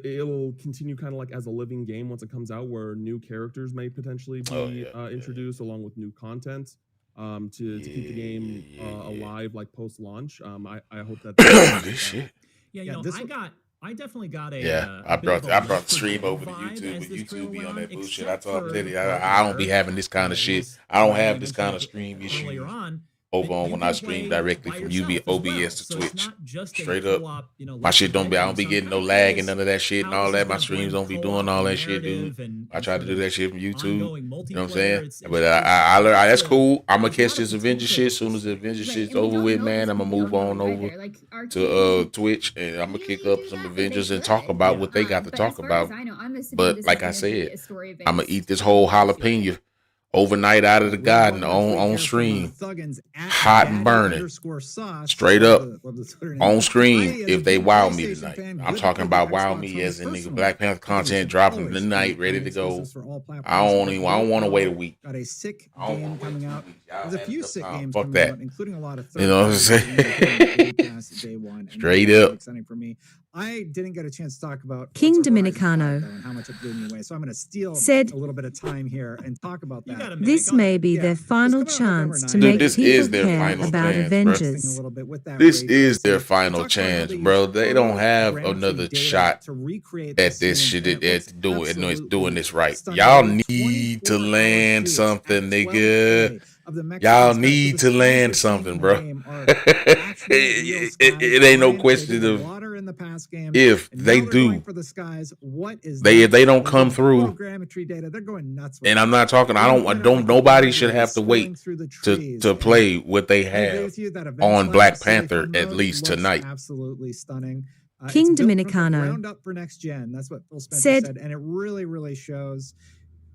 it'll continue kind of like as a living game once it comes out, where new characters may potentially be introduced along with new content to keep the game alive, like post launch. I hope that this shit. Yeah, I definitely got a. Yeah, I brought the stream over to YouTube, but YouTube be on that bullshit. I told Teddy, I don't be having this kind of shit. I don't have this kind of stream issue over on when I stream directly from OBS to Twitch. Straight up, my shit I don't be getting no lag and none of that shit and all that. My streams don't be doing all that shit, dude. I try to do that shit from YouTube. You know what I'm saying? But I learned that's cool. I'm gonna catch this Avengers shit as soon as the Avengers shit's over with, man. I'm gonna move on over to Twitch and I'm gonna kick up some Avengers and talk about what they got to talk about. But like I said, I'm gonna eat this whole jalapeno overnight out of the garden on stream, hot and burning, straight up on screen. If they wow me tonight, I'm talking about wow me as in nigga Black Panther content dropping tonight, ready to go. I don't want to wait a week. Got a sick game coming out. There's a few sick games fuck coming that. out, including a lot of You know what I'm saying? Day one. Straight up. Exciting for me. I didn't get a chance to talk about King Dominicano and how much it blew me away. So I'm going to steal said, a little bit of time here and talk about that. this may be their final chance to Dude, make this people is their care final about chance, Avengers. This is their final chance, bro. They don't have another shot at this shit at doing this right. Y'all need to land something, nigga. Y'all need to land something, bro. It ain't no question of if they do. If they don't come through, and I'm not talking. I don't. Nobody should have to wait to play what they have on Black Panther at least tonight. Absolutely stunning. King Dominicano round up for next gen. That's what Phil Spencer said, and it really shows.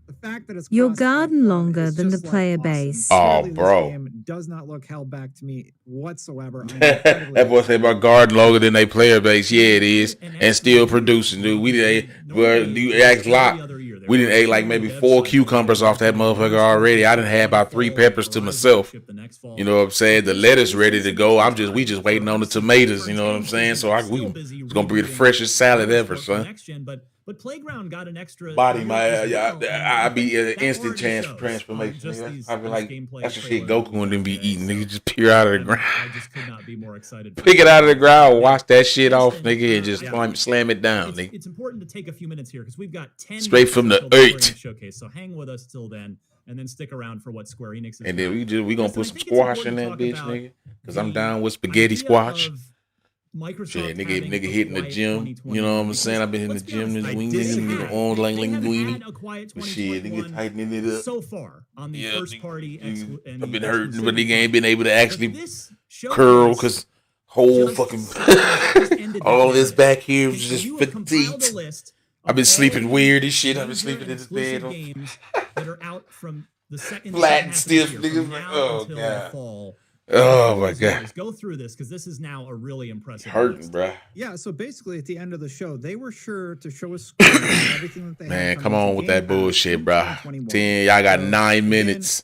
The fact that it's your garden longer than the player base. Oh, bro. This game does not look held back to me whatsoever. That boy said about garden longer than they player base. Yeah, it is, and still producing, dude. We didn't. You ask Locke. We didn't ate like maybe 4 cucumbers off that motherfucker already. I didn't have about 3 peppers to myself. You know what I'm saying? The lettuce ready to go. We just waiting on the tomatoes. You know what I'm saying? So it's gonna be the freshest salad ever, son. But Playground got an extra body. I be an instant chance for transformation. I be like, that's the shit Goku wouldn't be eating. Nigga, just peer out of the ground. I just could not be more excited. Pick it out of the ground, wash that shit off, nigga, and just slam it down, nigga. It's important to take a few minutes here because we've got 10 straight from the earth showcase. So hang with us till then, and then stick around for what Square Enix is. And then we gonna put some squash in that bitch, nigga, because I'm down with spaghetti squash. Shit, nigga hitting the gym. You know what I'm saying? I've been hitting the gym this week, nigga. On like linguini. Shit, nigga tightening it up. So far on the first party, I've been hurting, but nigga ain't been able to actually curl because whole fucking all this back here is just fatigued. I've been sleeping weird and shit. I've been sleeping in this bed. Games that are out from the second Flat and half of stiff the year, from niggas. now Oh until god. fall. Oh my god. Go through this because this is now a really impressive. Hurting, bruh. Yeah, so basically at the end of the show, they were sure to show us everything that they Man, had come coming on to with Game that Pass bullshit, in bruh. 2021. 10, y'all got 9 minutes.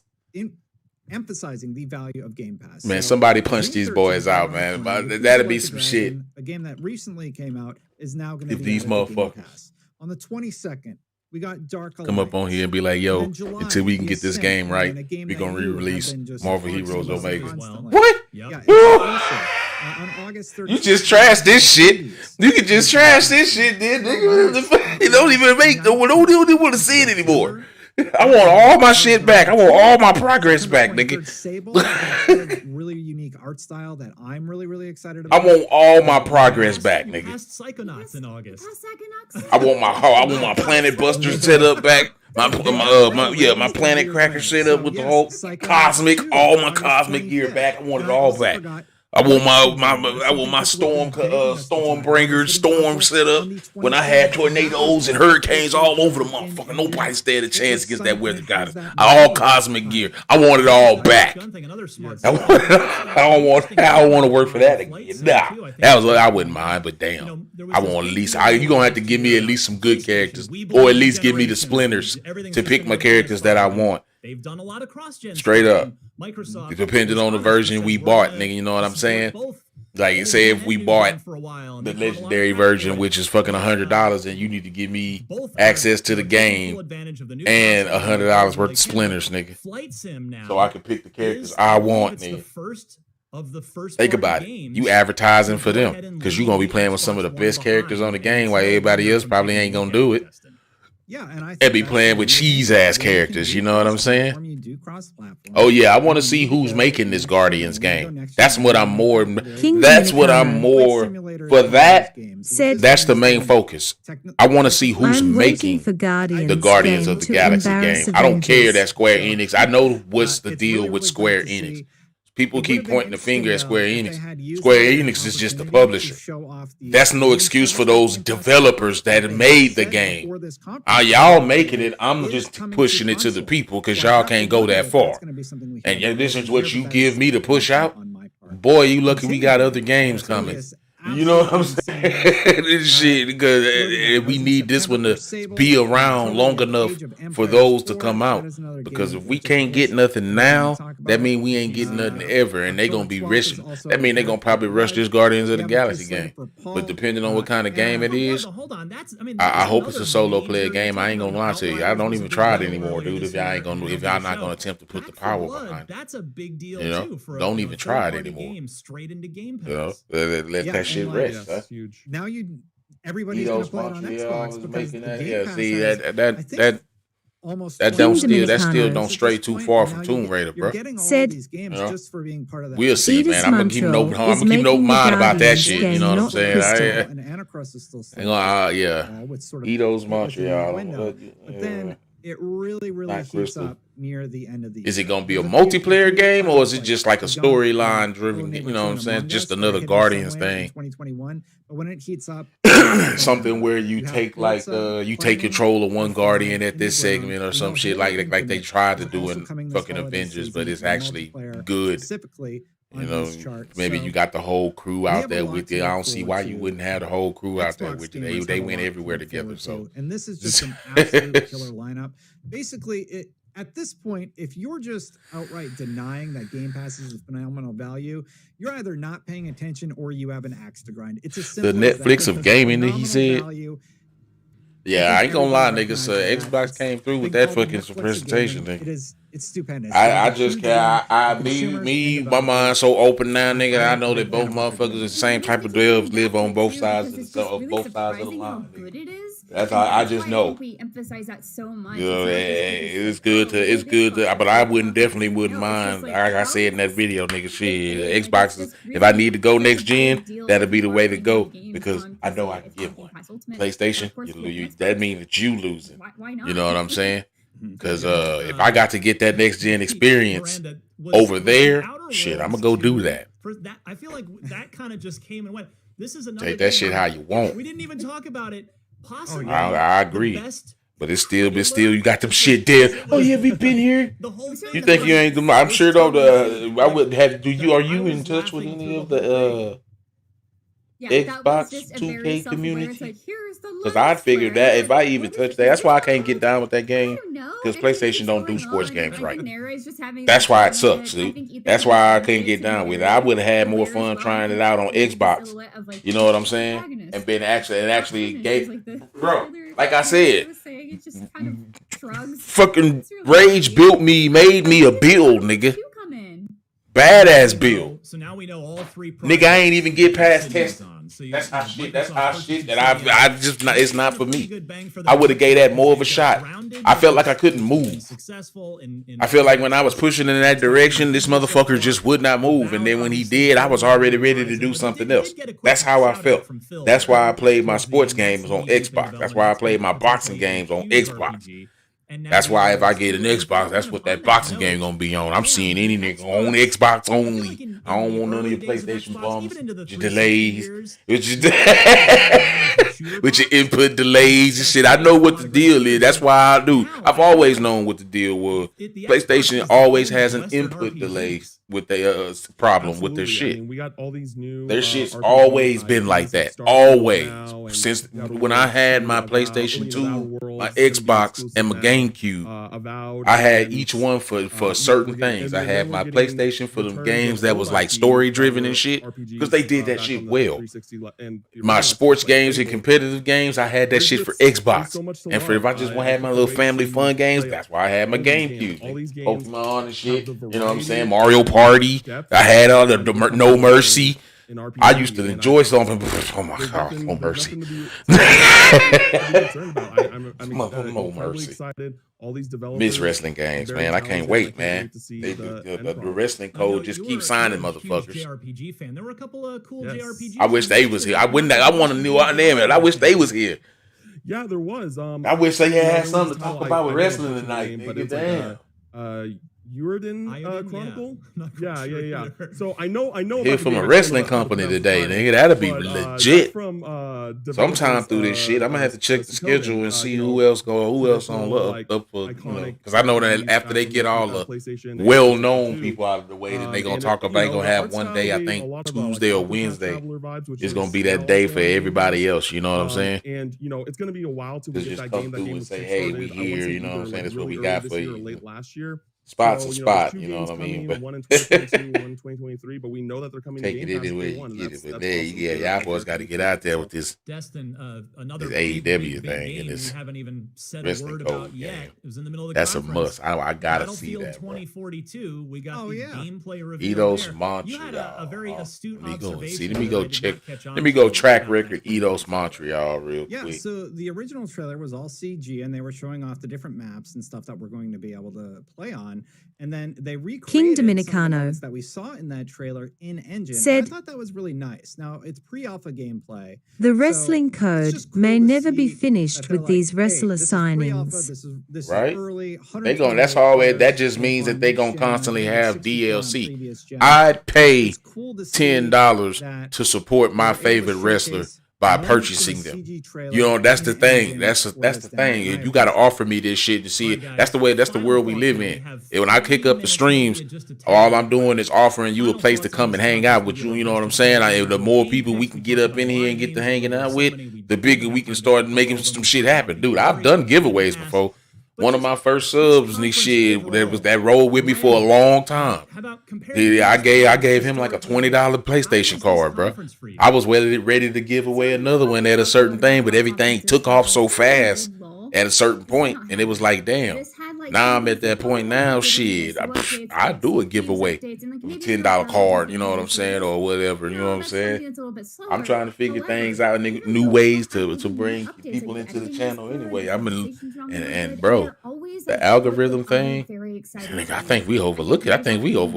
Emphasizing the value of Game Pass. Man, So, somebody punch Doom these 13 boys out, Battle man. Front, But if you that'd be like the some shit. Dragon, a game that recently came out is now going to If be these added to Game motherfuckers Pass. On the 22nd, we got Dark come up on here and be like, yo, And in July, until we can The get this Ascent, game right, and a game we're that gonna you have re-release been just Marvel talking Heroes about Omega. constantly. What? Yeah, it's Woo! exclusive. On August 13th. You just trash this shit. You can just trash this shit, then nigga. It don't even make don't even want to see it anymore. I want all my shit back. I want all my progress back, nigga. Sable, a really unique art style that I'm really excited about. I want all my progress back, nigga. Past Psychonauts in August. I want my Planet Buster set up back. My Planet Cracker set up with the whole all my cosmic gear back. I want it all back. I want my Stormbringer storm set up when I had tornadoes and hurricanes all over the motherfucker. Nobody stood a chance against that weather goddess. All cosmic gear. I want it all back. I don't want to work for that again. Nah, I wouldn't mind, but damn, I want at least. You gonna have to give me at least some good characters, or at least give me the splinters to pick my characters that I want. They've done a lot of cross-gen Straight stuff, up. and Microsoft, Depending on the version we bought, nigga, you know what I'm saying? Like, say if we bought the legendary version, which is fucking $100, and you need to give me access to the game and $100 worth of splinters, nigga. Flight Sim now, So I can pick the characters I want, it's the nigga. first of the first. Think about it. You advertising for them because you're gonna be playing with some of the best characters on the game, while everybody else probably ain't gonna do it. Yeah, and I And be playing with cheese ass characters. You know what I'm saying? Oh yeah, I want to see who's making this Guardians game. That's what I'm more. That's what I'm more for. That that's the main focus. I want to see who's I'm making waiting for Guardians the Guardians game of the to Galaxy embarrass game. I don't care Avengers. that Square Enix. I know what's the deal with Square Enix. People keep pointing the finger at Square Enix. Square Enix is just the publisher. That's no excuse for those developers that made the game. Y'all making it. I'm just pushing it to the people because y'all can't go that far. And this is what you give me to push out. Boy, you lucky we got other games coming. You know what I'm saying? This shit, because we need this one to be around long enough for those to come out. Because if we can't get nothing now, that means we ain't getting nothing ever, and they gonna be rushing. That means they gonna probably rush this Guardians of the Galaxy game. But depending on what kind of game it is, I hope it's a solo player game. I ain't gonna lie to you. I don't even try it anymore, dude. If y'all not gonna attempt to put the power behind it, that's a big deal you know, too. For don't even try it anymore. Straight into Game Pass. You know, let that shit rest. That's huge. Now everybody's going to play it on Xbox because the Game Pass see has, that almost that don't still don't stray too far from Tomb Raider, bro. Said these games just for being part of that. We'll see, man. I'm gonna keep an open mind about that shit. You know what I'm saying? And Anacross is still with sort of Eidos Montreal. But then it really heats up near the end of the year. Is it gonna be a multiplayer game, or is it just like a storyline driven? You know what I'm saying? Just another Guardians thing. 2021, but when it heats up, something where you take you take control of one Guardian at this segment or some shit like they tried to do in fucking Avengers, but it's actually good. Specifically, you know, maybe you got the whole crew out there with you. I don't see why you wouldn't have the whole crew out there with you. They went everywhere together. So, and this is just an absolute killer lineup. Basically, at this point, if you're just outright denying that Game Pass is a phenomenal value, you're either not paying attention or you have an axe to grind. It's a simple the Netflix of gaming that he said. Yeah, I ain't gonna lie, niggas. Xbox came through with that fucking presentation thing. It's stupendous. I just can't. My mind's so open now, nigga. I know that both motherfuckers are the same type of devs live on both sides of the line. That's how I just know. We emphasize that so much. You know, it's good to. But I definitely wouldn't mind. Like I said in that video, nigga, shit. Xbox, if I need to go next gen, that'll be the way to go because I know I can get one. PlayStation, that means that you losing. You know what I'm saying? Because if I got to get that next gen experience over there, shit, I'm gonna go do that. For that, I feel like that kind of just came and went. This is another Take that thing shit how you want. We didn't even talk about it. Possibly, I agree. the best. But it's still, you got them shit there. Oh yeah, we been here. You think you ain't? I'm sure though. I wouldn't have. Are you in touch with any of the Xbox 2K community? Because I figured that if I even touch that, that's why I can't get down with that game. Because PlayStation don't do sports games right. That's why it sucks, dude. That's why I couldn't get down with it. I would have had more fun trying it out on Xbox. You know what I'm saying? And been actually gave, bro. Like I said, fucking Rage built me, made me a build, nigga. Badass build. So now we know all three. Nigga, I ain't even get past testing. That's how shit that I just not. It's not for me. I would have gave that more of a shot. I felt like I couldn't move. I feel like when I was pushing in that direction, this motherfucker just would not move. And then when he did, I was already ready to do something else. That's how I felt. That's why I played my sports games on Xbox. That's why I played my boxing games on Xbox. That's why if I get an Xbox, that's what that boxing game gonna be on. I'm seeing any nigga on Xbox only. I don't want none of your PlayStation bums, your delays, with your input delays and shit. I know what the deal is. That's why I do. I've always known what the deal was. PlayStation always has an input delay with the problem with their shit. We got all these new. Their shit's always been like that. Always. Since when I had my PlayStation 2, my Xbox, and my GameCube, I had each one for certain things. I had my PlayStation for the games that was like story driven and shit, because they did that shit well. My sports games and competitive games, I had that shit for Xbox. And for if I just want to have my little family fun games, that's why I had my GameCube. Pokemon and shit. You know what I'm saying? Mario Party. I had all the No Mercy. I used to enjoy something. Oh my god, No Mercy. No Mercy. Miss wrestling games, man. I can't wait, man. The wrestling code just keeps signing motherfuckers. JRPG fan. There were a couple of cool JRPG. I wish they was here. I want to know damn it. I wish they was here. Yeah, there was. I wish they had something to talk about with wrestling tonight. Nigga, damn. Uridin Chronicle? Yeah. So I know. Here from a wrestling company today, nigga. That'll be legit. Sometime through this shit, I'm gonna have to check the schedule and see who else on up for, because I know that after they get all the well-known people out of the way, then they gonna talk about. They gonna have one day, I think Tuesday or Wednesday, it's gonna be that day for everybody else. You know what I'm saying? And it's gonna be a while till we get that game. That game and say, hey, we here. You know what I'm saying? That's what we got for you. Late last year. Spot's a spot, you know what I mean? But one in 2022, one in 2023, but we know that they're coming. Take it anyway, get it. But there, y'all boys got to get out there with this. Destin, another AEW thing and this we haven't even said a word about yet. It was in the middle of the That's conference. a must. I gotta see that. 2042. We got the gameplay review. Eidos there. Montreal. You had a very astute observation. Let me go check. Let me go track record Eidos Montreal real quick. Yeah, so the original trailer was all CG, and they were showing off the different maps and stuff that we're going to be able to play on. And then they recreated King some of the Dominicano elements that we saw in that trailer in engine. said, I thought that was really nice. Now it's pre-alpha gameplay. The wrestling code may never be finished with these wrestler signings. This right? is early. They going. That's always. That just means that they gonna constantly have DLC. I'd pay $10 to support my favorite wrestler by purchasing them. You know, that's the thing. That's the thing. You got to offer me this shit to see it. That's the way. That's the world we live in. And when I kick up the streams, all I'm doing is offering you a place to come and hang out with you. You know what I'm saying? The more people we can get up in here and get to hanging out with, the bigger we can start making some shit happen. Dude, I've done giveaways before. One of my first subs, that rolled with me for a long time. I gave him like a $20 PlayStation card, bro. I was ready to give away another one at a certain thing, but everything took off so fast at a certain point, and it was like, damn. Now I'm at that point now, shit. I do a giveaway, $10 card, you know what I'm saying, or whatever, you know what I'm saying. I'm trying to figure things out, new ways to bring people into the channel anyway. And bro, the algorithm thing, I think we overlook it. I think we They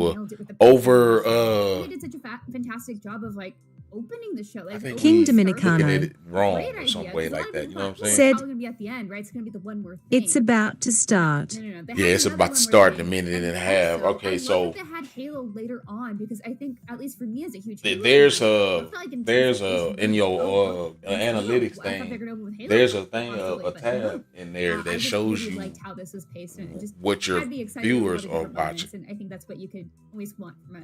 did such a fantastic job of like opening the show. Like King looking Dominicano at it wrong Great or some idea, way 'cause a lot like of that. people You know what I'm thought, saying? Said- it's going to be at the end, right? It's going to be the one more thing. It's about to start. No. They Yeah, had it's another about one to more start in a thing. minute and a And half. also, Okay, I love so that they had Halo later on because I think, at least for me as a huge Halo there's fan, I a felt like in there's Genesis, a it's in really your I analytics thought they were thing. gonna open with Halo There's a thing possibly, a but tab in there I that just shows really you liked how this was paced, and it just what your had me excited about all viewers the are different moments, watching. and I think that's what you could always want from a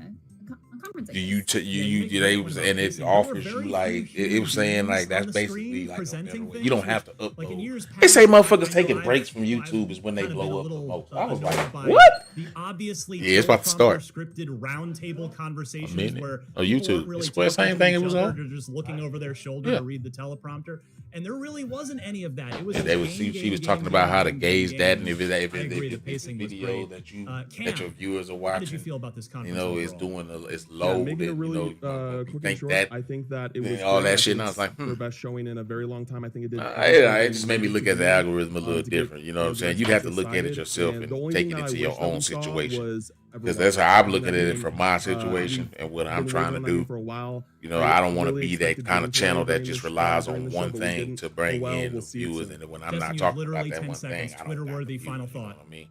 conference. like Do this. you they was and it offers you like it was saying like that's basically like a better way. You don't have to upload. They say motherfuckers taking breaks from YouTube is when they blow up the most. I was like, what? The obviously Yeah, it's about to start. scripted roundtable conversations minute. where Oh, YouTube. people weren't really It's the same talking to thing it each was other, on. they're just looking over their shoulder Yeah. to read the teleprompter, and there really wasn't any of that. It was And they was she was talking about how to gauge that and if I it's agree, a the pacing was video great. that you Cam, that your viewers are how did you watching. feel about this You conference know, it's overall? doing it's Yeah, loaded. making it really you know, quick and think short. that I think that it was all great. that I shit. think And I was like, it's their best showing in a very long time. I think it did. it just made me look at the algorithm a little different. You know what I'm saying? You'd have to look at it yourself and take it into your own situation. Because that's how I'm looking at it from my situation and what I'm trying to do. You know, I don't want to be that kind of channel that just relies on one thing to bring in viewers, and when I'm not talking about that one thing, I don't Twitter-worthy final thought. I mean,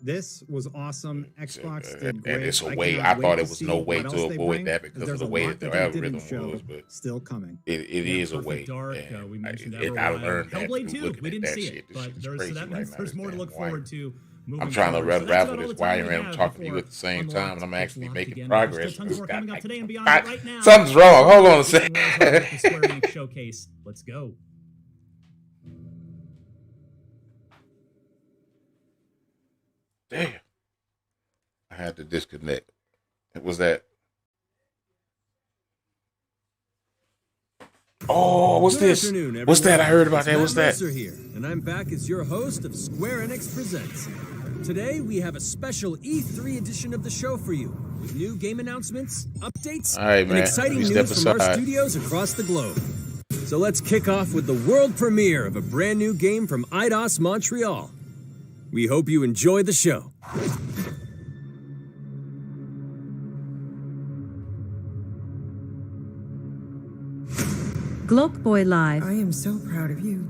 This was awesome. Xbox did great. and it's a I way. cannot I thought wait it to was see no way what to else they avoid bring, that 'cause because of there's the a way lot that that their they didn't algorithm show was, but still coming. it is a Perfect way. Dark, and we mentioned I learned that Hellblade through 2, looking we at didn't that see shit. it, This but shit is there's, crazy that right means now. there's This more to damn look wire. forward to. I'm trying to moving ravel forward. this So that's wire about all and the I'm time we talking to have you at the same before time, and I'm actually Unlocked making again. progress. There's still tons more It's got coming up like- today and beyond, but right now, Something's wrong. Hold on a Square second. Enix Showcase. Let's go. Damn. I had to disconnect. It was that. Oh, what's Good this? afternoon, What's that? I everyone. heard about It's that. Matt What's that? Mercer here, and I'm back as your host of Square Enix Presents. Today we have a special E3 edition of the show for you, with new game announcements, updates, All right, and man. exciting You news step from our aside. studios across the globe. So let's kick off with the world premiere of a brand new game from Eidos Montreal. We hope you enjoy the show. Glockboy Live. I am so proud of you.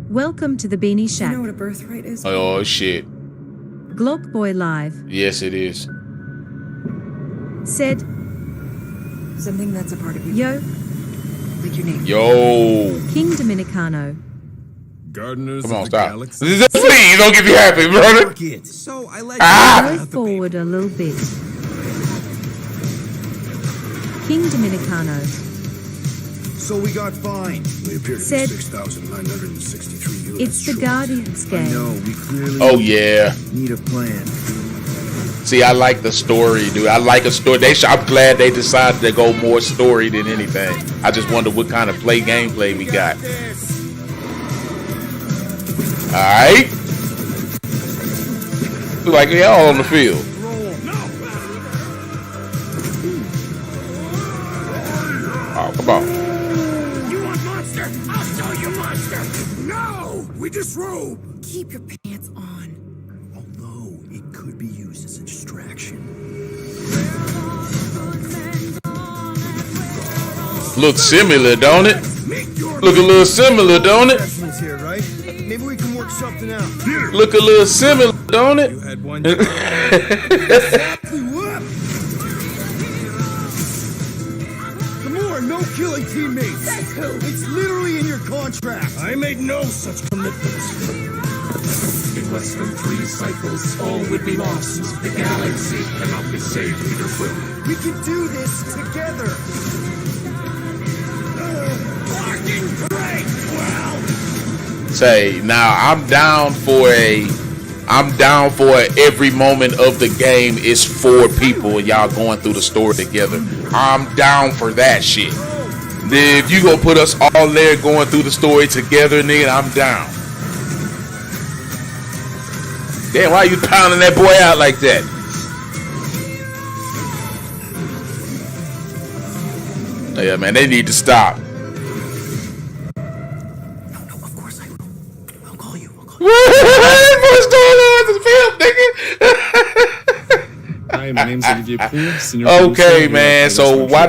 Welcome to the Beanie Shack. You know what a birthright is? Oh, shit. Glockboy Live Yes, it is. said, Something that's a part of you. Yo, Like your name. Yo. King Dominicano. Gardeners Come on, of the stop. Galaxy. Please don't get me happy, brother. So I let Go forward a little bit. King Dominicano So we got fined. We appeared at Said- 6,963 units. It's the Guardians game. No, we clearly Oh, yeah. need a plan. See, I like the story, dude. I like a story. I'm glad they decided to go more story than anything. I just wonder what kind of gameplay we got. All right. Look like we all on the field. Oh, come on. You want monster? I'll show you monster. No, we disrobe. Keep your pants on. Although it could be used as a distraction. Look similar, don't it? Look a little similar, don't it? Professionals here, right? Maybe we can work something out. Look a little similar, don't it? You had one. Gamora, no killing teammates. It's literally in your contract. I made no such commitments. In less than 3 cycles, all would be lost. The galaxy cannot be saved with your will. We can do this together. Fucking great. Well, Say now, I'm down for every moment of the game is 4 people and y'all going through the story together. I'm down for that shit. If you gonna put us all there going through the story together, nigga, I'm down. Damn, why are you pounding that boy out like that? Oh, yeah, man, they need to stop. I am My name's Olivier Poole, senior Okay, man. So why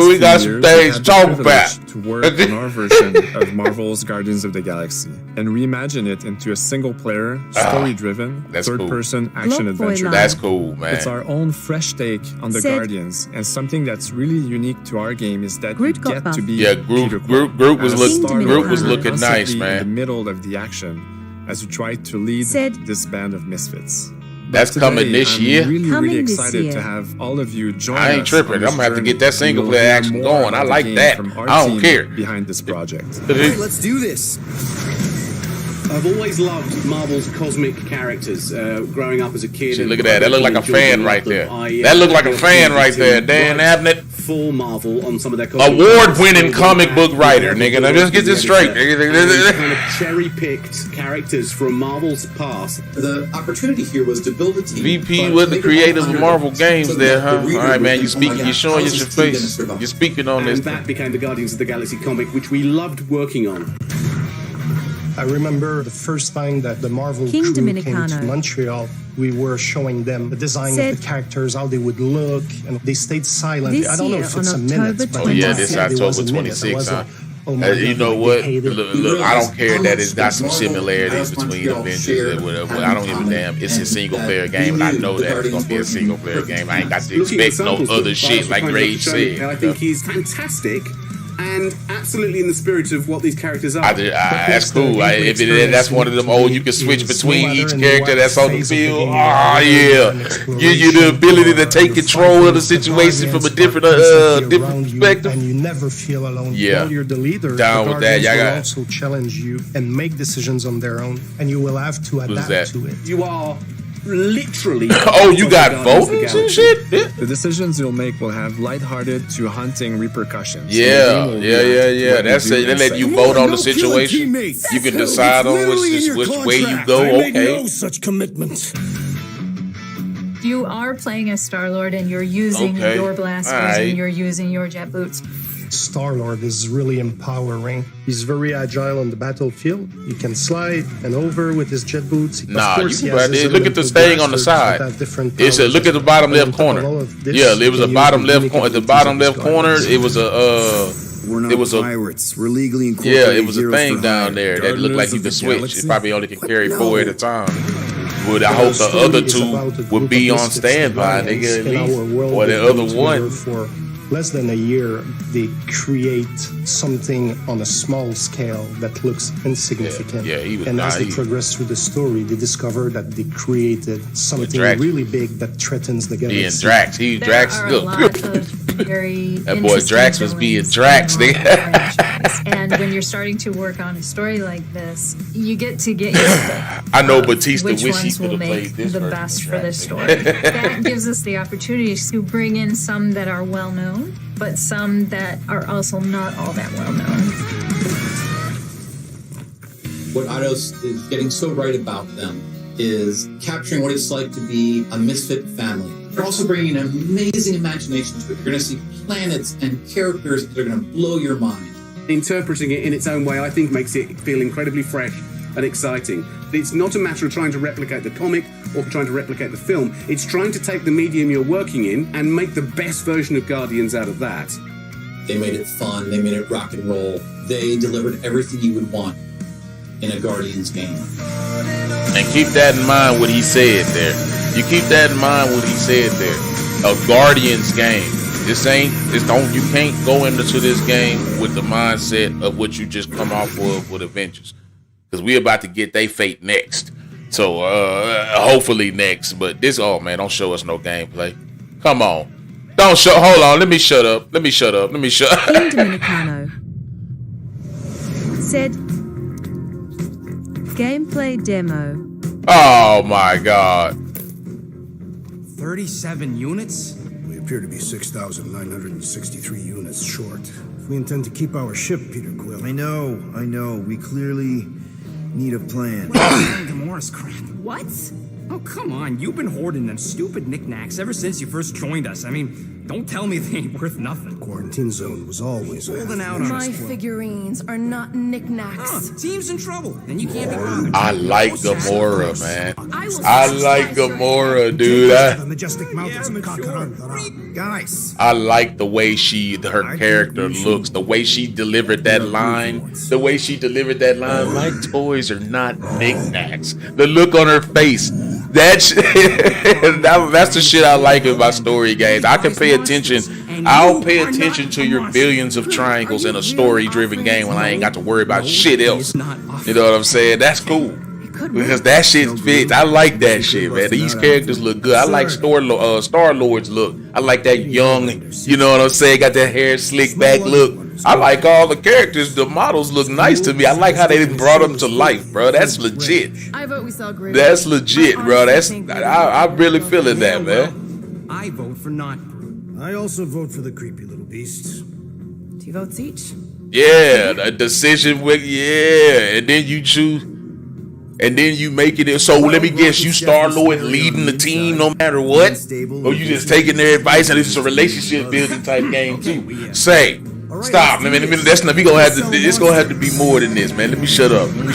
we got some things to talk about. To work on our version of Marvel's Guardians of the Galaxy and reimagine it into a single-player, story-driven, third-person action adventure. That's cool, man. It's our own fresh take on the Guardians, and something that's really unique to our game is that you get to be Groot was looking nice, man. In the middle of the action as you try to lead this band of misfits. That's coming this year. I'm really excited to have all of you join us. I ain't tripping. I'm gonna have to get that single player action going. I like that. I don't care. Behind this project. Right, let's do this. I've always loved Marvel's cosmic characters. Growing up as a kid. Look at that. That look like a fan right there. That look like a fan right there. Dan Abnett. For Marvel on some of their award-winning comic book writer, nigga. Now just get this straight. Kind of cherry-picked characters from Marvel's past. The opportunity here was to build a team. VP with the creative of Marvel Games there, huh? All right, man. You're showing us your face. You're speaking on this. And that became the Guardians of the Galaxy comic, which we loved working on. I remember the first time that the Marvel crew came to Montreal, we were showing them the design of the characters, how they would look, and they stayed silent. I don't know if it's a minute, but this October 26th, huh? You know what? Look, I don't care that it's got some similarities between Avengers and whatever. I don't give a damn. It's a single-player game, and I know that it's going to be a single-player game. I ain't got to expect no other shit like Rage said. I think he's fantastic. And absolutely in the spirit of what these characters are. That's cool. That's one of them old, you can switch between each character that's on the field. Oh, yeah. Give you the ability to take control of the situation from a different perspective. And you never feel alone. Yeah. While you're the leader, down the with that. Guardians will also challenge you and make decisions on their own, and you will have to adapt to it. You are literally. Oh, you got votings and shit? The decisions you'll make will have lighthearted to hunting repercussions. Yeah. That's it. They let you vote on the situation. You can decide on which way you go. Okay. Such commitment. You are playing as Star-Lord, and you're using your blasters and you're using your jet boots. Star-Lord is really empowering. He's very agile on the battlefield. He can slide and over with his jet boots. Nah, look at this thing on the side. It's look at the bottom left corner. Yeah, it was a bottom left corner. At the bottom left corner, it was We're not pirates. We're legally incorporated. Yeah, it was a thing down there that looked like you could switch. It probably only can carry 4 at a time. But I hope the other 2 would be on standby, nigga, at least. Or the other one. For less than a year, they create something on a small scale that looks insignificant. And as they progress through the story, they discover that they created something really big that threatens the galaxy. Being Drax. Drax. That boy Drax was being Drax. And when you're starting to work on a story like this, you get to get used to I know Batista which wish he ones could will have played make this the best for this story. That gives us the opportunity to bring in some that are well known, but some that are also not all that well known. What Eidos is getting so right about them is capturing what it's like to be a misfit family. They're also bringing an amazing imagination to it. You're going to see planets and characters that are going to blow your mind. Interpreting it in its own way, I think, makes it feel incredibly fresh and exciting. It's not a matter of trying to replicate the comic or trying to replicate the film. It's trying to take the medium you're working in and make the best version of Guardians out of that. They made it fun. They made it rock and roll. They delivered everything you would want in a Guardians game. And keep that in mind what he said there. You keep that in mind what he said there. A Guardians game. You can't go into this game with the mindset of what you just come off of with Avengers. Because we're about to get they fate next. So hopefully next. But man, don't show us no gameplay. Come on. Hold on, let me shut up. King Dominicano said gameplay demo. Oh my god. 37 units? We appear to be 6,963 units short. If we intend to keep our ship, Peter Quill. I know. We clearly need a plan. Gamora's crap. What? Oh, come on. You've been hoarding them stupid knickknacks ever since you first joined us. I mean, Don't tell me they ain't worth nothing. Quarantine zone was always holding out on My us. figurines are not knickknacks. Team's in trouble, then you can't be bothered. I like Gamora, man. I like Gamora, dude. The majestic mountains of Kakarantara. Guys. I like the way her character looks, the way she delivered that line. My toys are not knickknacks. The look on her face. That's the shit I like in my story games. I can pay attention. I'll pay attention to your billions of triangles in a story-driven game when I ain't got to worry about shit else. You know what I'm saying? That's cool. Because that shit fits. I like that shit, man. These characters look good. I like Star-Lord's look. I like that young, you know what I'm saying, got that hair slick back look. I like all the characters. The models look nice to me. I like how they brought them to life, bro. That's legit. I vote we saw great. That's legit, bro. I'm really feeling that, man. I vote for not. I also vote for the creepy little beast. 2 votes each. Yeah, the decision with and then you choose. And then you make it. So let me guess, you Star-Lord leading the team no matter what, or you just taking their advice and it's a relationship building type game too. Stop, man. That's not. It's gonna have to be more than this, man. Let me shut up, man. You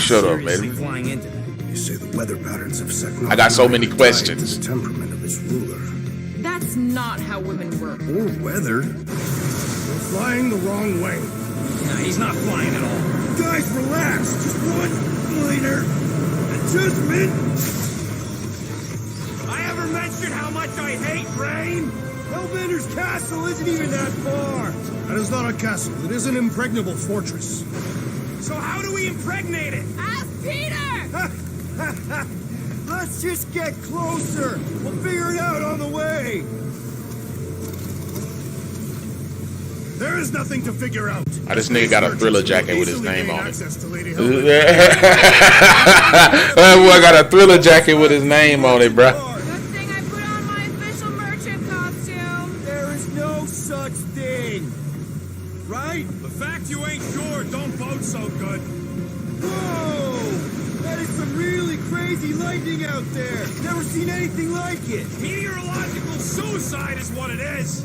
say the weather patterns of Seknok. I got so many questions. The temperament of its ruler. That's not how women work. Or weather. We're flying the wrong way. Nah, he's not flying at all. Guys, relax. Just one minor adjustment. I ever mentioned how much I hate rain? Hellbender's castle isn't even that far. That is not a castle. It is an impregnable fortress. So how do we impregnate it? Ask Peter! Let's just get closer. We'll figure it out on the way. There is nothing to figure out. This nigga got a Thriller jacket with his name on it. Boy got a Thriller jacket with his name on it, bro. Good thing I put on my official merchant costume. There is no such thing. Right? The fact you ain't sure don't vote so good. Whoa! That is some really crazy lightning out there. Never seen anything like it. Meteorological suicide is what it is.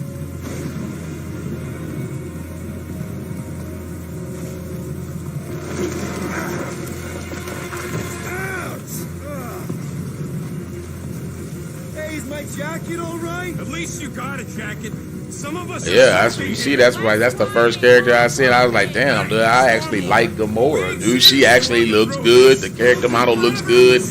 Hey, is my jacket all right? At least you got a jacket. Some of us. Yeah, that's what you see. That's the first character I seen. I was like, damn, dude, I actually like Gamora, dude. She actually looks good. The character model looks good.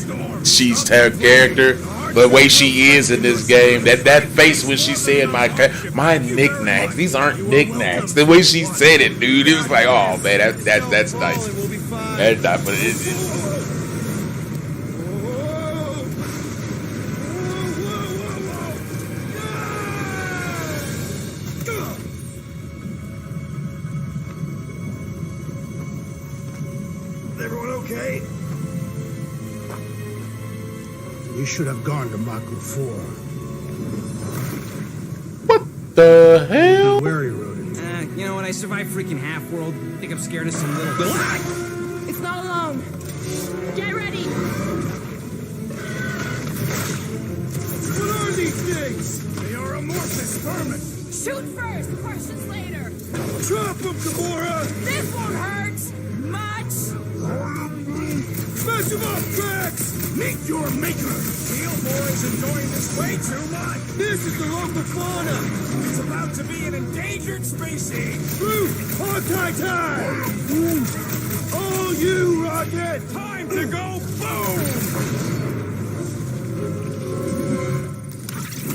She's her character. The way she is in this game, that face when she said my knickknacks, these aren't knickknacks. The way she said it, dude, it was like, oh man, that's nice. That's nice, but Everyone okay? We should have gone to Maku 4. What the hell? Be wary, rodent. You know what? I survived freaking Half-World. Think I'm scared of some little. It's not alone. Get ready. What are these things? They are amorphous vermin. Shoot first, questions later. Drop them, Gamora! This won't hurt much. Smash them up, Drax! Meet your maker. Boy's enjoying this way too much. This is the local fauna. It's about to be an endangered species. Groot, Hawkeye time! All you, Rocket! Time to go boom!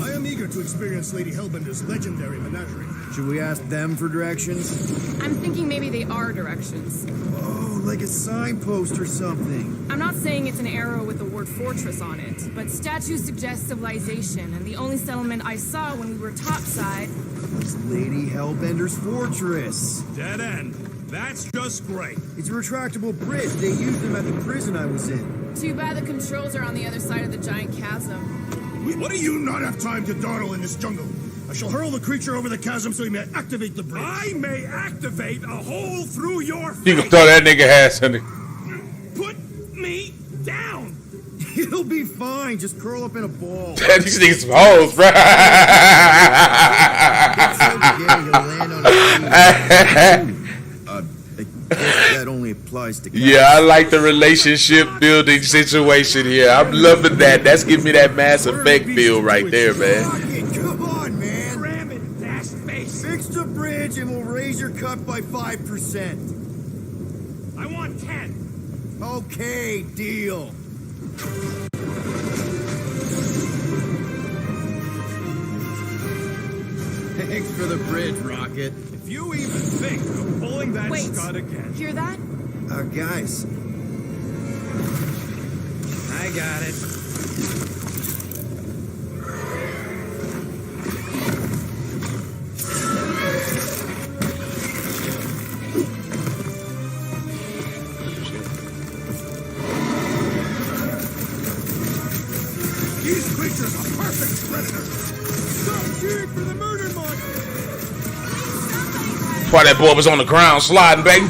I am eager to experience Lady Hellbender's legendary menagerie. Should we ask them for directions? I'm thinking maybe they are directions. Oh, like a signpost or something. I'm not saying it's an arrow with the word fortress on it, but statues suggest civilization, and the only settlement I saw when we were topside was Lady Hellbender's fortress. Dead end. That's just great. It's a retractable bridge. They used them at the prison I was in. Too bad the controls are on the other side of the giant chasm. What do you not have time to dawdle in this jungle? I shall hurl the creature over the chasm so he may activate the bridge. I may activate a hole through your face. You can throw that nigga ass in it. Put me down. You'll be fine. Just curl up in a ball. These niggas some hoes, bro. That only applies to Yeah, I like the relationship building situation here. I'm loving that. That's giving me that Mass Effect feel right there, man. Come on, man. Ram it, dash face. Fix the bridge and we'll raise your cut by 5%. I want 10. Okay, deal. Thanks for the bridge, Rocket. If you even think of pulling that Wait, scud again. hear that? Guys. I got it. These creatures are perfect predators. Stop shooting for the murder monster. While that boy was on the ground sliding back.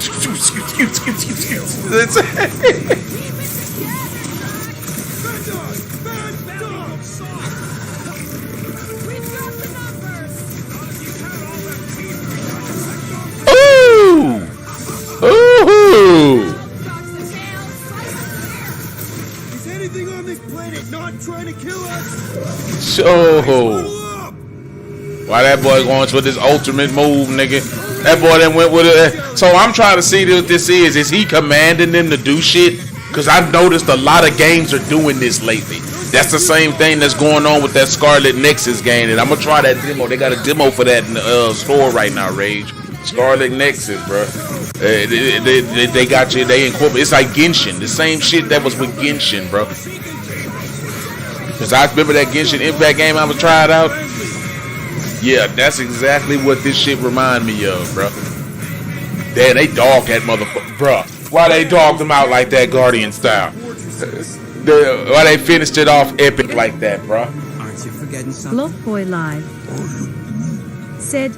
Ooh! Ooh! Is anything on this planet not trying to kill us? So, why that boy going with this ultimate move, nigga? That boy then went with it. So I'm trying to see what this is. Is he commanding them to do shit? Because I've noticed a lot of games are doing this lately. That's the same thing that's going on with that Scarlet Nexus game. And I'm going to try that demo. They got a demo for that in the store right now, Rage. Scarlet Nexus, bro. They got you. They incorporate. It's like Genshin. The same shit that was with Genshin, bro. Because I remember that Genshin Impact game I was trying out. Yeah, that's exactly what this shit remind me of, bro. Damn, they dogged that motherfucker, bro. Why they dogged them out like that, Guardian style? Why they finished it off epic like that, bro? Aren't you forgetting something? Blockboy Live said,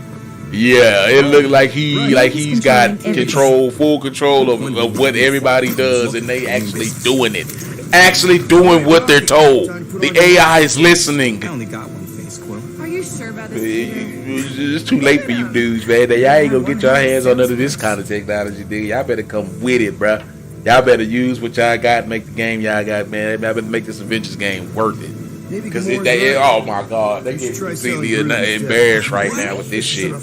yeah, it looked like he's got full control of what everybody does, and they actually doing it. Actually doing what they're told. The AI is listening. I only got one face, Quill. Are you sure about this? It's too late for you dudes, man. Y'all ain't gonna get your hands on none of this kind of technology, dude. Y'all better come with it, bro. Y'all better use what y'all got, make the game y'all got, man. Y'all better make this Avengers game worth it. Because oh my God, they get completely embarrassed right now with this shit.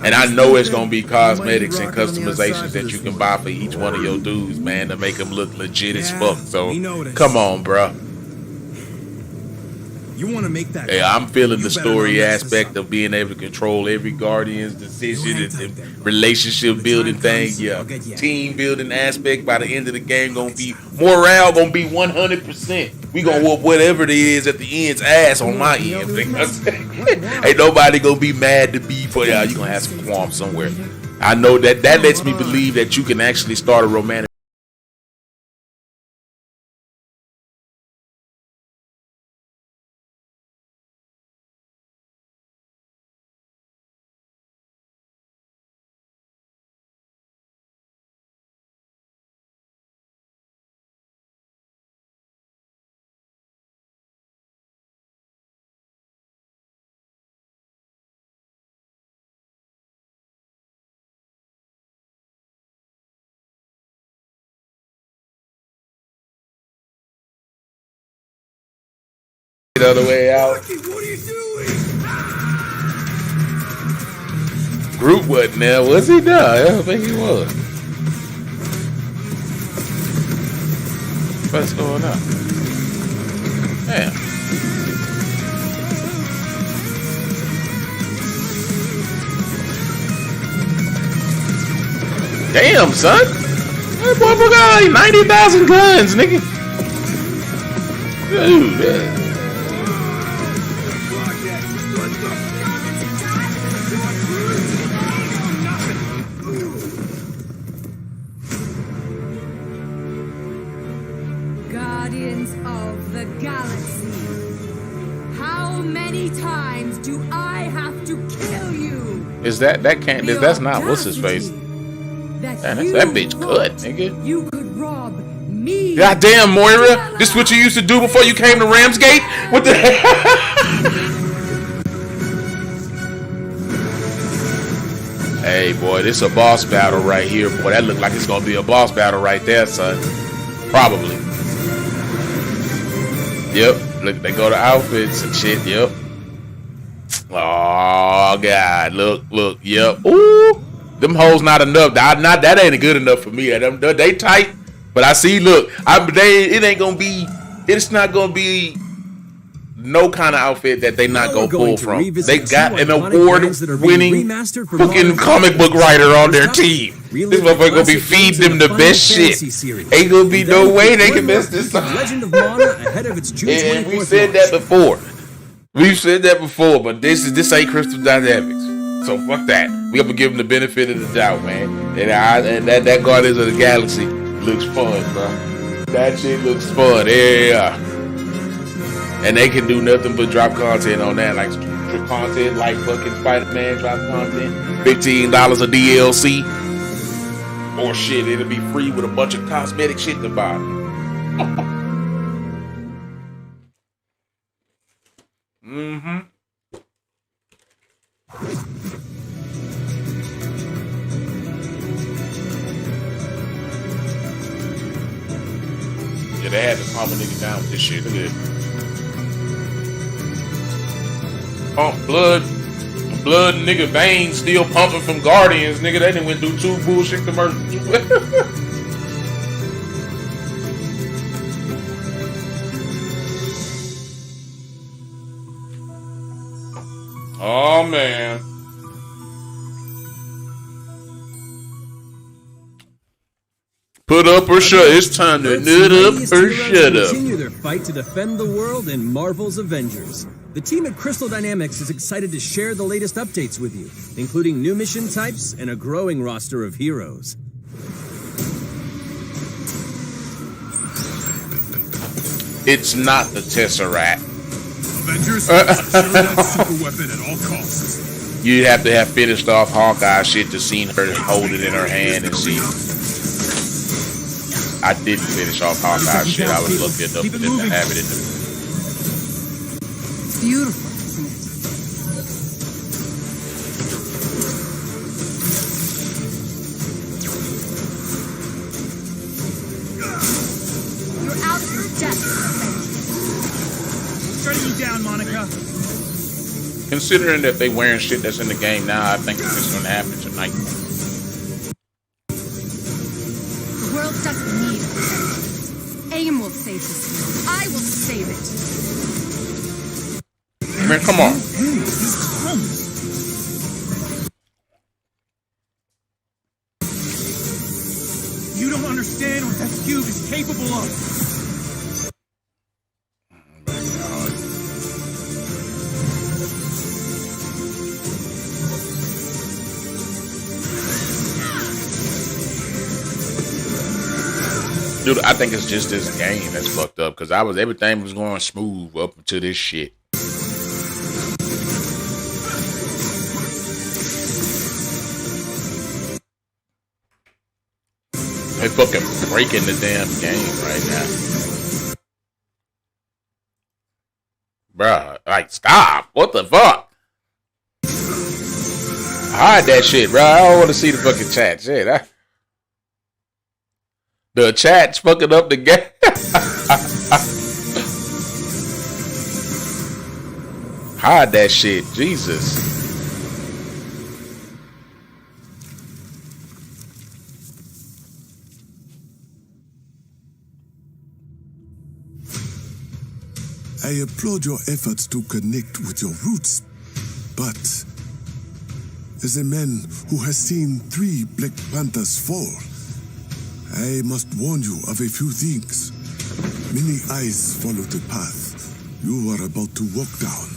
And I know it's gonna be cosmetics and customizations that you can buy for each one of your dudes, man, to make them look legit as fuck. So come on, bro. You want to make that? Yeah, I'm feeling the story aspect of being able to control every Guardian's decision and relationship building thing. Yeah, team building aspect. By the end of the game, gonna be morale gonna be 100%. We gonna whoop whatever it is at the end's ass on my end. Ain't nobody gonna be mad to be for y'all. You gonna have some qualms somewhere. I know that lets me believe that you can actually start a romantic. The other way out. What are you doing? Groot wasn't there, was he? No, I don't think he was. What's going on? Damn. Damn, son. That boy got like 90,000 guns, nigga. Dude, Guardians of the Galaxy. How many times do I have to kill you? Is that can't? That's not what's his face. That's that bitch cut, nigga. You could rob me. God damn, Moira. This what you used to do before you came to Ramsgate? What the Hey, boy, this a boss battle right here. Boy, that look like it's going to be a boss battle right there, son. Probably. Yep. Look, they go to outfits and shit. Yep. Oh, God. Look. Yep. Ooh. Them hoes not enough. That ain't good enough for me. They tight. But I see, look. It ain't going to be. It's not going to be no kind of outfit that they not gonna pull from. They got an award-winning fucking comic book writer on their team. This motherfucker gonna be feeding them the best shit. Ain't gonna be no way they can mess this up. And we said that before. We've said that before, but this ain't Crystal Dynamics. So fuck that. We have to give them the benefit of the doubt, man. And that Guardians of the Galaxy looks fun, bro. That shit looks fun. Yeah. And they can do nothing but drop content on that, like content, like fucking Spider-Man drop content, $15 a DLC, or shit, it'll be free with a bunch of cosmetic shit to buy. Yeah, they had to calm a nigga down with this shit. Look at it. Pump blood, nigga, veins still pumping from Guardians, nigga. They done went through 2 bullshit commercials. Oh man. Put up or shut. It's time to nut up or shut up. Continue their fight to defend the world in Marvel's Avengers. The team at Crystal Dynamics is excited to share the latest updates with you, including new mission types and a growing roster of heroes. It's not the Tesseract. Avengers, secure that super weapon at all costs. You'd have to have finished off Hawkeye shit to see her hold it in her hand and see. I didn't finish off Hawkeye shit. I was lucky enough to have it in the. It's beautiful, isn't it? You're out of your depth, Shutting you down, Monica. Considering that they wearing shit that's in the game now, I think it's gonna happen tonight. The world doesn't need it. AIM will save this world. I will save it. Man, come on. You don't understand what that cube is capable of. Dude, I think it's just this game that's fucked up because everything was going smooth up until this shit. They fucking breaking the damn game right now. Bruh, like, stop. What the fuck? Hide that shit, bro. I don't want to see the fucking chat. Shit, the chat's fucking up the game. Hide that shit. Jesus. I applaud your efforts to connect with your roots, but as a man who has seen 3 Black Panthers fall, I must warn you of a few things. Many eyes follow the path you are about to walk down.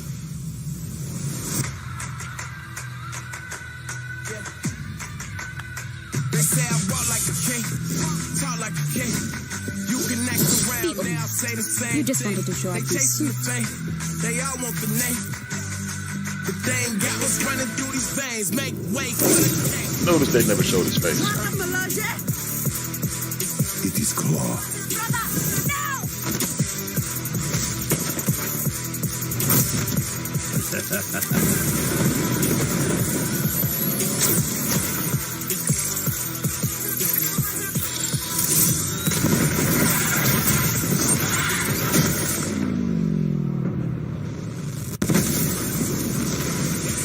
They say I walk like a king, talk like a king. You can act around, now say the same. You just wanted to show off your suit. They all want the name. But they ain't got what's running through these veins. Make way for the king. Notice they never showed his face. It is Claw.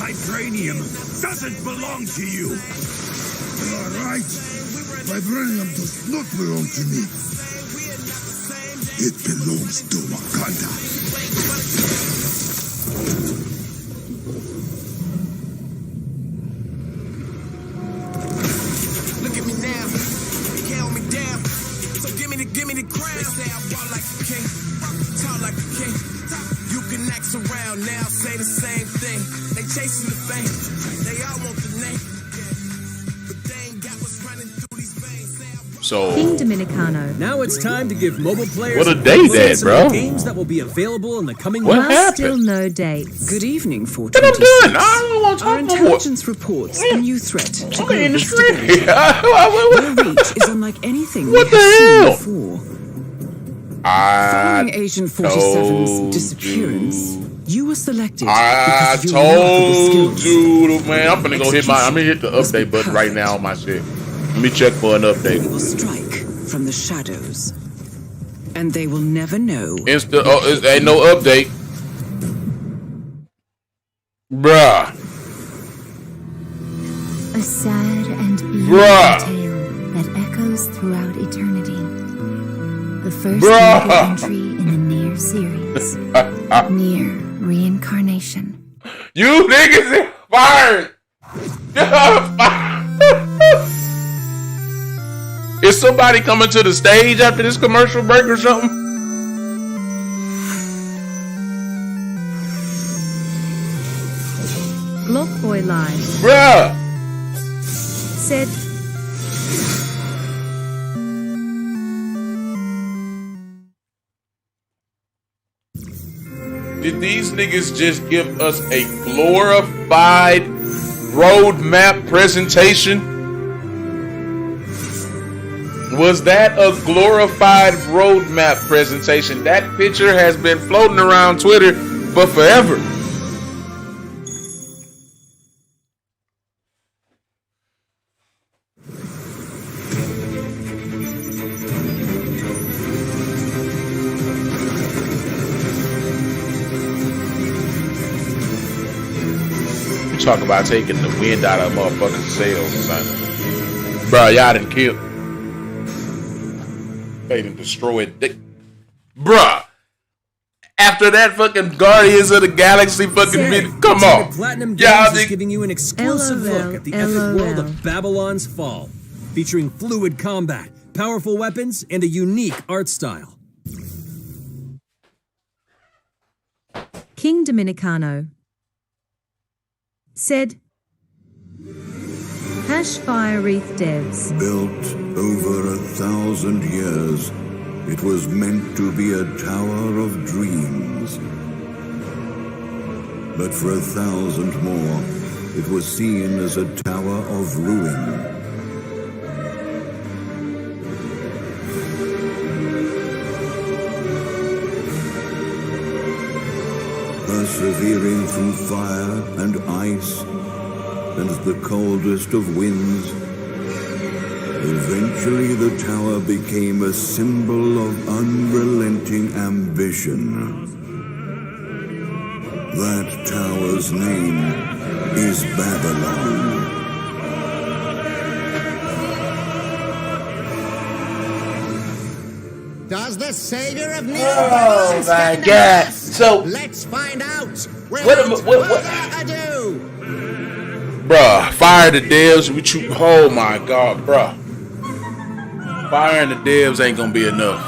Vibranium doesn't belong to you. You're right. Vibranium does not belong to me. It belongs to Wakanda. Look at me now, count me down. So give me the crown. They say I walk like a king, talk like a king. You can act around now, say the same thing. They chasing the fame, they all want the name, but they ain't got what's running through these veins. So King Dominicano. Now it's time to give mobile players what a day that, bro. Games that will be available in the coming What months. happened? Still no dates. Good evening, What I'm doing? I don't want to Our talk no more. intelligence reports a new threat to I'm in the global street. stability. Their reach is unlike anything What we the have hell? seen before. I Following Agent 47's told disappearance, you were selected I because of your remarkable told skills. you, man. I'm gonna go hit my. I'm gonna hit the update button right now on my shit. Let me check for an We update. will strike from the shadows, and they will never know. Ain't no update, bruh. A sad and beautiful Bruh. tale that echoes throughout eternity. The first Bruh. major entry in the Nier series. Nier Reincarnation. You niggas is fired. Is somebody coming to the stage after this commercial break or something? Blockboy Live Bruh. said, Did these niggas just give us a glorified roadmap presentation? Was that a glorified roadmap presentation? That picture has been floating around Twitter for forever. You talk about taking the wind out of motherfucking sails, son. Bro, y'all done killed. They done destroyed. Bruh. After that fucking Guardians of the Galaxy fucking video, come on. Platinum Y'all Games is think giving you an exclusive look at the epic world of Babylon's Fall, featuring fluid combat, powerful weapons, and a unique art style. King Dominicano said, Hash Fire Wreath devs. Built over 1,000 years, it was meant to be a tower of dreams. But for 1,000 more, it was seen as a tower of ruin. Persevering through fire and ice and the coldest of winds, eventually the tower became a symbol of unrelenting ambition. That tower's name is Babylon. Does the savior of Neo Oh my stand God! up? So Let's find out. what? Ado. Bruh, fire the devs. Oh my God, bruh. Firing the devs ain't gonna be enough.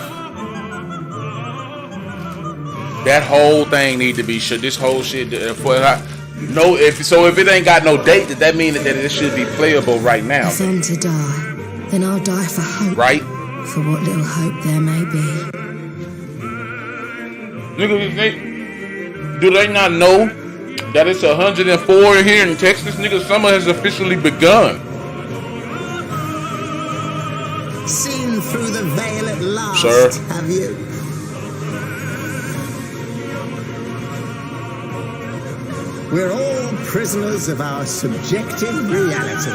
That whole thing need to be shut. This whole shit. If it ain't got no date, does that mean that it should be playable right now? If I'm to die, then I'll die for hope. Right? For what little hope there may be. Nigga, do they not know that it's 104 here in Texas? Nigga, summer has officially begun. Seen through the veil at last, Sir. have you? We're all prisoners of our subjective reality.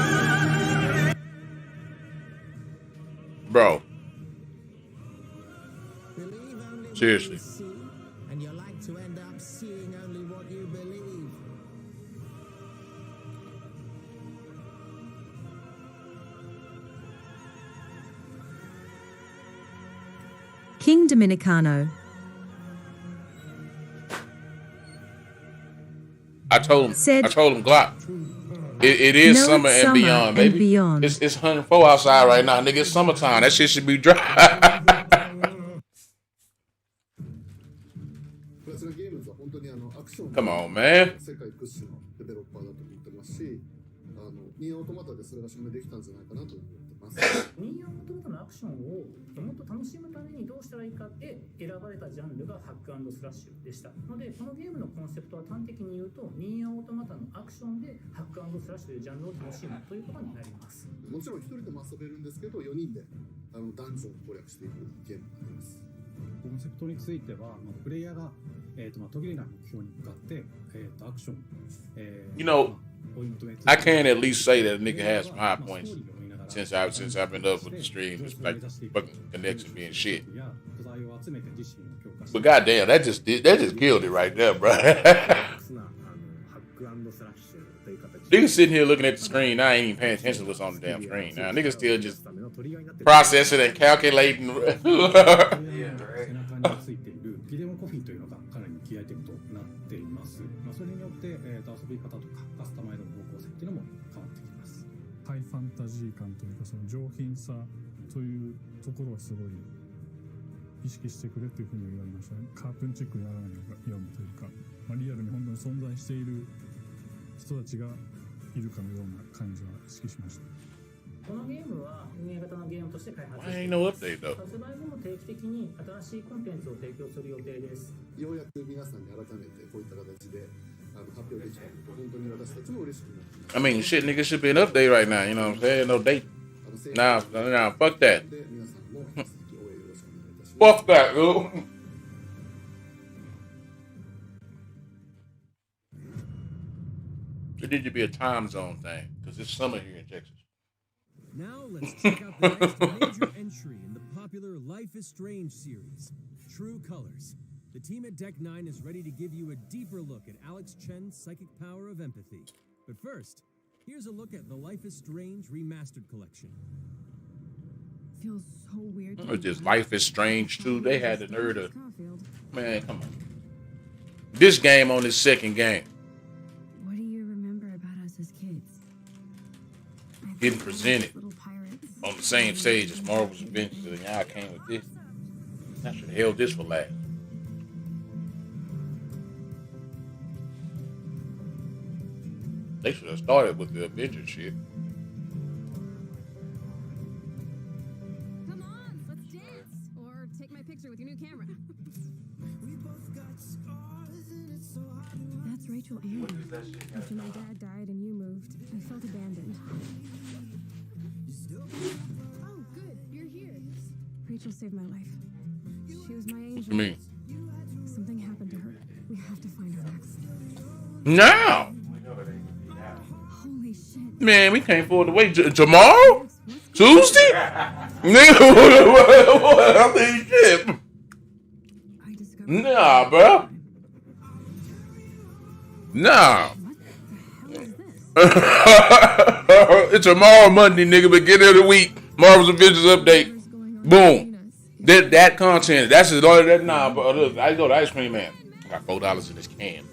Bro. Seriously. And you like to end up seeing only what you believe. King Dominicano. I told him, Glock. It is No, summer it's and summer beyond, and baby. beyond. It's 104 outside right now, nigga. It's summertime. That shit should be dry. Come on, man. 世界屈指のデベロッパーだと思ってますし、ニーオートマタでそれが証明できたんじゃないかなと思ってます。ニーオートマタのアクションをもっと楽しむためにどうしたらいいかって選ばれたジャンルがハック&スラッシュでしたので、このゲームのコンセプトは端的に言うとニーオートマタのアクションでハック&スラッシュというジャンルを楽しむということになります。もちろん一人でも遊べるんですけど、4人でダンジョンを攻略していくゲームになります。コンセプトについては、プレイヤーが途切れない目標に向かって、アクション、You know, I can at least say that a nigga has some high points since I've been up with the stream. It's like fucking connection being shit. But goddamn, that just killed it right there, bro. Niggas sitting here looking at the screen. I ain't even paying attention to what's on the damn screen. Now niggas still just processing and calculating. ビデオコフィーというのがかなり気合いテクとなっています。それによって、遊び方とかカスタマイズの方向性っていうのも変わってきます。ハイファンタジー感というかその上品さというところをすごい意識してくれというふうに言われましたね。カートゥーンチックにならないようにというか、リアルに本当に存在している人たちがいるかのような感じは意識しました。このゲームは運営型のゲームとして開発して I ain't no update though. 発売後も定期的に新しいコンテンツを提供する予定です。ようやく皆さんに改めてこういった形で発表できたこと本当に私たちも嬉しくなっています。 I mean, shit, nigga should be an update right now. You know what I'm saying? No date. Nah, fuck that. Fuck that, dude. It need to be a time zone thing because it's summer here in Texas. Now let's check out the next major entry in the popular Life is Strange series, True Colors. The team at Deck 9 is ready to give you a deeper look at Alex Chen's psychic power of empathy. But first, here's a look at the Life is Strange Remastered Collection. Feels so weird. Or just Life is Strange too. They had the nerve of, man, come on. This game on this second game. What do you remember about us as kids? Getting presented on the same stage as Marvel's Avengers, and y'all came with this. I should have held this for last. They should have started with the Avengers shit. Come on, let's dance. Or take my picture with your new camera. That's Rachel Ann. After my dad died and you moved, I felt abandoned. Oh, good, you're here. Rachel saved my life. She was my angel. What you mean? Something happened to her. We have to find her next. Now! Holy shit. Man, we can't afford to wait. Tomorrow? Tuesday? Nigga, what? I mean, shit. Nah, bro. Nah. It's tomorrow, Monday, nigga, beginning of the week. Marvel's Avengers update. Boom. That content. That's just all that. Nah, bro. Look, I go to Ice Cream Man. I got $4 in this can.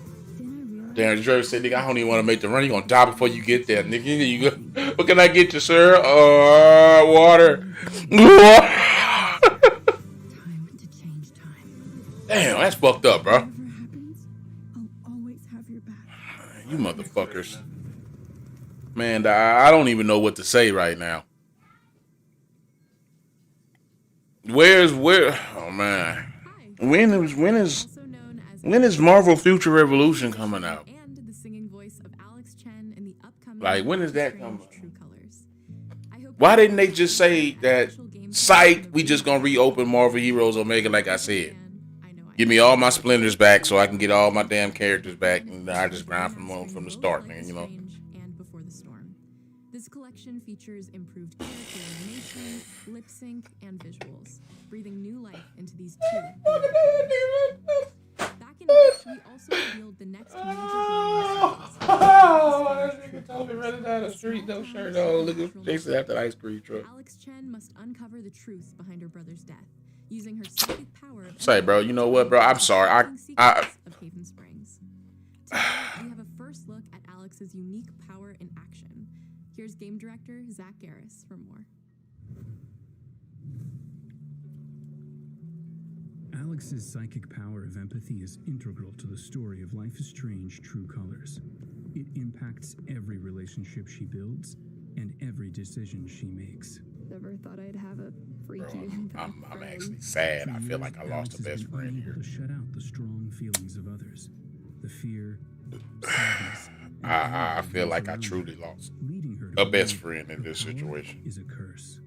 Darren Jerry said, nigga, I don't even want to make the run. You're going to die before you get there, nigga. You go, what can I get you, sir? Water. Damn, that's fucked up, bro. You motherfuckers. Man, I don't even know what to say right now. Oh, man. When is Marvel Future Revolution coming out? Like, when is that coming? Why didn't they just say that, psych, we just gonna reopen Marvel Heroes Omega like I said? Give me all my splendors back so I can get all my damn characters back, and I just grind from the start, man. You know. And Before the Storm. This collection features improved character animation, lip sync, and visuals, breathing new life into these two. Back in March, we also revealed the next major Nigga told me running down the street, no shirt on. Look at Jason after the ice cream truck. Alex Chen must uncover the truth behind her brother's death, using her psychic power. Say, bro, you know what, bro? I'm sorry. Of Haven Springs. Today, we have a first look at Alex's unique power in action. Here's game director Zach Garris for more. Alex's psychic power of empathy is integral to the story of Life is Strange: True Colors. It impacts every relationship she builds and every decision she makes. Never thought I'd have a freaky Bro, I'm actually sad. I feel like I lost a best friend here. To shut out the strong feelings of others, the fear, sadness. I feel like I truly lost a best friend in this situation. Is a curse.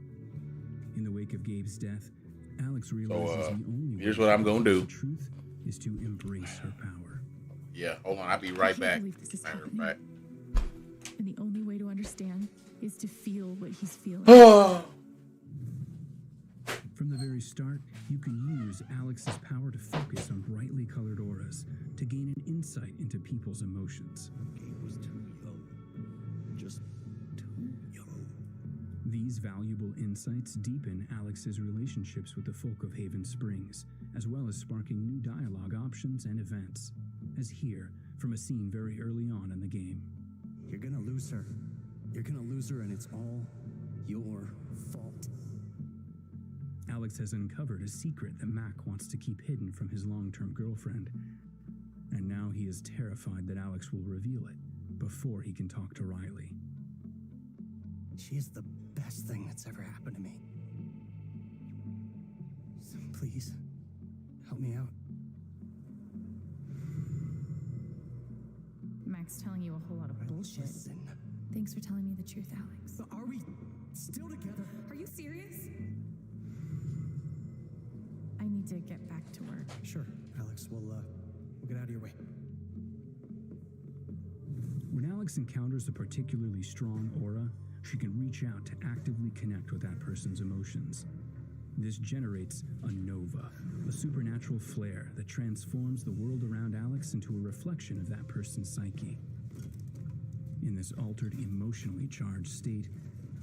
In the wake of Gabe's death, Alex realizes the only here's what I'm gonna do. Truth is to embrace her power. Yeah, hold on. I'll be right back. Matter of fact. And the only way to understand is to feel what he's feeling. From the very start, you can use Alex's power to focus on brightly colored auras to gain an insight into people's emotions. Gabe was too young. Just too young. These valuable insights deepen Alex's relationships with the folk of Haven Springs, as well as sparking new dialogue options and events, as here from a scene very early on in the game. You're gonna lose her. You're gonna lose her, and it's all your fault. Alex has uncovered a secret that Mac wants to keep hidden from his long-term girlfriend, and now he is terrified that Alex will reveal it before he can talk to Riley. She's the best thing that's ever happened to me. So please, help me out. Mac's telling you a whole lot of bullshit. Listen. Thanks for telling me the truth, Alex. But are we still together? Are you serious? I need to get back to work. Sure, Alex. We'll get out of your way. When Alex encounters a particularly strong aura, she can reach out to actively connect with that person's emotions. This generates a nova, a supernatural flare that transforms the world around Alex into a reflection of that person's psyche. In this altered, emotionally charged state,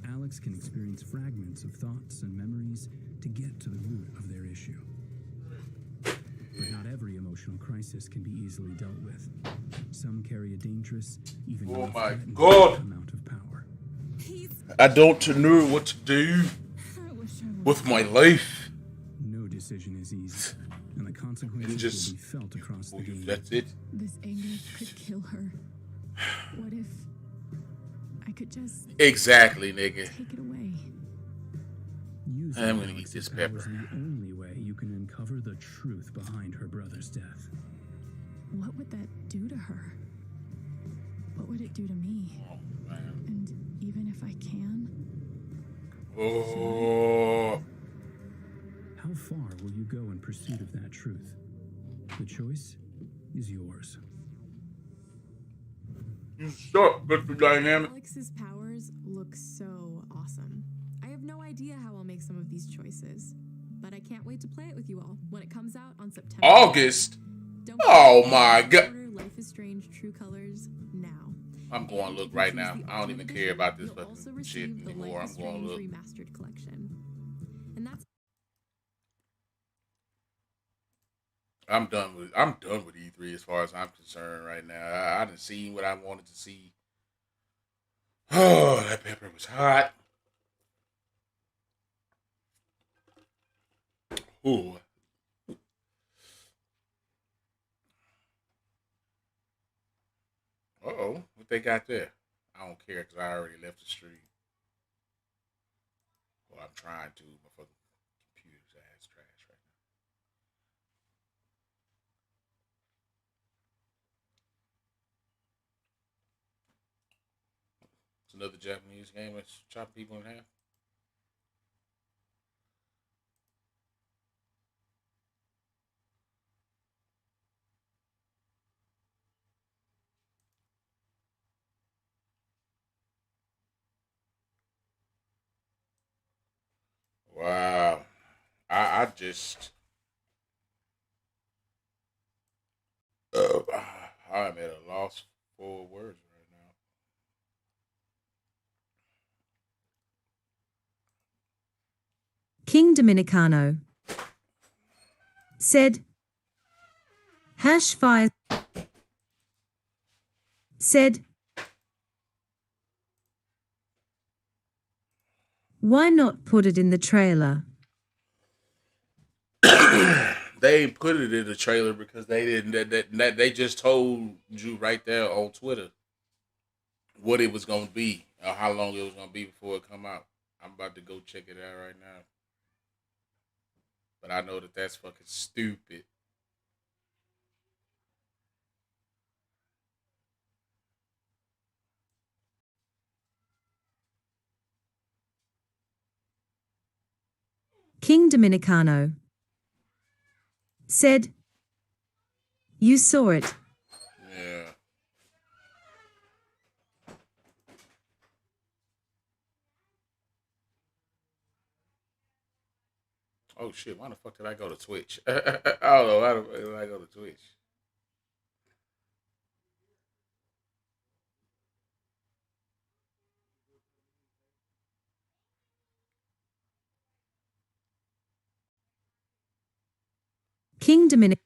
Alex can experience fragments of thoughts and memories to get to the root of their issue. But not every emotional crisis can be easily dealt with. Some carry a dangerous, even amount of power. I don't know what to do with my life. No decision is easy, and the consequences will be felt across the game. That's it. This anger could kill her. What if I could just Exactly, nigga. take it away? I'm gonna eat this pepper. Is the only way you can uncover the truth behind her brother's death. What would that do to her? What would it do to me? And even if I can, How far will you go in pursuit of that truth? The choice is yours. You suck, Mr. Dynamic. Alex's powers look so awesome. I have no idea how I'll make some of these choices, but I can't wait to play it with you all when it comes out on September. August? Oh my god. Life is Strange: True Colors now. I'm going to look right now. I don't even care about this fucking shit anymore. I'm going to look. Remastered collection. And that's I'm done with E3 as far as I'm concerned right now. I done seen what I wanted to see. Oh, that pepper was hot. Ooh. Uh-oh. What they got there? I don't care because I already left the stream. Well, I'm trying to. My fucking computer's ass trash right now. It's another Japanese game that's chopping people in half. Wow. I just I'm at a loss for words right now. King Dominicano said, #fire said, why not put it in the trailer? They ain't put it in the trailer because they didn't. They just told you right there on Twitter what it was gonna be or how long it was gonna be before it come out. I'm about to go check it out right now, but I know that that's fucking stupid. King Dominicano said, you saw it. Yeah. Oh shit! Why the fuck did I go to Twitch? I don't know. Why did I go to Twitch? King Dominic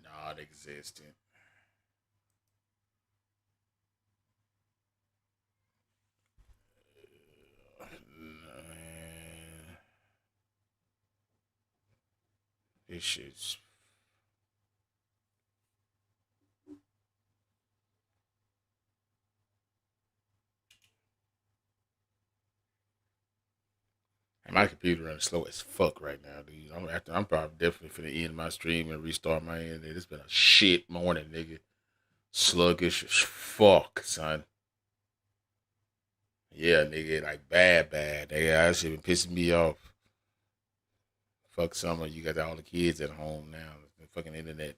Non-existent. This shit's my computer running slow as fuck right now, dude. I'm probably definitely finna end my stream and restart my end. It's been a shit morning, nigga. Sluggish as fuck, son. Yeah, nigga, like bad. Nigga, that shit been pissing me off. Fuck summer, you got all the kids at home now. The fucking internet.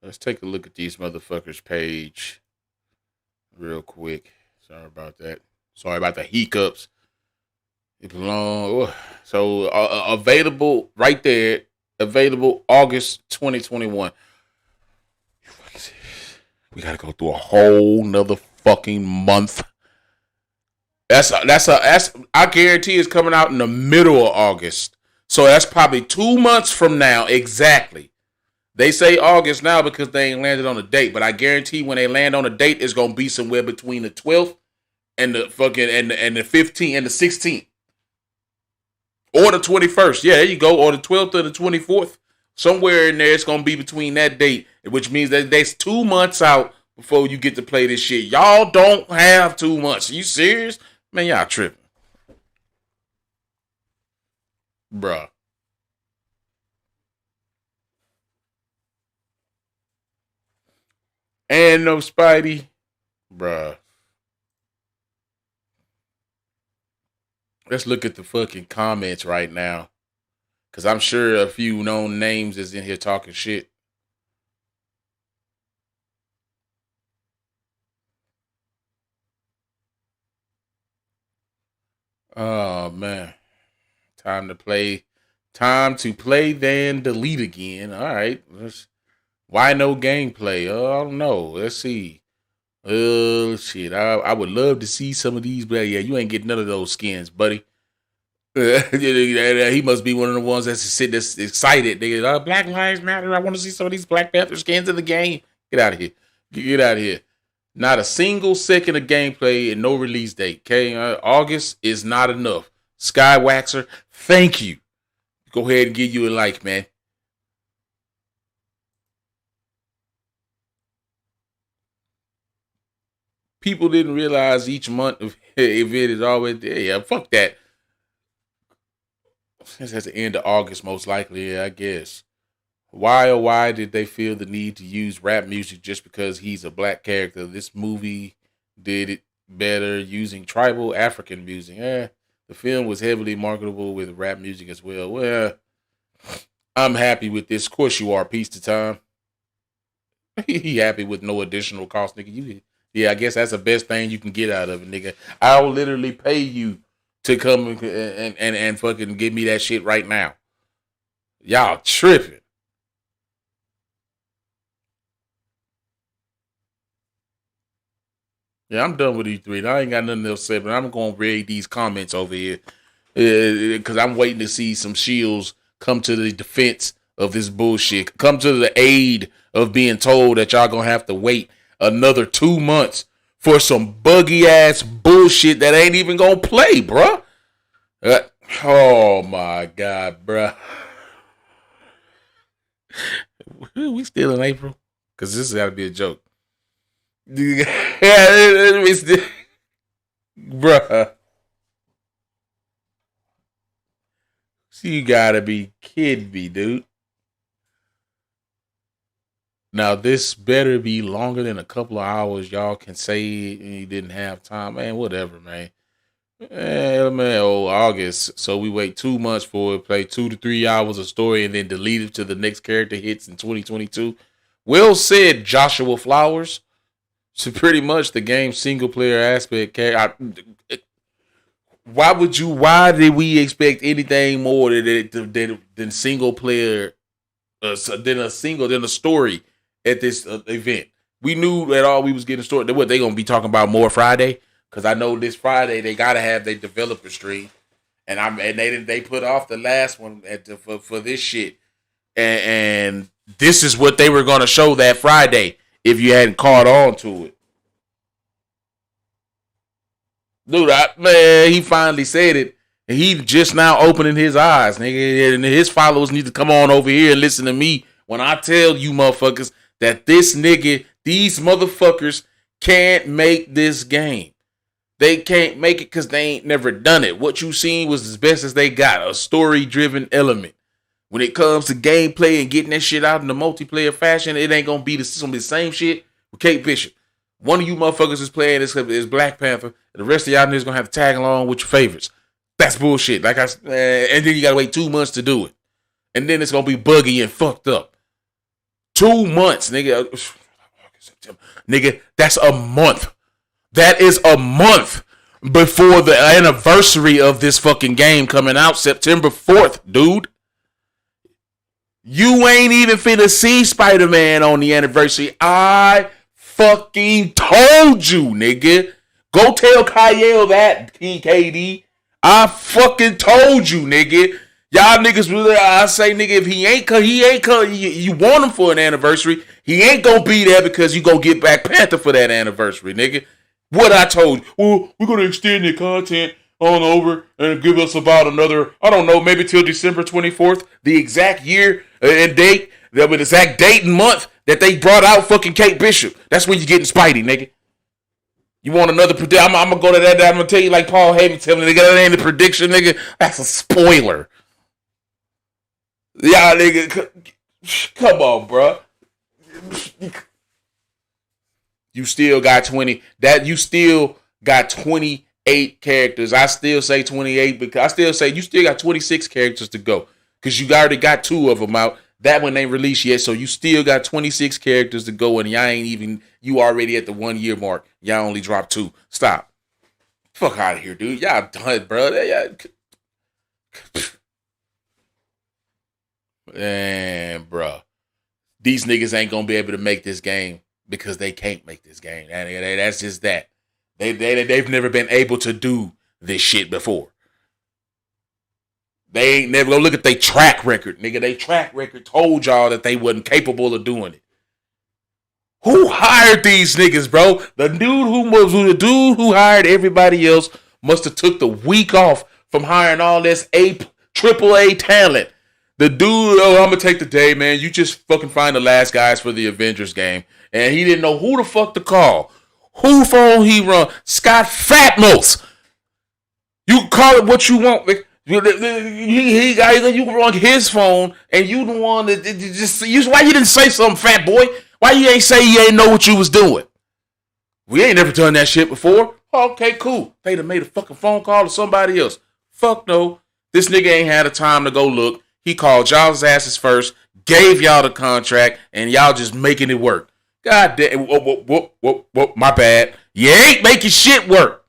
Let's take a look at these motherfuckers' page real quick. Sorry about that. Sorry about the hiccups. It belong. So available right there. Available August 2021. We gotta go through a whole nother fucking month. That's I guarantee it's coming out in the middle of August. So that's probably 2 months from now exactly. They say August now because they ain't landed on a date, but I guarantee when they land on a date, it's gonna be somewhere between the 12th and the fucking and the 15th and the 16th. Or the 21st. Yeah, there you go. Or the 12th or the 24th. Somewhere in there, it's going to be between that date, which means that that's 2 months out before you get to play this shit. Y'all don't have 2 months. Are you serious? Man, y'all tripping. Bruh. And no Spidey. Bruh. Let's look at the fucking comments right now. Because I'm sure a few known names is in here talking shit. Oh, man. Time to play, then delete again. All right. Why no gameplay? I don't know. Let's see. Shit. I would love to see some of these, but yeah, you ain't getting none of those skins, buddy. He must be one of the ones that's sitting that's excited. Black Lives Matter. I want to see some of these Black Panther skins in the game. Get out of here. Get out of here. Not a single second of gameplay and no release date. Okay, August is not enough. Skywaxer, thank you. Go ahead and give you a like, man. people didn't realize each month of event is always there. Yeah, fuck that. It's at the end of August, most likely, yeah, I guess. Why did they feel the need to use rap music just because he's a black character? This movie did it better using tribal African music. The film was heavily marketable with rap music as well. Well, I'm happy with this. Of course you are. Peace to time. He happy with no additional cost, nigga. Yeah, I guess that's the best thing you can get out of it, nigga. I'll literally pay you to come and fucking give me that shit right now. Y'all tripping. Yeah, I'm done with E3. I ain't got nothing else to say, but I'm going to read these comments over here because I'm waiting to see some shields come to the defense of this bullshit. Come to the aid of being told that y'all going to have to wait another 2 months for some buggy-ass bullshit that ain't even going to play, bruh. Oh, my God, bruh. We still in April? Because this has got to be a joke. Bruh. You gotta be kidding me, dude. Now, this better be longer than a couple of hours. Y'all can say you didn't have time. Man, whatever, man. August. So we wait 2 months for it, play 2 to 3 hours of story, and then delete it till the next character hits in 2022. Well said, Joshua Flowers. So pretty much the game's single player aspect. Why did we expect anything more than single player, than a story at this event? We knew that all we was getting story. What they gonna be talking about more Friday? Because I know this Friday they gotta have their developer stream, and they put off the last one for this shit, and this is what they were gonna show that Friday. If you hadn't caught on to it. Dude, man, he finally said it. And he just now opening his eyes, nigga. And his followers need to come on over here and listen to me when I tell you motherfuckers that these motherfuckers can't make this game. They can't make it because they ain't never done it. What you seen was as best as they got, a story-driven element. When it comes to gameplay and getting that shit out in the multiplayer fashion, it ain't gonna be the same shit with Kate Bishop. One of you motherfuckers is playing is Black Panther. The rest of y'all niggas gonna have to tag along with your favorites. That's bullshit. And then you gotta wait 2 months to do it, and then it's gonna be buggy and fucked up. 2 months, nigga. Nigga, that's a month. That is a month before the anniversary of this fucking game coming out, September 4th, dude. You ain't even finna see Spider-Man on the anniversary. I fucking told you, nigga. Go tell Kyle that, KD. I fucking told you, nigga. Y'all niggas, I say, nigga, if he ain't you want him for an anniversary, he ain't gonna be there because you gonna get Black Panther for that anniversary, nigga. What I told you. Well, we're gonna extend the content on over and give us about another, I don't know, maybe till December 24th, the exact year and date, the exact date and month that they brought out fucking Kate Bishop. That's when you're getting Spidey, nigga. You want another prediction? I'm gonna go to that. I'm gonna tell you like Paul Heyman telling me, nigga, that ain't a prediction, nigga. That's a spoiler. Yeah, nigga, come on, bro. You still got 20. You still got 28 characters. I still say 28 because I still say you still got 26 characters to go because you already got 2 of them out. That one ain't released yet, so you still got 26 characters to go, and you already at the 1 year mark. Y'all only dropped 2. Stop. Fuck out of here, dude. Y'all done, bro. And, bro, these niggas ain't gonna be able to make this game because they can't make this game. That's just that. They've never been able to do this shit before. They ain't never go look at their track record, nigga. Their track record told y'all that they wasn't capable of doing it. Who hired these niggas, bro? The dude who hired everybody else must have took the week off from hiring all this AAA talent. The dude, I'm gonna take the day, man. You just fucking find the last guys for the Avengers game, and he didn't know who the fuck to call. Who phone he run? Scott Fatmos. You call it what you want. You run his phone, and you the one that just. Why you didn't say something, fat boy? Why you ain't say you ain't know what you was doing? We ain't never done that shit before. Okay, cool. They'd have made a fucking phone call to somebody else. Fuck no. This nigga ain't had the time to go look. He called y'all's asses first, gave y'all the contract, and y'all just making it work. God damn. Whoop, my bad. You ain't making shit work.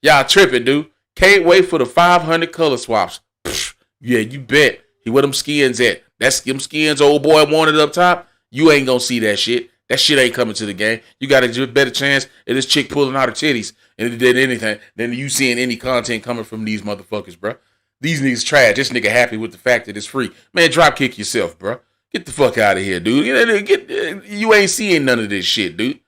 Y'all tripping, dude. Can't wait for the 500 color swaps. Pfft, yeah, you bet. He where them skins at. That's them skins old boy wanted up top. You ain't gonna see that shit. That shit ain't coming to the game. You got a better chance of this chick pulling out her titties than anything than you seeing any content coming from these motherfuckers, bro. These niggas trash. This nigga happy with the fact that it's free. Man, drop kick yourself, bro. Get the fuck out of here, dude. You ain't seeing none of this shit, dude.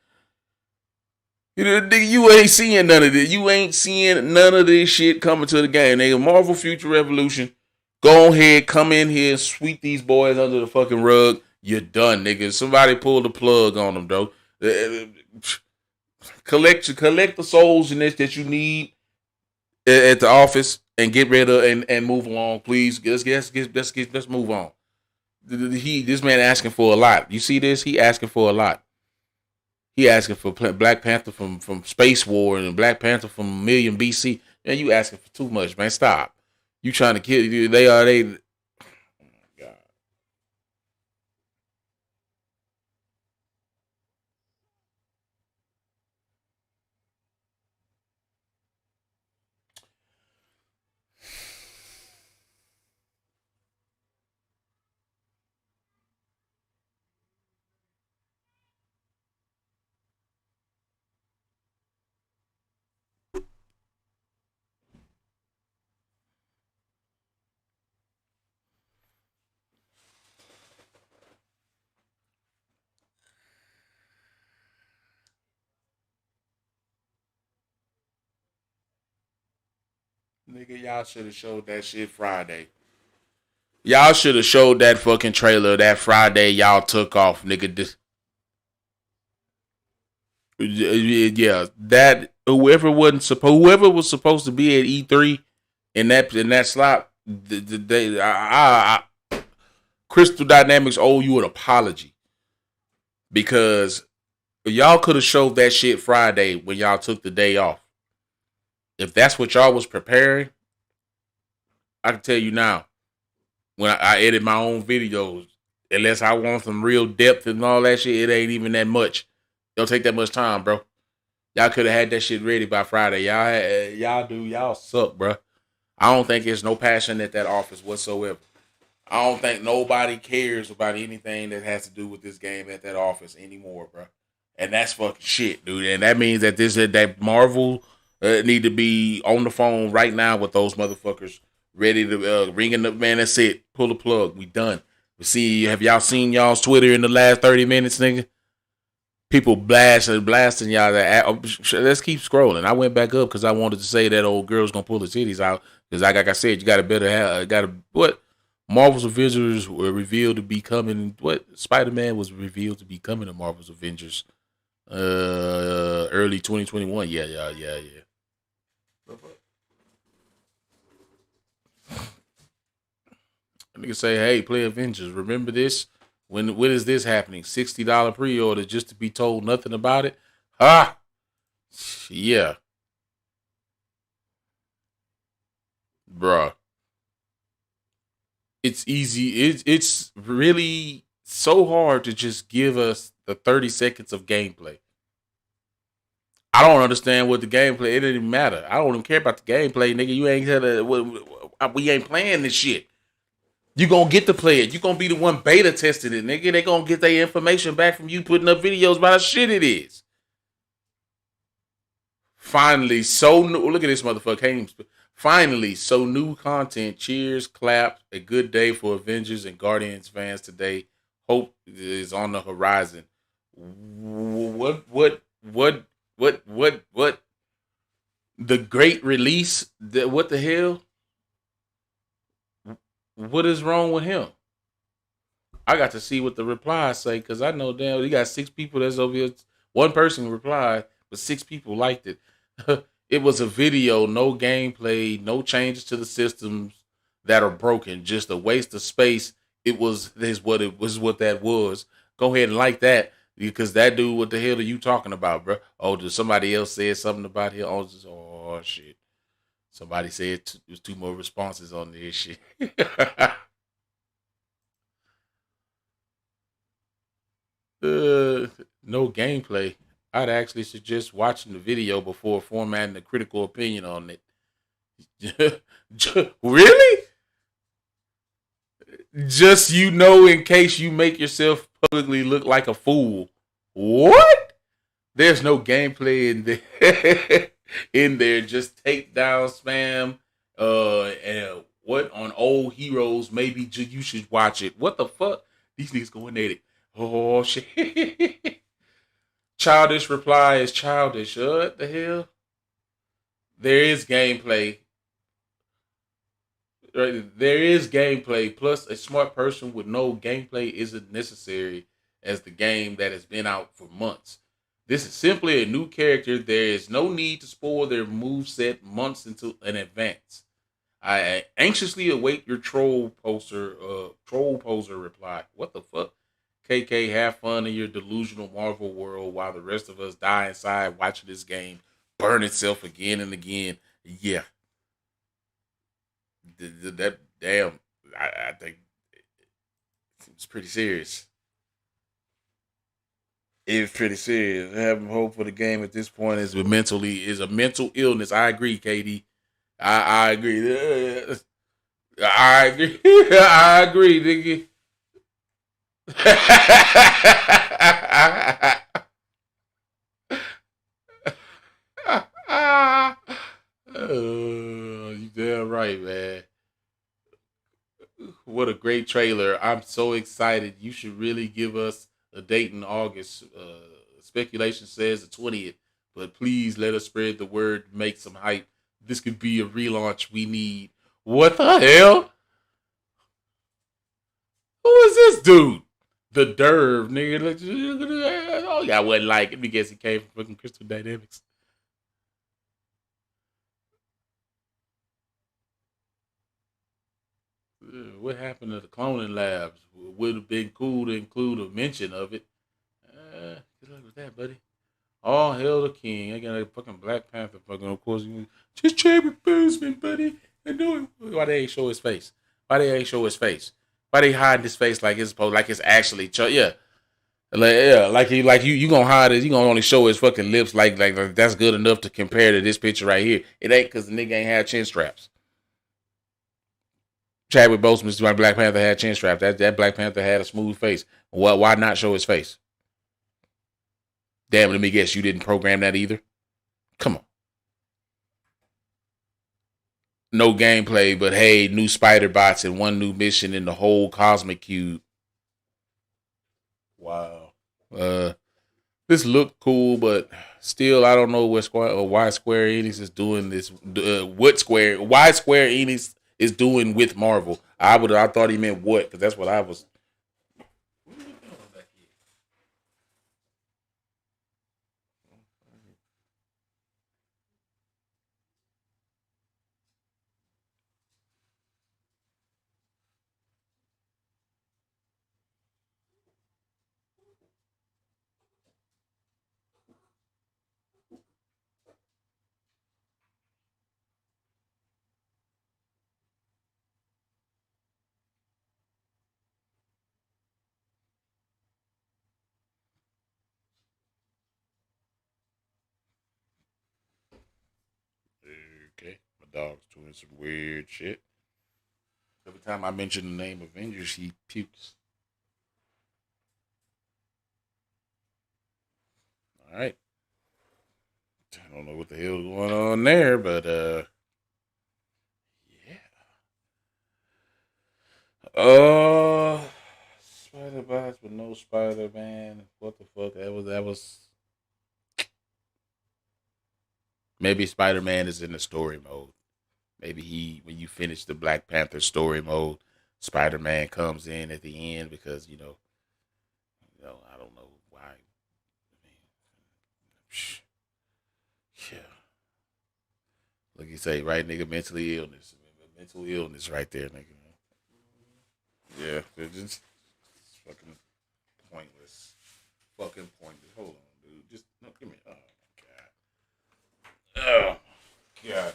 You ain't seeing none of this. You ain't seeing none of this shit coming to the game. Nigga, Marvel Future Revolution. Go ahead, come in here and sweep these boys under the fucking rug. You're done, nigga. Somebody pull the plug on them, though. Collect the souls in this that you need at the office and get rid of and move along, please. Let's move on. This man asking for a lot. You see this? He asking for a lot. He asking for Black Panther from Space War and Black Panther from Million BC. Man, you asking for too much, man. Stop. You trying to kill? They. Oh my God. Nigga, y'all should have showed that shit Friday. Y'all should have showed that fucking trailer that Friday y'all took off, nigga. Yeah, that whoever was supposed to be at E3 in that slot, Crystal Dynamics owe you an apology because y'all could have showed that shit Friday when y'all took the day off. If that's what y'all was preparing, I can tell you now, when I edit my own videos, unless I want some real depth and all that shit, it ain't even that much. Don't take that much time, bro. Y'all could have had that shit ready by Friday. Y'all suck, bro. I don't think there's no passion at that office whatsoever. I don't think nobody cares about anything that has to do with this game at that office anymore, bro. And that's fucking shit, dude. And that means that that Marvel need to be on the phone right now with those motherfuckers ready to ringing the man. That's it. Pull the plug. We done. Have y'all seen y'all's Twitter in the last 30 minutes, nigga? People blasting y'all. Let's keep scrolling. I went back up because I wanted to say that old girl's gonna pull the titties out because, like I said, you got to better have. What? Marvel's Avengers were revealed to be coming. What? Spider-Man was revealed to be coming to Marvel's Avengers. Early 2021. Yeah. Nigga say, hey, play Avengers. Remember this? When is this happening? $60 pre-order just to be told nothing about it? Yeah. Bruh. It's easy. It's really so hard to just give us the 30 seconds of gameplay. I don't understand what the gameplay. It didn't even matter. I don't even care about the gameplay, nigga. You ain't we ain't playing this shit. You gonna get to play it. You gonna be the one beta testing it, nigga. They gonna get their information back from you putting up videos about how shit it is. Finally, look at this motherfucker. Finally, so new content. Cheers, clap. A good day for Avengers and Guardians fans today. Hope is on the horizon. What? The great release? What the hell? What is wrong with him? I got to see what the replies say because I know damn he got 6 people that's over here One person replied, but 6 people liked it. It was a video, no gameplay, no changes to the systems that are broken, just a waste of space. What that was. Go ahead and like that, because that dude, what the hell are you talking about, bro? Oh, did somebody else say something about him? Oh shit. Somebody said there's 2 more responses on this shit. No gameplay. I'd actually suggest watching the video before formatting a critical opinion on it. Really? Just, in case you make yourself publicly look like a fool. What? There's no gameplay in there. In there, just takedown spam. And what on old heroes? Maybe you should watch it. What the fuck? These niggas going at it. Oh shit. Childish reply is childish. What the hell? There is gameplay. There is gameplay. Plus, a smart person would know gameplay isn't necessary as the game that has been out for months. This is simply a new character. There is no need to spoil their moveset months in advance. I anxiously await your troll poser reply. What the fuck? KK, have fun in your delusional Marvel world while the rest of us die inside watching this game burn itself again and again. Yeah. That damn, I think it's pretty serious. It's pretty serious. Having hope for the game at this point is a mental illness. I agree, KD. I agree. I agree. I agree, nigga. You damn right, man. What a great trailer. I'm so excited. You should really give us a date in August. Speculation says the 20th, but please let us spread the word, make some hype. This could be a relaunch we need. What the hell? Who is this dude? The Derv, nigga. Oh, yeah, I wasn't like it. I guess he came from fucking Crystal Dynamics. What happened to the cloning labs? Would have been cool to include a mention of it. Good luck with that, buddy. All hail the king. I got a fucking Black Panther fucking, of course. Just Chadwick Boseman, buddy. I know it. Why they ain't show his face? Why they ain't show his face? Why they hiding his face like it's supposed, like it's actually, yeah. Like you gonna hide it. You gonna only show his fucking lips like that's good enough to compare to this picture right here. It ain't because the nigga ain't had chin straps. Chadwick Boseman's Black Panther had chin straps. That Black Panther had a smooth face. Why not show his face? Damn, let me guess, you didn't program that either? Come on. No gameplay, but hey, new spider bots and one new mission in the whole Cosmic Cube. Wow. This looked cool, but still, I don't know why Square Enix is doing this. Why Square Enix is doing with Marvel. I thought he meant what, because that's what I was. Okay, my dog's doing some weird shit. Every time I mention the name Avengers, he pukes. All right. I don't know what the hell's going on there, but yeah. Spider Bots with no Spider-Man. What the fuck? That was. Maybe Spider-Man is in the story mode. Maybe when you finish the Black Panther story mode, Spider-Man comes in at the end because, I don't know why. Like you say, right, nigga, mental illness right there, nigga. Yeah, it's just fucking pointless. Fucking pointless. Hold on, dude. Just no, give me. Oh my god. Oh god.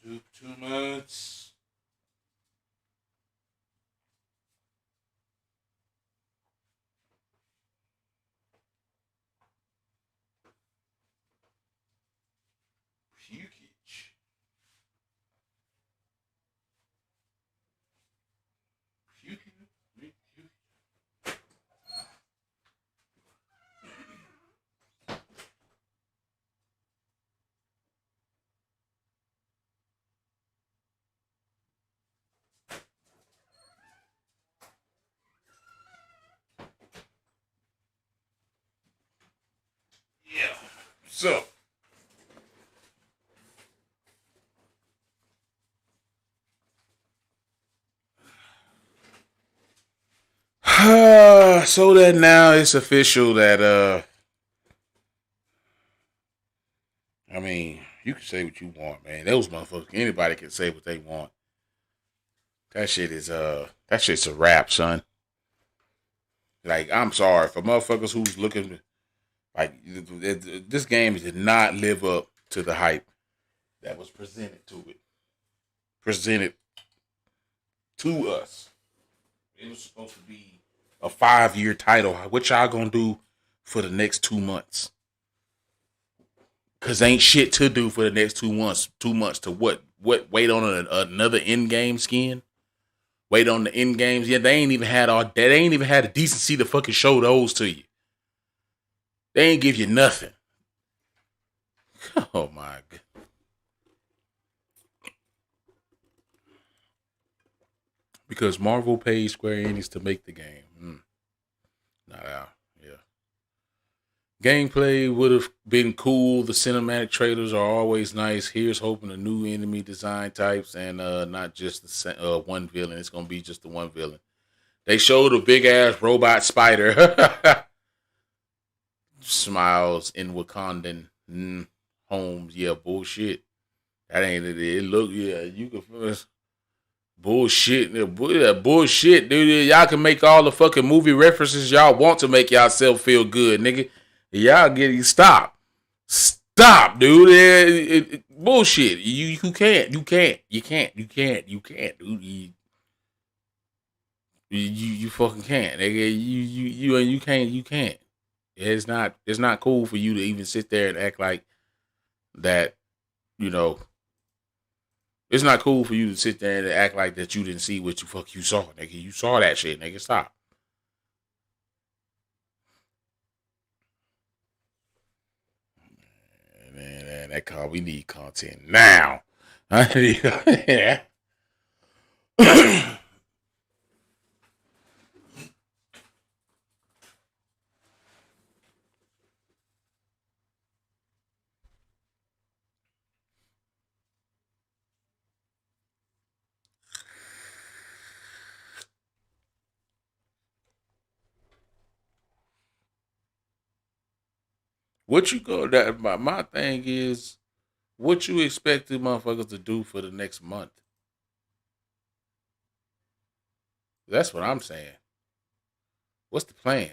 Too much. Pukage. Yeah. So. So that now it's official that I mean, you can say what you want, man. Those motherfuckers, anybody can say what they want. That shit's a wrap, son. Like, I'm sorry for motherfuckers who's looking like this game did not live up to the hype that was presented to it. Presented to us. It was supposed to be a 5-year title. What y'all gonna do for the next 2 months? Cause ain't shit to do for the next 2 months. 2 months to what? Wait on another in-game skin? Wait on the in-games? Yeah, they ain't even had the decency to fucking show those to you. They ain't give you nothing. Oh my god. Because Marvel paid Square Enix to make the game. Not out. Yeah. Gameplay would have been cool. The cinematic trailers are always nice. Here's hoping the new enemy design types and not just the one villain. It's going to be just the one villain. They showed a big-ass robot spider. Smiles in Wakandan homes. Yeah, bullshit. That ain't it. It look, yeah, you can... Bullshit, bullshit, dude. Y'all can make all the fucking movie references y'all want to make yourself feel good, nigga. Y'all stop, dude. Bullshit. You can't, dude. You fucking can't, nigga. You can't. It's not cool for you to even sit there and act like that. You know. It's not cool for you to sit there and act like that you didn't see what you saw, nigga. You saw that shit, nigga. Stop. Man, that call, we need content now. Yeah. What you go? That my thing is, what you expect the motherfuckers to do for the next month? That's what I'm saying. What's the plan?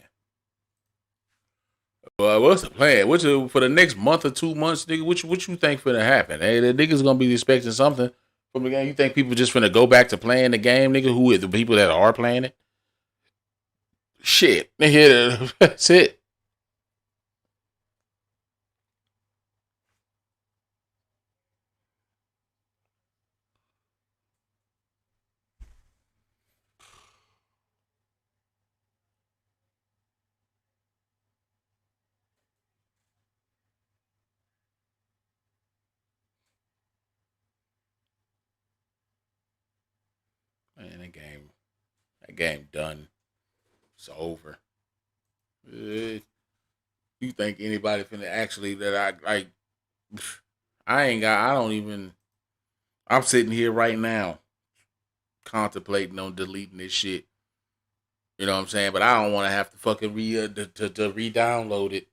Well, what's the plan? For the next month or 2 months, nigga? What you think finna happen? Hey, the niggas gonna be expecting something from the game. You think people just finna go back to playing the game, nigga? Who is the people that are playing it? Shit, nigga, that's it. Man, that game done. It's over. You think anybody finna actually that I'm sitting here right now contemplating on deleting this shit. You know what I'm saying? But I don't want to have to fucking re-download it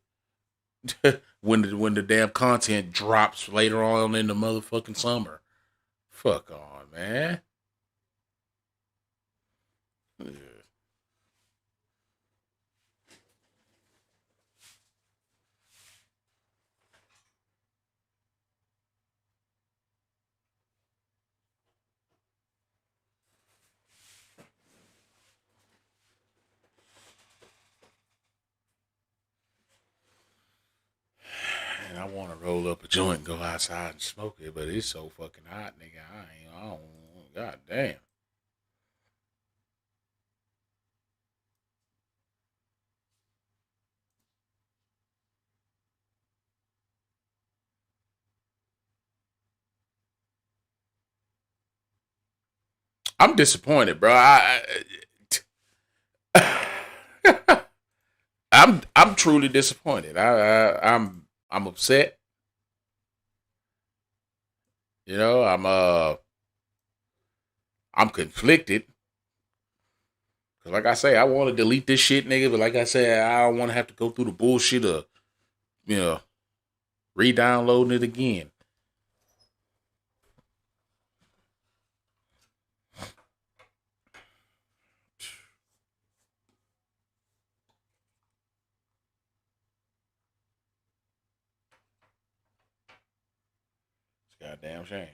when the damn content drops later on in the motherfucking summer. Fuck on, man. Yeah. And I want to roll up a joint and go outside and smoke it, but it's so fucking hot, nigga. I don't, god damn. I'm disappointed, bro. I'm truly disappointed. I'm upset. You know, I'm conflicted. Cause like I say, I want to delete this shit, nigga. But like I said, I don't want to have to go through the bullshit of, you know, re-downloading it again. Goddamn shame.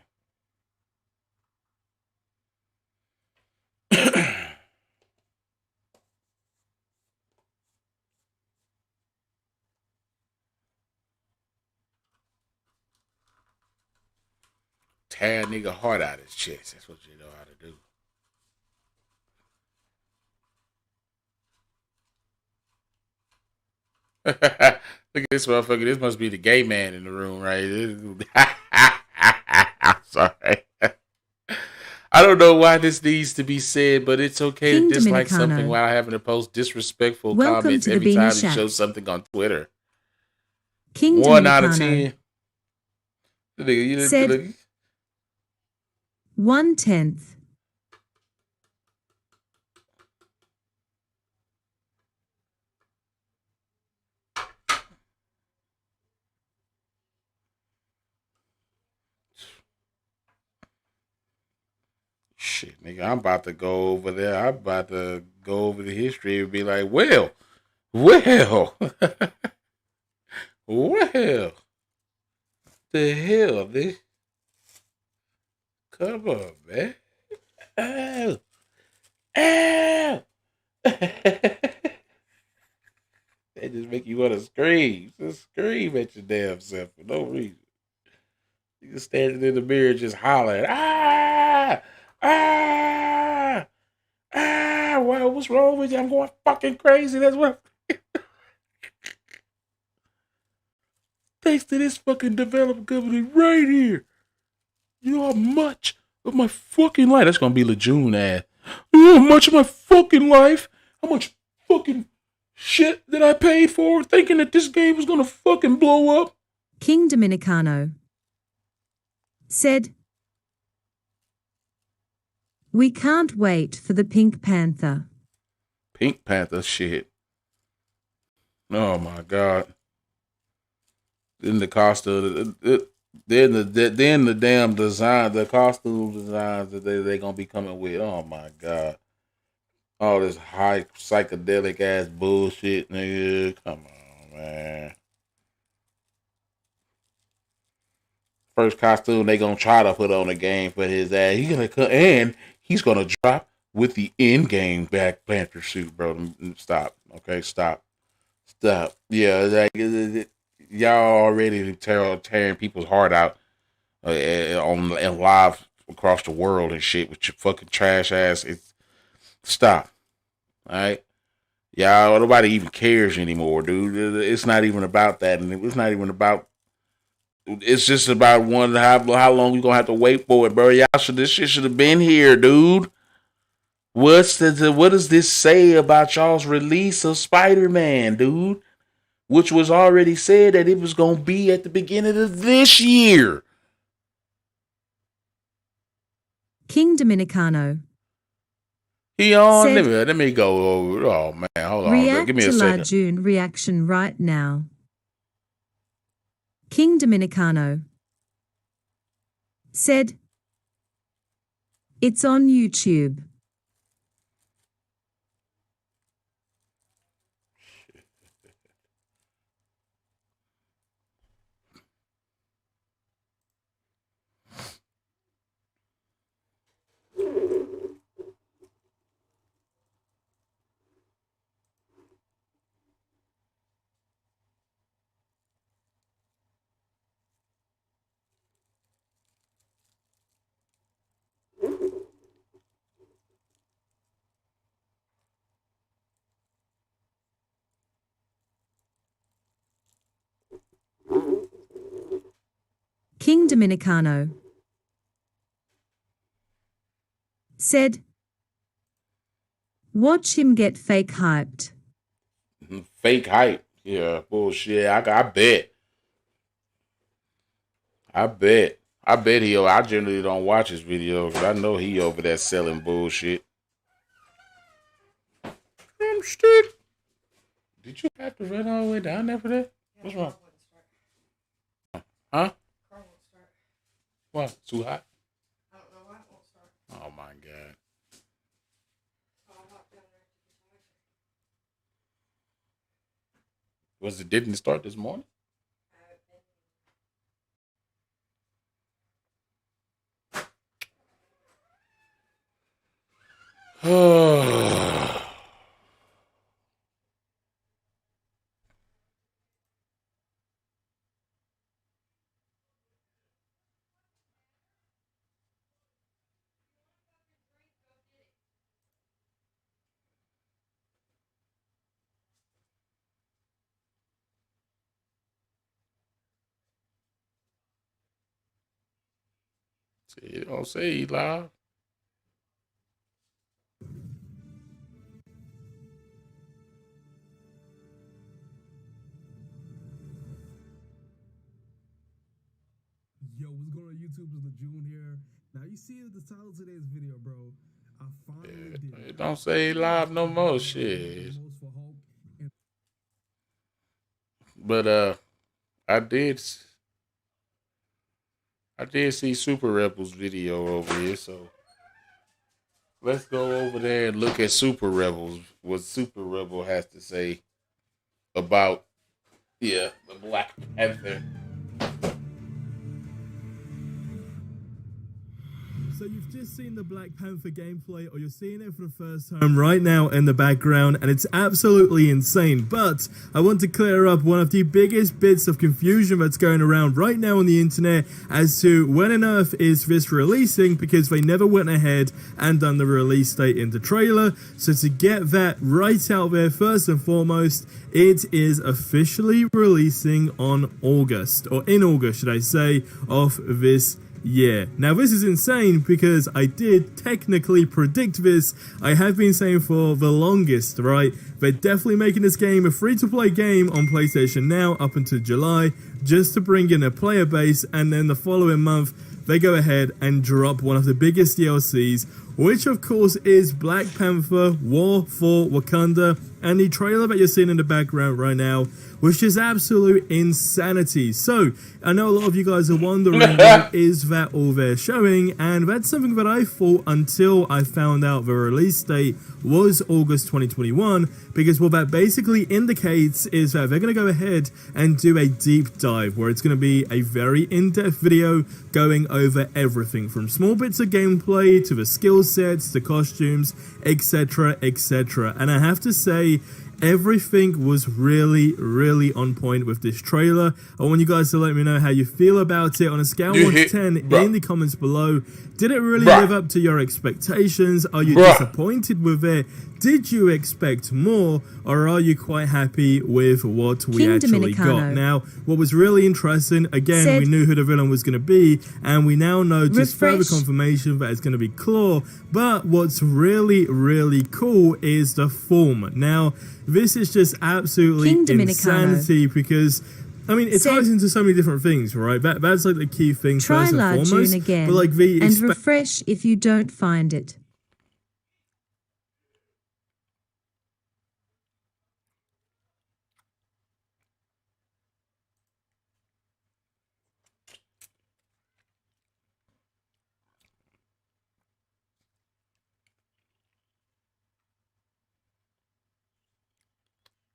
Tear a nigga heart out of his chest. That's what you know how to do. Look at this motherfucker. This must be the gay man in the room, right? I'm sorry. I don't know why this needs to be said, but it's okay King to dislike Dominicano. something while having to post disrespectful Welcome comments to the every Beanie time you Shack. show something on Twitter. King 1 out of Dominicano 10. The nigga, you said didn't 1/10. Shit, nigga, I'm about to go over there. I'm about to go over the history and be like, well, well, the hell, nigga? Come on, man. Ow. Ow. That just make you want to scream. Just scream at your damn self for no reason. You just standing in the mirror just hollering, ah! Ah! Ah! Well, what's wrong with you? I'm going fucking crazy. That's what. Thanks to this fucking developed company right here. You know how much of my fucking life. That's gonna be Lejeune ass. You know how much of my fucking life, how much fucking shit that I paid for thinking that this game was gonna fucking blow up. King Dominicano said, "We can't wait for the Pink Panther." Pink Panther shit. Oh my God. then the costume, then the damn design, the costume designs that they gonna be coming with. Oh my god, all this high psychedelic ass bullshit, nigga. Come on, man. First costume they gonna try to put on the game for his ass. He's gonna come and he's gonna drop with the in-game Black Panther suit, bro. Stop. Okay, stop. Yeah, like, y'all already tearing people's heart out on live across the world and shit with your fucking trash ass. Stop. All right, y'all. Nobody even cares anymore, dude. It's not even about that, and it's not even about. It's just about how long you gonna have to wait for it, bro. This shit should have been here, dude. What does this say about y'all's release of Spider-Man, dude? Which was already said that it was gonna be at the beginning of this year. King Dominicano. He on. Let me go over. Oh man, hold on. React Give me a to second. La June reaction right now. King Dominicano said, "It's on YouTube." King Dominicano said, "Watch him get fake hyped." Fake hype. Yeah, bullshit. I bet. I bet I generally don't watch his videos because I know he over there selling bullshit. Did you have to run all the way down there for that? What's wrong? Huh? What? Too hot? I don't know why it won't start. Oh my god. Didn't it start this morning? You don't say he live. Yo, what's going on YouTube? It's Lejeune here. Now you see the title of today's video, bro. I finally did it. Don't say he live no more shit. But I did see Super Rebels video over here, so let's go over there and look at Super Rebels. What Super Rebel has to say about the Black Panther. So you've just seen the Black Panther gameplay, or you're seeing it for the first time right now in the background, and it's absolutely insane. But I want to clear up one of the biggest bits of confusion that's going around right now on the internet as to when on earth is this releasing, because they never went ahead and done the release date in the trailer. So to get that right out there, first and foremost, it is officially releasing on August, or in August, should I say, of this year. Now this is insane because I did technically predict this. I have been saying for the longest, right? They're definitely making this game a free-to-play game on PlayStation Now up until July, just to bring in a player base, and then the following month they go ahead and drop one of the biggest DLCs which of course is Black Panther War for Wakanda, and the trailer that you're seeing in the background right now, which is absolute insanity. So, I know a lot of you guys are wondering, what is that all they're showing? And that's something that I thought until I found out the release date was August 2021, because what that basically indicates is that they're going to go ahead and do a deep dive, where it's going to be a very in-depth video going over everything from small bits of gameplay to the skill sets, the costumes, etc, etc. And I have to say, everything was really, really on point with this trailer. I want you guys to let me know how you feel about it on a scale of 1 to 10 in the comments below. Did it really live up to your expectations? Are you disappointed with it? Did you expect more? Or are you quite happy with what we actually got? Now, what was really interesting, again, we knew who the villain was going to be, and we now know just further confirmation that it's going to be Claw. But what's really, really cool is the form. Now, this is just absolutely insanity, because I mean, it ties into so many different things, right? That's like the key thing first and foremost. Again, but like and refresh if you don't find it.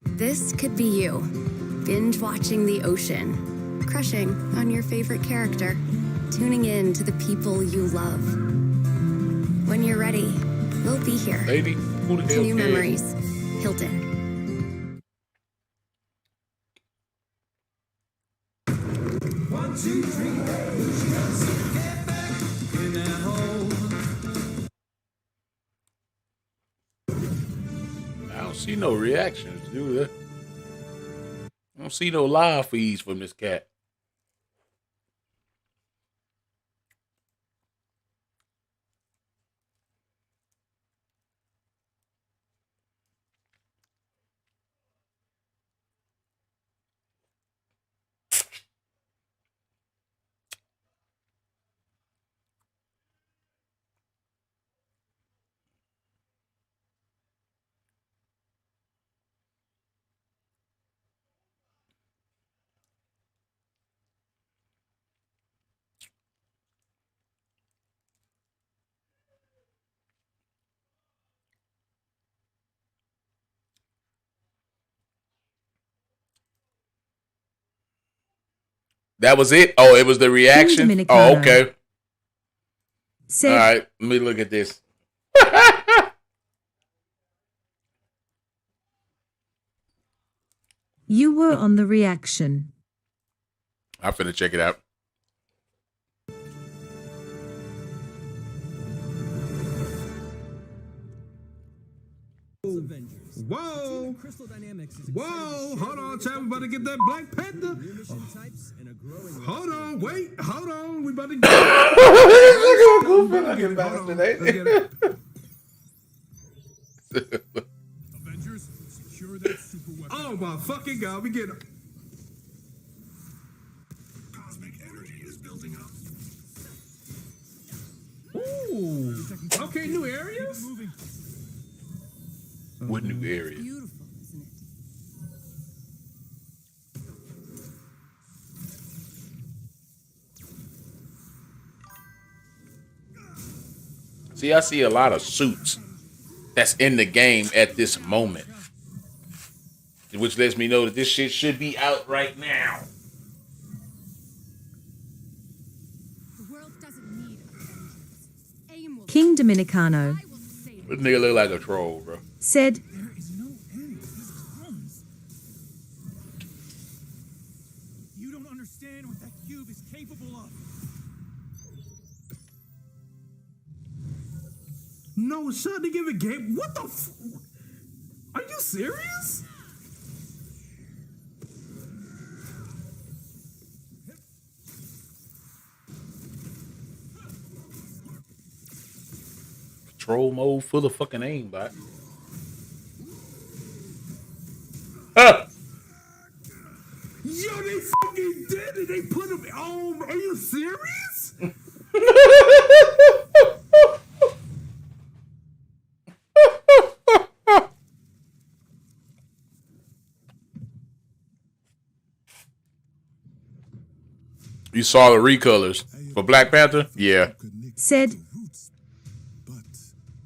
This could be you, binge watching the ocean, crushing on your favorite character, tuning in to the people you love. When you're ready, we'll be here. Lady, who the hell New cares? memories, Hilton. 1, 2, 3, get back in that hole. I don't see no reactions, do I? I don't see no live feeds from this cat. That was it? Oh, it was the reaction? Oh, okay. All right, let me look at this. You were on the reaction. I'm finna check it out. Whoa! Whoa! Hold on, child. We about to get that Black Panther. Hold on, wait, hold on. We about to get. Avengers, secure that super weapon. Oh my fucking god, we get. Cosmic energy is building up. Ooh. Okay, new areas. What new area? Beautiful, isn't it? See, I see a lot of suits that's in the game at this moment, which lets me know that this shit should be out right now. The world doesn't need aim will King Dominicano This nigga look like a troll, bro. said, You don't understand what that cube is capable of. No shot to give a game. What the? Are you serious? Troll mode full of fucking aimbot. Yo, they fucking did it. They put him on. Are you serious? You saw the recolors for Black Panther? Yeah. Said,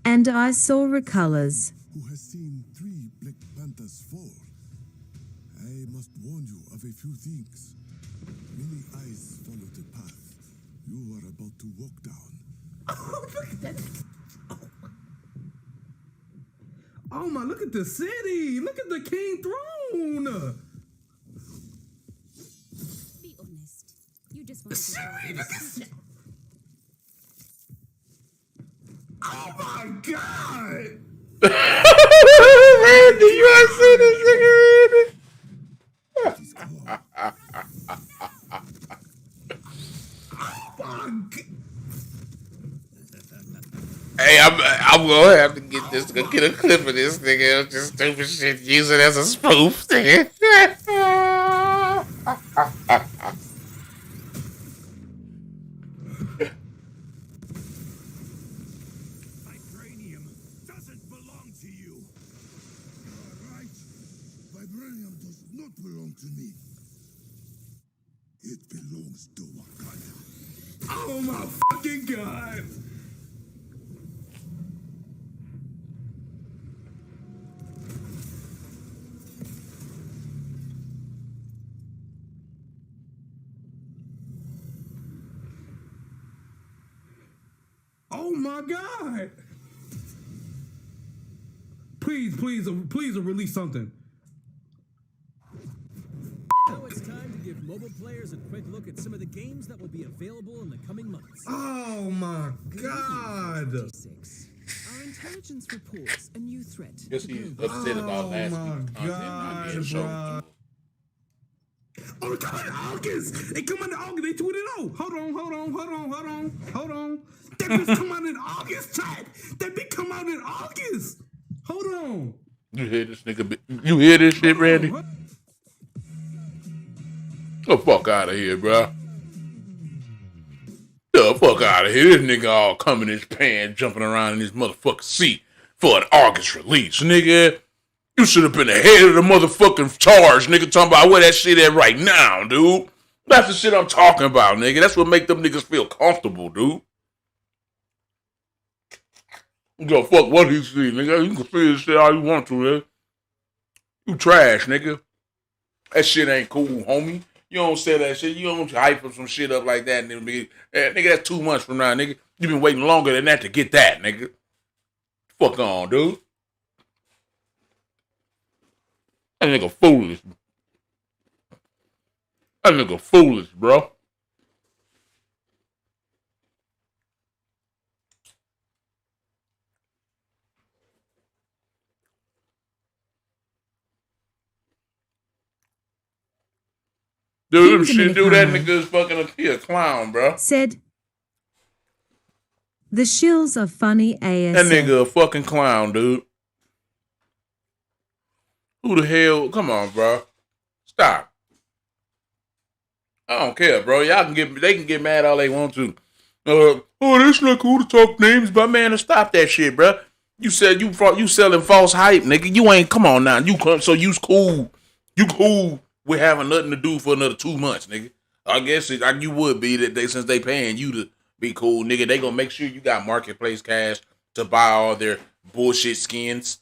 and I saw recolors. Who has seen 3 Black Panthers fall. I must warn you of a few things. Many eyes follow the path you are about to walk down. Oh, look at that. Oh my, look at the city. Look at the King Throne. Be honest. You just want to Oh my God. Randy, you ain't seen this nigga, Randy. Hey, I'm gonna have to get a clip of this nigga just stupid shit, use it as a spoof, nigga. Vibranium doesn't belong to you. All right. Vibranium does not belong to me. It belongs to Wakanda. Oh my fucking God. Oh my God! Please release something. Now it's time to give mobile players a quick look at some of the games that will be available in the coming months. Oh my God! Our intelligence reports a new threat. Yes, he's upset about last week's content not being shown. Oh, it come out in August! It come out in August. They tweeted out. Hold on. That bitch come out in August, chat. That bitch come out in August. Hold on. You hear this nigga? You hear this shit, Randy? Get the fuck out of here, bro. Get the fuck out of here. This nigga all coming in his pants, jumping around in his motherfucking seat for an August release, nigga. You should have been ahead of the motherfucking charge, nigga, talking about where that shit at right now, dude. That's the shit I'm talking about, nigga. That's what make them niggas feel comfortable, dude. You go fuck what he see, nigga. You can feel this shit all you want to, nigga. You trash, nigga. That shit ain't cool, homie. You don't say that shit. You don't hype up some shit up like that, nigga. Nigga, that's 2 months from now, nigga. You been waiting longer than that to get that, nigga. Fuck on, dude. That nigga foolish. That nigga foolish, bro. Dude, shit, dude, that nigga is fucking a clown, bro. Said, the shills are funny ASF. That nigga a fucking clown, dude. Who the hell? Come on, bro. Stop. I don't care, bro. They can get mad all they want to. Oh, that's not cool to talk names, but man, stop that shit, bro. You said you selling false hype, nigga. You ain't, come on now. You cool. You cool with having nothing to do for another 2 months, nigga. I guess you would be that since they paying you to be cool, nigga. They gonna make sure you got marketplace cash to buy all their bullshit skins.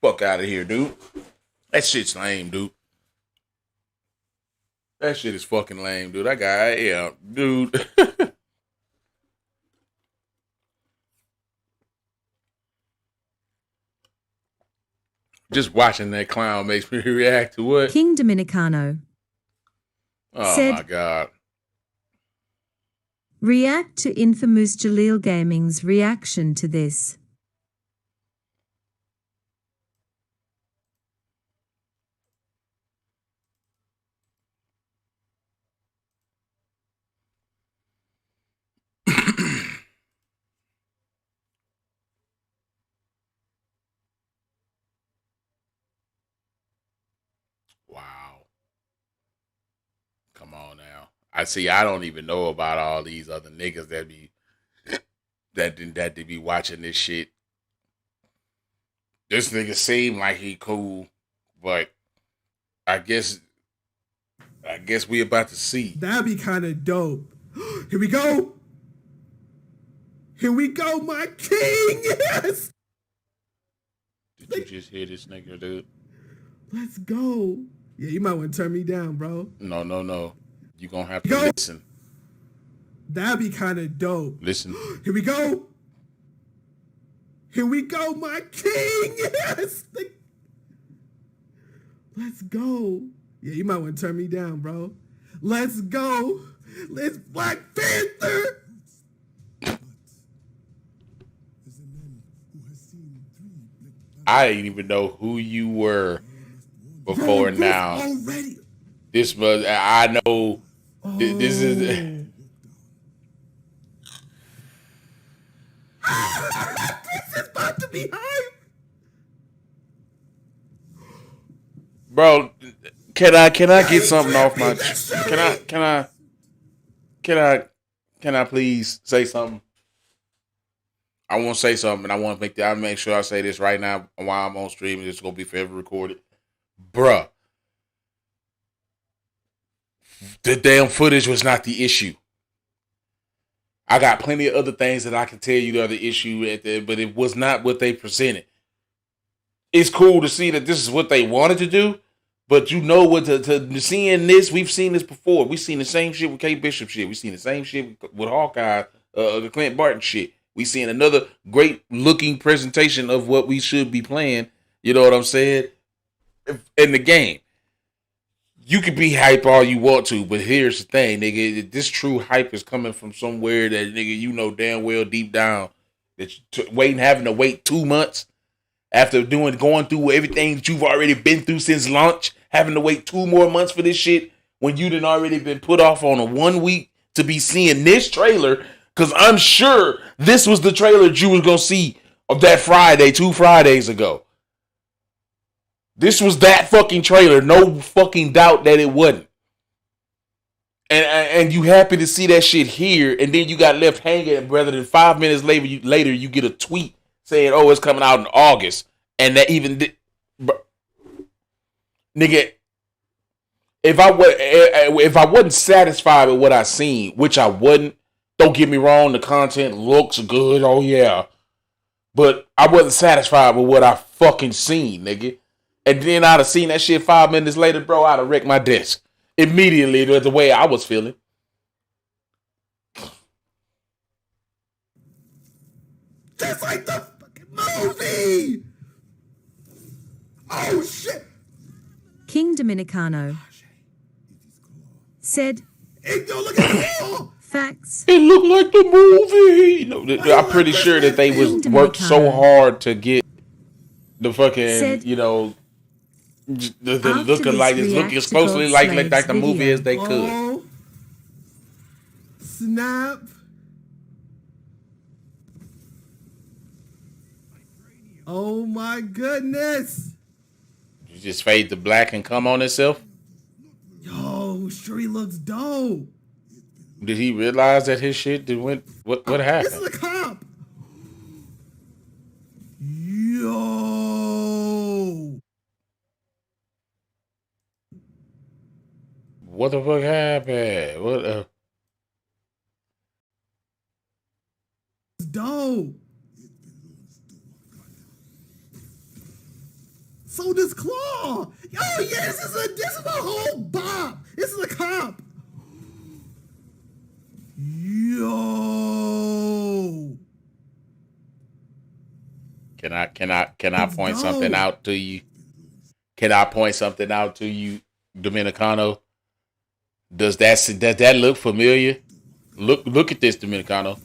Fuck out of here, dude. That shit's lame, dude. That shit is fucking lame, dude. Dude. Just watching that clown makes me react to what? King Dominicano. Oh said, my God. React to Infamous Jaleel Gaming's reaction to this. Wow. Come on now. I don't even know about all these other niggas that be watching this shit. This nigga seem like he cool, but I guess I guess we about to see. That'd be kind of dope. Here we go. Here we go, my king. Yes. Did you just hear this nigga, dude? Let's go. Yeah, you might want to turn me down, bro. No. You gonna have to listen. That'd be kind of dope. Listen. Here we go. Here we go, my king. Yes. Let's go. Yeah, you might want to turn me down, bro. Let's go. Let's Black Panther. I didn't even know who you were before now. Already. This was, I know, this is. This is about to be hype. Bro, can I get something off my? Can I please say something? I want to say something. I want to make sure I say this right now while I'm on stream. And it's gonna be forever recorded, bruh. The damn footage was not the issue. I got plenty of other things that I can tell you the other issue at there, but it was not what they presented. It's cool to see that this is what they wanted to do, but you know what? To seeing this, we've seen this before. We've seen the same shit with Kate Bishop shit. We've seen the same shit with Hawkeye, the Clint Barton shit. We seen another great looking presentation of what we should be playing. You know what I'm saying? In the game. You can be hype all you want to, but here's the thing, nigga. This true hype is coming from somewhere that, nigga, you know damn well deep down that having to wait 2 months after going through everything that you've already been through since launch, having to wait 2 more months for this shit when you done already been put off on a 1 week to be seeing this trailer. Because I'm sure this was the trailer that you was going to see of that Friday, 2 Fridays ago. This was that fucking trailer. No fucking doubt that it wasn't. And you happy to see that shit here, and then you got left hanging rather than 5 minutes later you get a tweet saying, oh, it's coming out in August. And that even... Nigga, if I wasn't satisfied with what I seen, which I wasn't, don't get me wrong, the content looks good, oh yeah. But I wasn't satisfied with what I fucking seen, nigga. And then I'd have seen that shit 5 minutes later, bro, I'd have wrecked my desk. Immediately, the way I was feeling. Just like the fucking movie! Oh, shit! King Dominicano said, Hey, yo, look at it! Facts. It looked like the movie. No, I'm pretty sure that they worked so hard to get the fucking, you know, the looking like it's looking as closely like the movie as they could. Oh, snap. Oh my goodness. You just fade to black and come on itself? Yo, Shuri looks dope. Did he realize that his shit went? What happened? This is a cop. Yo. What the fuck happened? What? Dope. So does Claw. Oh yeah, this is a whole bop. This is a cop. Yo. Can I point something out to you? Can I point something out to you, Dominicano? Does that look familiar? Look at this, Dominicano.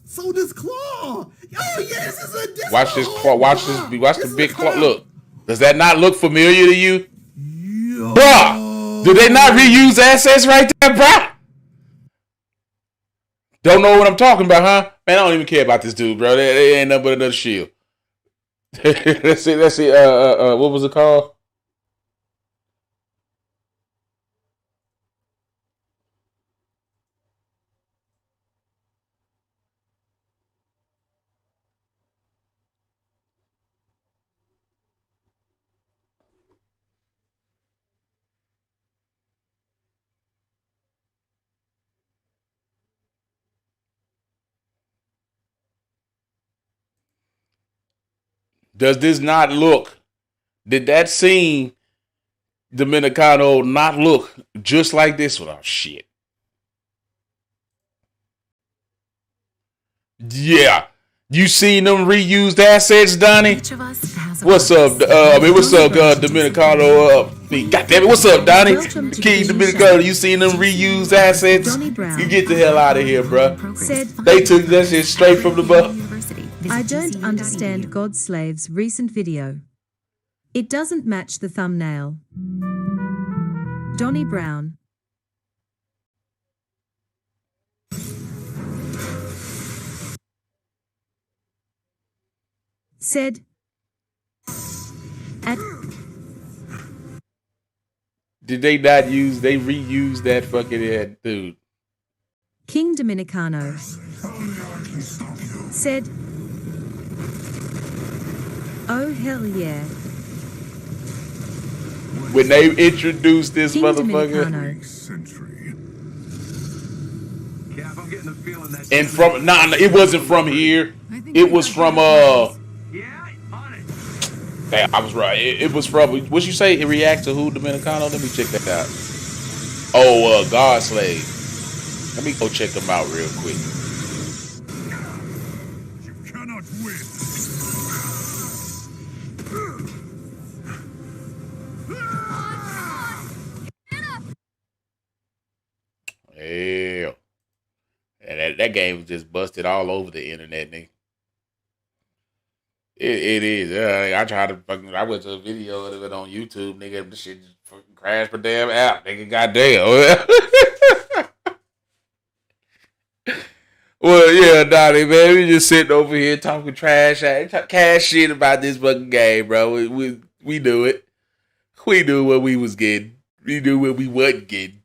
So does Claw. Oh yeah, this is a watch this claw. Watch the big claw. Look, does that not look familiar to you, bruh? Did they not reuse assets right there, bruh? Don't know what I'm talking about, huh? Man, I don't even care about this dude, bro. They ain't nothing but another shield. Let's see. What was it called? Does this not look? Did that scene, Dominicano, not look just like this one? Oh, shit. Yeah. You seen them reused assets, Donnie? What's up? What's up, Dominicano? God damn it, what's up, Donnie? King Dominicano, you seen them reused assets? You get the hell out of here, bro. They took that shit straight from the book. I don't understand Godslave's recent video. It doesn't match the thumbnail. Donnie Brown. Said at Did they not use, they reused that fucking head, dude. King Dominicano said, oh hell yeah. When they introduced this King motherfucker. And from, it wasn't from here. It was from, Damn, I was right. It was from, what you say? It reacts to who, Dominicano? Let me check that out. Oh, Godslave. Let me go check them out real quick. You cannot win. Hell. And that game was just busted all over the internet, nigga. It is. I tried to fucking. I went to a video of it on YouTube, nigga. This shit just fucking crashed my damn app, nigga. Goddamn. Well, yeah, Donnie, man. We just sitting over here talking cash shit about this fucking game, bro. We knew it. We knew what we was getting. We knew what we wasn't getting.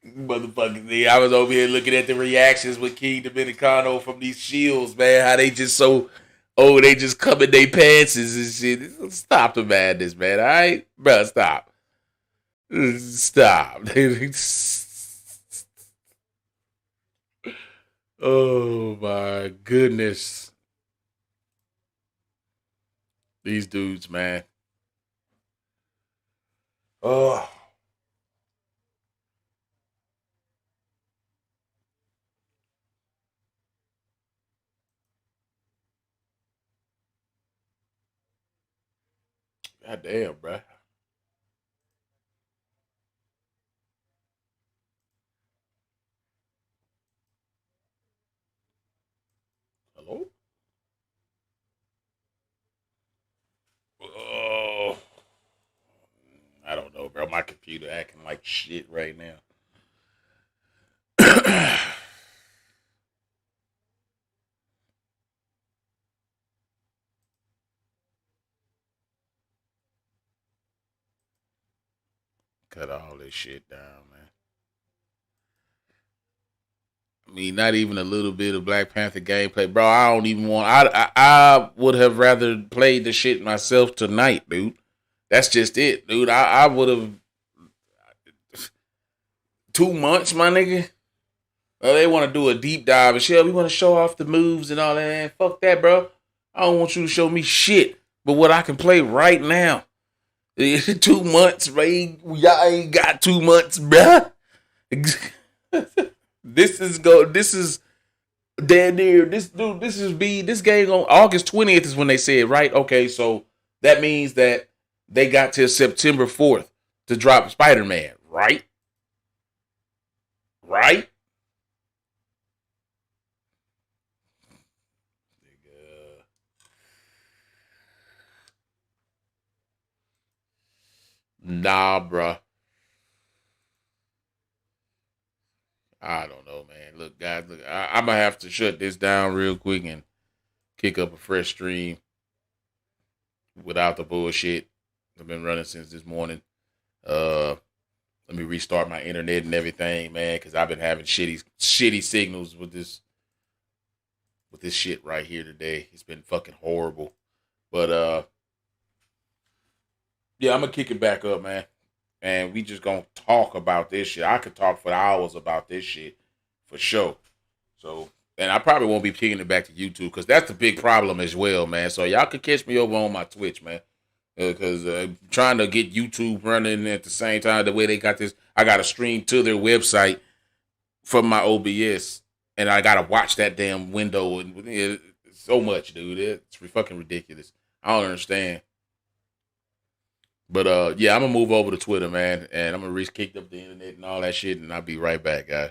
Motherfucking thing. I was over here looking at the reactions with King Dominicano from these shields, man. How they just so. Oh, they just come in their pants and shit. Stop the madness, man. All right? Bro, stop. Stop. Oh, my goodness. These dudes, man. Oh. God damn, bro. Hello? Oh. I don't know, bro. My computer acting like shit right now. Cut all this shit down, man. I mean, not even a little bit of Black Panther gameplay. Bro, I don't even want... I would have rather played the shit myself tonight, dude. That's just it, dude. I would have... 2 months, my nigga? Well, they want to do a deep dive. And shit, we want to show off the moves and all that. Man, fuck that, bro. I don't want you to show me shit but what I can play right now. 2 months, man. Y'all ain't got 2 months, bruh. This is damn near this game on August 20th is when they said, right? Okay, so that means that they got till September 4th to drop Spider-Man, right? Right? Nah, bruh. I don't know, man. Look, guys, I'm going to have to shut this down real quick and kick up a fresh stream without the bullshit. I've been running since this morning. Let me restart my internet and everything, man, because I've been having shitty signals with this shit right here today. It's been fucking horrible. But, yeah, I'm going to kick it back up, man. And we just going to talk about this shit. I could talk for hours about this shit for sure. So And I probably won't be kicking it back to YouTube because that's the big problem as well, man. So y'all could catch me over on my Twitch, man. Because trying to get YouTube running at the same time, the way they got this, I got to stream to their website from my OBS, and I got to watch that damn window. And so much, dude. It's fucking ridiculous. I don't understand. But yeah, I'm going to move over to Twitter, man, and I'm going to kick up the internet and all that shit, and I'll be right back, guys.